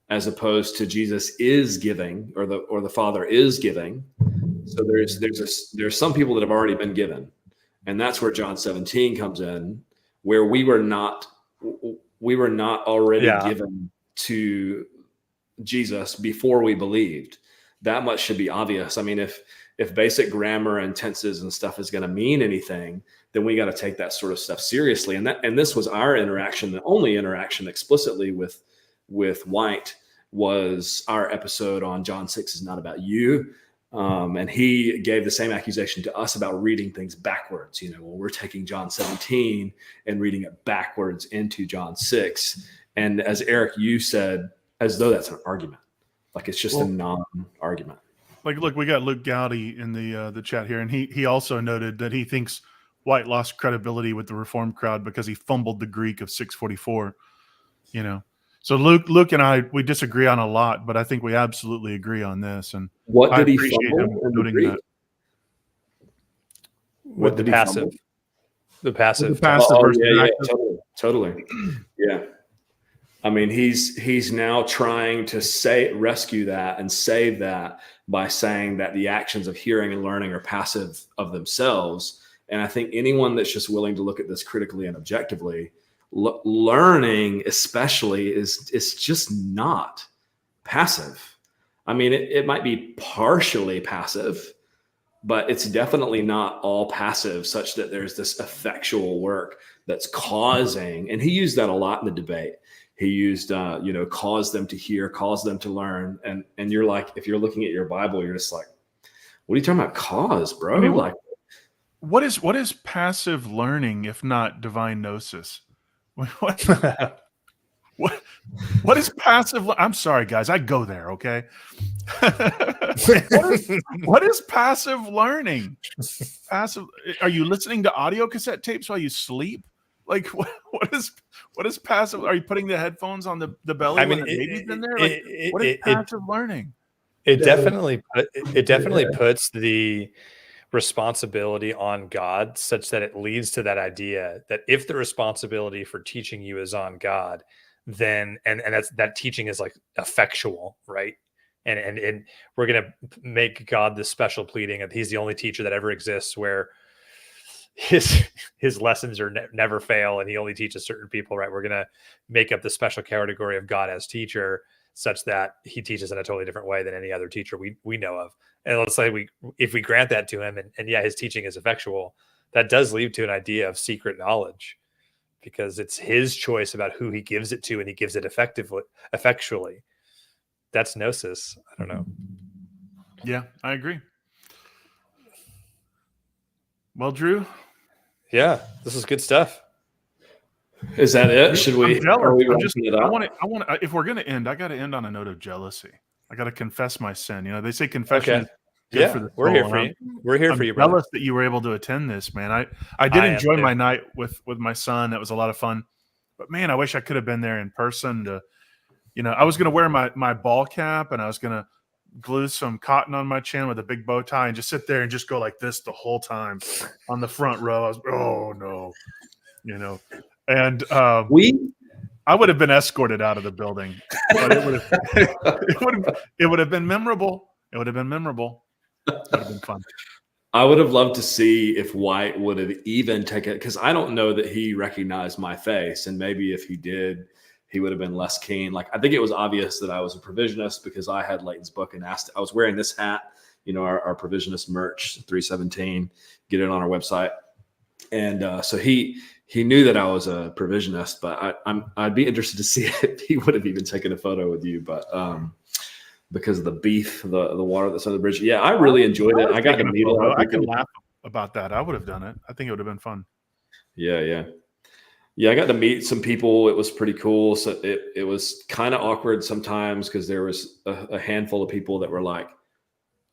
as opposed to Jesus is giving, or the Father is giving. So there's some people that have already been given, and that's where John 17 comes in, where we were not already given to Jesus before we believed. That much should be obvious. I mean, if basic grammar and tenses and stuff is going to mean anything, then we got to take that sort of stuff seriously. And this was our interaction. The only interaction explicitly with White was our episode on John 6 is not about you. And he gave the same accusation to us about reading things backwards. Well, we're taking John 17 and reading it backwards into John 6. And as Eric, you said, as though that's an argument, like it's just a non-argument. Like, look, we got Luke Gowdy in the chat here, and he also noted that he thinks White lost credibility with the Reformed crowd because he fumbled the Greek of 644. So Luke and I, we disagree on a lot, but I think we absolutely agree on this. And what did he appreciate him noting that. With the passive. The passive. Versus yeah, totally. Yeah. I mean, he's now trying to rescue that and save that by saying that the actions of hearing and learning are passive of themselves. And I think anyone that's just willing to look at this critically and objectively, learning especially is just not passive. I mean, it might be partially passive, but it's definitely not all passive, such that there's this effectual work that's causing, and he used that a lot in the debate. He used, cause them to hear, cause them to learn. And you're like, if you're looking at your Bible, you're just like, what are you talking about? Cause, bro? I mean, like, what is passive learning if not divine gnosis? What is passive? I'm sorry, guys. I go there. Okay. What is passive learning? Passive. Are you listening to audio cassette tapes while you sleep? Like what is passive? Are you putting the headphones on the belly? I mean, when the baby's in there. Like, what is passive learning? It definitely puts the responsibility on God, such that it leads to that idea that if the responsibility for teaching you is on God, then and that teaching is like effectual, right? And we're gonna make God this special pleading of he's the only teacher that ever exists where his lessons are never fail, and he only teaches certain people, right? We're gonna make up the special category of God as teacher, such that he teaches in a totally different way than any other teacher we know of. And let's say if we grant that to him, and his teaching is effectual, that does lead to an idea of secret knowledge, because it's his choice about who he gives it to, and he gives it effectually. That's gnosis. I don't know. Yeah, I agree. Well, Drew. Yeah, this is good stuff. Is that it? Should we? I want to. If we're going to end, I got to end on a note of jealousy. I got to confess my sin. They say confession. Okay. Yeah, for the we're here for you. We're here for you, brother. Jealous that you were able to attend this, man. I did enjoy my night with my son. That was a lot of fun. But man, I wish I could have been there in person. I was going to wear my ball cap, and I was going to glue some cotton on my chin with a big bow tie and just sit there and just go like this the whole time on the front row. I was, oh no, and I would have been escorted out of the building, but it would have been memorable. It would have been memorable. It would have been fun. I would have loved to see if White would have even taken it, because I don't know that he recognized my face, and maybe if he did, he would have been less keen. Like, I think it was obvious that I was a provisionist because I had Leighton's book and I was wearing this hat, our provisionist merch, 317, get it on our website. And so he knew that I was a provisionist, but I'd be interested to see if he would have even taken a photo with you, but because of the beef, the water that's on the bridge. Yeah, I really enjoyed it. I got to meet a lot of I people. can laugh about that. I would have done it. I think it would have been fun. Yeah. I got to meet some people. It was pretty cool. So it was kind of awkward sometimes because there was a handful of people that were like,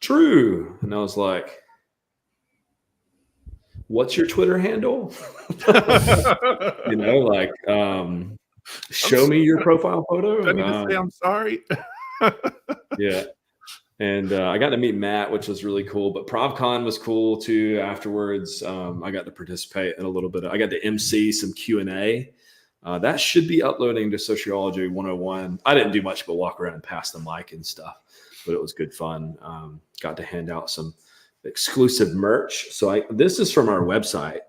true. And I was like, what's your Twitter handle? Show me your profile photo. I need to say I'm sorry. Yeah. And I got to meet Matt, which was really cool. But ProvCon was cool too. Afterwards, I got to participate in a little bit. I got to MC some Q&A. That should be uploading to Sociology 101. I didn't do much but walk around and pass the mic and stuff, but it was good fun. Got to hand out some exclusive merch. So this is from our website,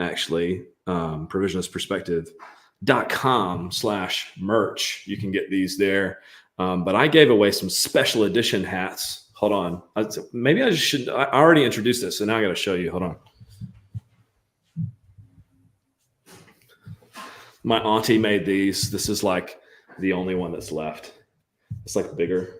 actually, provisionistperspective.com/merch. You can get these there. But I gave away some special edition hats. Hold on. Maybe I should. I already introduced this, so now I got to show you. Hold on. My auntie made these. This is like the only one that's left. It's like bigger,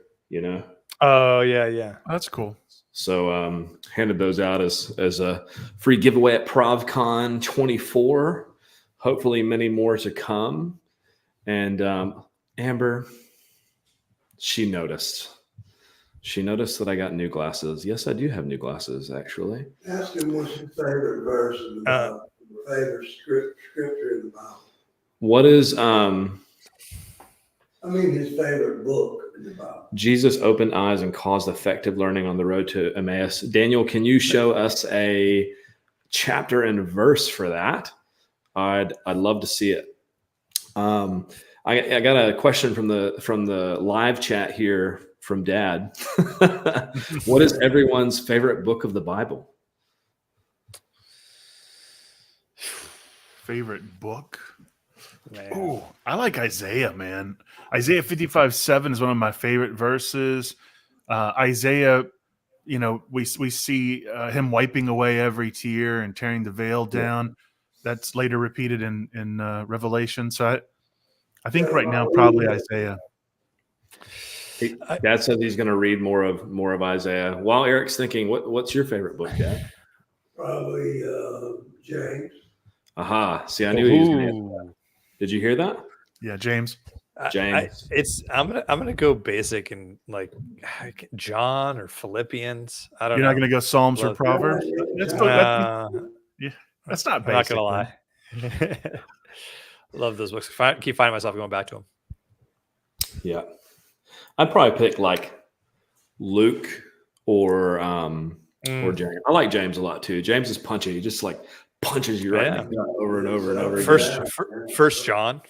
Oh, yeah. That's cool. So handed those out as a free giveaway at ProvCon 24. Hopefully many more to come. And Amber, she noticed that I got new glasses. Yes, I do have new glasses, actually. Ask him what's his favorite verse in the Bible, favorite scripture in the Bible. What is his favorite book in the Bible. Jesus opened eyes and caused effective learning on the road to Emmaus. Daniel, can you show us a chapter and verse for that? I'd love to see it. I got a question from the live chat here from Dad. What is everyone's favorite book of the Bible? Favorite book? Oh, I like Isaiah, man. Isaiah 55:7 is one of my favorite verses. Isaiah, we see him wiping away every tear and tearing the veil down. That's later repeated in Revelation. So I think right now probably Isaiah. Dad says he's going to read more of Isaiah. While Eric's thinking, what's your favorite book, Dad? Probably James. Aha! See, I knew he was going to answer that. Did you hear that? Yeah, James. I'm gonna go basic and like John or Philippians. I don't know. You're not gonna go Psalms or Proverbs? That's not basic. I'm not gonna lie. Love those books. Keep finding myself going back to them. Yeah, I'd probably pick like Luke or James. I like James a lot too. James is punchy. He just like punches you right in the gut over and over and over again. First John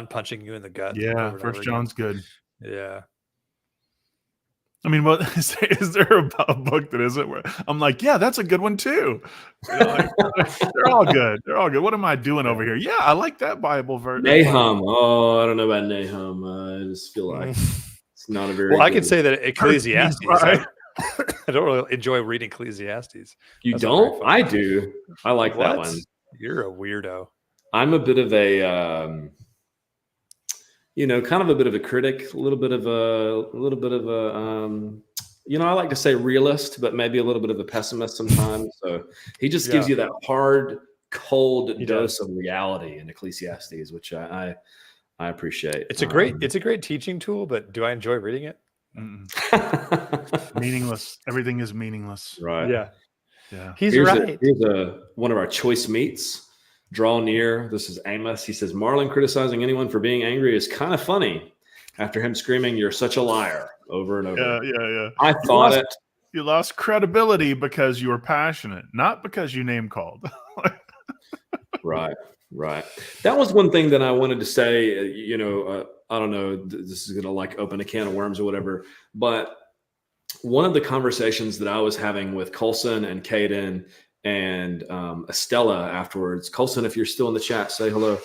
punching you in the gut. Yeah, First John's good. Yeah. I mean, what is there a book that isn't where I'm like, yeah, that's a good one too. They're all good. They're all good. What am I doing over here? Yeah, I like that Bible verse. Nahum. Oh, I don't know about Nahum. I just feel like it's not a very. Well, I can say that Ecclesiastes. Right? I don't really enjoy reading Ecclesiastes. You don't? I do. I like that one. You're a weirdo. I'm a bit of a, kind of a bit of a critic, a little bit of a, I like to say realist, but maybe a little bit of a pessimist sometimes. So he just gives you that hard, cold dose of reality in Ecclesiastes, which I appreciate. It's a great teaching tool, but do I enjoy reading it? Meaningless. Everything is meaningless. Right. Yeah. Here's one of our choice meats. Draw near. This is Amos. He says Marlon criticizing anyone for being angry is kind of funny. After him screaming, "You're such a liar," over and over. Yeah. I thought it. You lost credibility because you were passionate, not because you name called. Right. That was one thing that I wanted to say. I don't know. This is going to like open a can of worms or whatever. But one of the conversations that I was having with Colson and Caden and Estella afterwards. Colson, if you're still in the chat, say hello.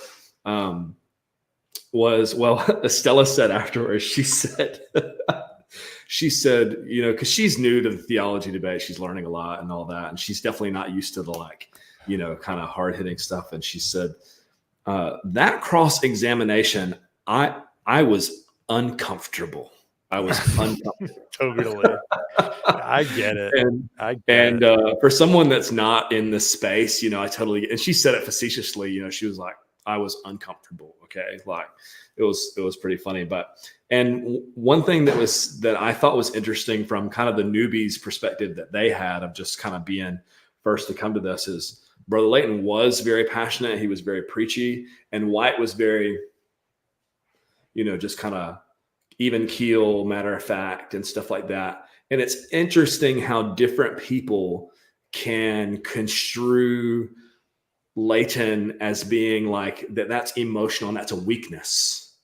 was, well, Estella said afterwards, she said, you know, because she's new to the theology debate, she's learning a lot and all that, and she's definitely not used to the, like, you know, kind of hard hitting stuff. And she said, that cross examination, I was uncomfortable. I was uncomfortable. Totally. I get it. For someone that's not in the space, you know, I totally, and she said it facetiously, you know, she was like, I was uncomfortable. Okay. Like it was pretty funny. And one thing that I thought was interesting from kind of the newbies perspective that they had of just kind of being first to come to this is Brother Leighton was very passionate. He was very preachy, and White was very, you know, just kind of even keel, matter of fact, and stuff like that. And it's interesting how different people can construe Leighton as being like that's emotional and that's a weakness,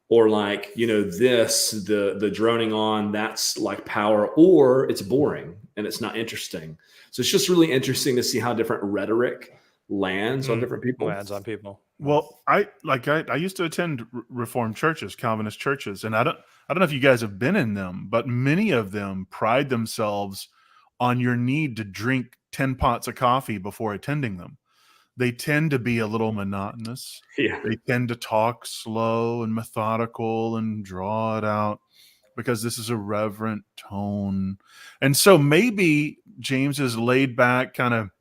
or like, you know, the droning on, that's like power, or it's boring and it's not interesting. So it's just really interesting to see how different rhetoric lands on different people. Lands on people. Well, I used to attend Reformed churches, Calvinist churches, and I don't know if you guys have been in them, but many of them pride themselves on your need to drink 10 pots of coffee before attending them. They tend to be a little monotonous. Yeah. They tend to talk slow and methodical and draw it out because this is a reverent tone. And so maybe James's laid back kind of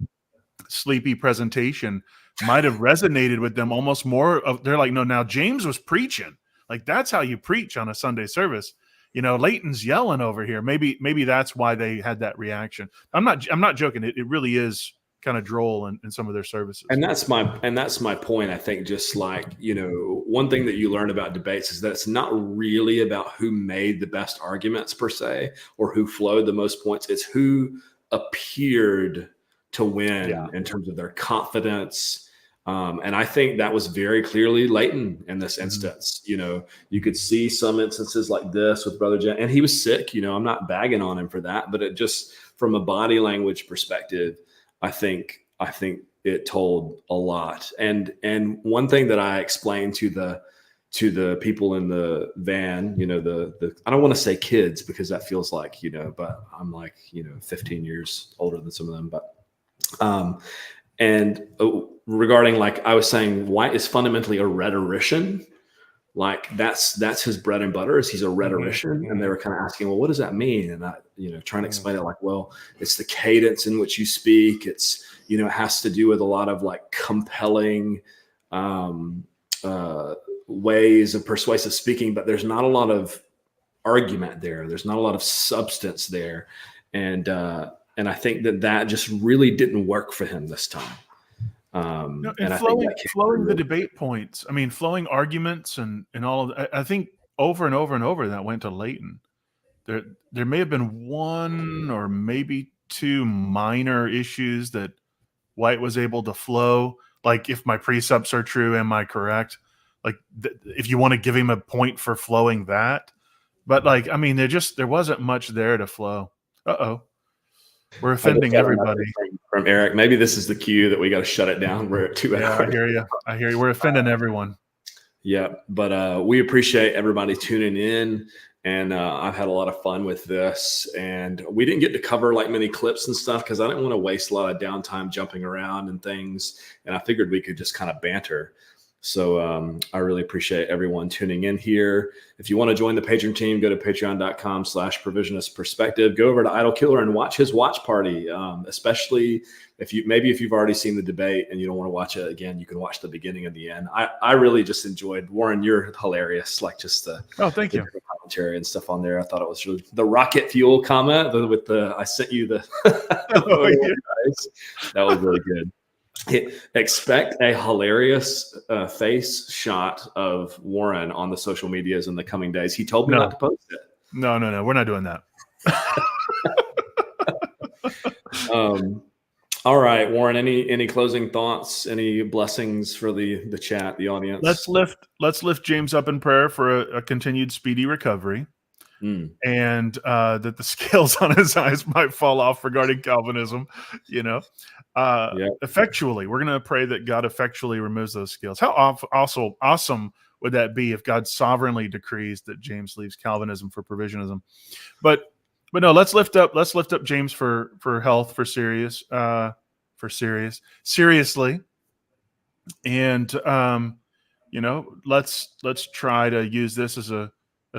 sleepy presentation might have resonated with them almost more of, they're like, no, now James was preaching. Like that's how you preach on a Sunday service. You know, Leighton's yelling over here. Maybe that's why they had that reaction. I'm not joking. It really is kind of droll in some of their services. And that's my point. I think just like, you know, one thing that you learn about debates is that it's not really about who made the best arguments per se, or who flowed the most points. It's who appeared to win in terms of their confidence. And I think that was very clearly Leighton in this instance. You know, you could see some instances like this with Brother Jen, and he was sick. You know, I'm not bagging on him for that, but it just from a body language perspective, I think it told a lot. And one thing that I explained to the people in the van, you know, the I don't want to say kids because that feels like, you know, but I'm like, you know, 15 years older than some of them, but regarding, like I was saying, White is fundamentally a rhetorician. Like that's his bread and butter, is he's a rhetorician. And they were kind of asking, well, what does that mean? And I, you know, trying to explain it like, well, it's the cadence in which you speak. It's, you know, it has to do with a lot of like compelling ways of persuasive speaking, but there's not a lot of argument there. There's not a lot of substance there. And I think that just really didn't work for him this time. And flowing the debate points. I mean, flowing arguments and all of that. I think over and over and over that went to Leighton. There may have been one or maybe two minor issues that White was able to flow. Like, if my precepts are true, am I correct? Like, if you want to give him a point for flowing that. But like, I mean, there wasn't much there to flow. We're offending everybody. From Eric, maybe this is the cue that we got to shut it down. We're at 2 hours. Yeah, I hear you. We're offending everyone. Yeah, but we appreciate everybody tuning in, and I've had a lot of fun with this. And we didn't get to cover like many clips and stuff because I didn't want to waste a lot of downtime jumping around and things. And I figured we could just kind of banter. So I really appreciate everyone tuning in here. If you want to join the Patreon team, go to patreon.com/provisionist perspective. Go over to Idol Killer and watch his watch party. Especially if you've already seen the debate and you don't want to watch it again, you can watch the beginning and the end. I really just enjoyed, Warren, you're hilarious. Like just thank you, commentary and stuff on there. I thought it was really the rocket fuel comment with I sent you the that was really good. Expect a hilarious face shot of Warren on the social medias in the coming days. He told me not to post it. No. We're not doing that. All right, Warren, any closing thoughts, any blessings for the chat, the audience? Let's lift James up in prayer for a continued speedy recovery. And that the scales on his eyes might fall off regarding Calvinism, you know. Effectually, we're going to pray that God effectually removes those scales. How awesome would that be if God sovereignly decrees that James leaves Calvinism for provisionism? But no, let's lift up James for health, seriously, and let's try to use this as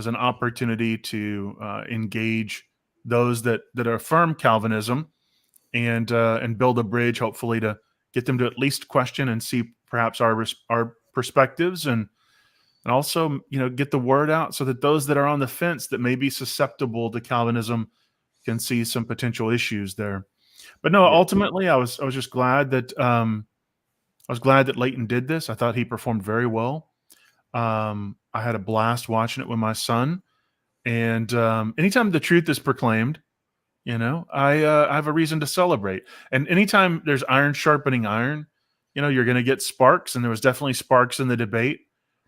an opportunity to engage those that affirm Calvinism and build a bridge, hopefully, to get them to at least question and see perhaps our perspectives, and also get the word out so that those that are on the fence that may be susceptible to Calvinism can see some potential issues there. But no, ultimately, I was just glad that Leighton did this. I thought he performed very well. I had a blast watching it with my son, and anytime the truth is proclaimed, I have a reason to celebrate. And anytime there's iron sharpening iron, you're going to get sparks, and there was definitely sparks in the debate.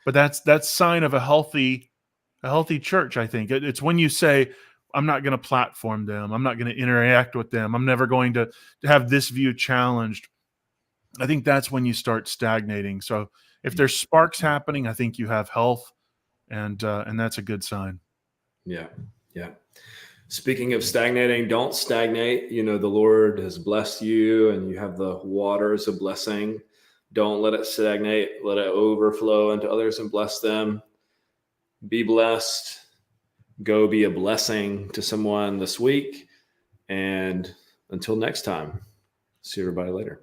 But that's sign of a healthy church. I think it's when you say, I'm not going to platform them, I'm not going to interact with them, I'm never going to have this view challenged. I think that's when you start stagnating. So if there's sparks happening, I think you have health, and that's a good sign. Yeah. Speaking of stagnating, don't stagnate. The Lord has blessed you, and you have the waters of blessing. Don't let it stagnate. Let it overflow into others and bless them. Be blessed. Go be a blessing to someone this week. And until next time, see everybody later.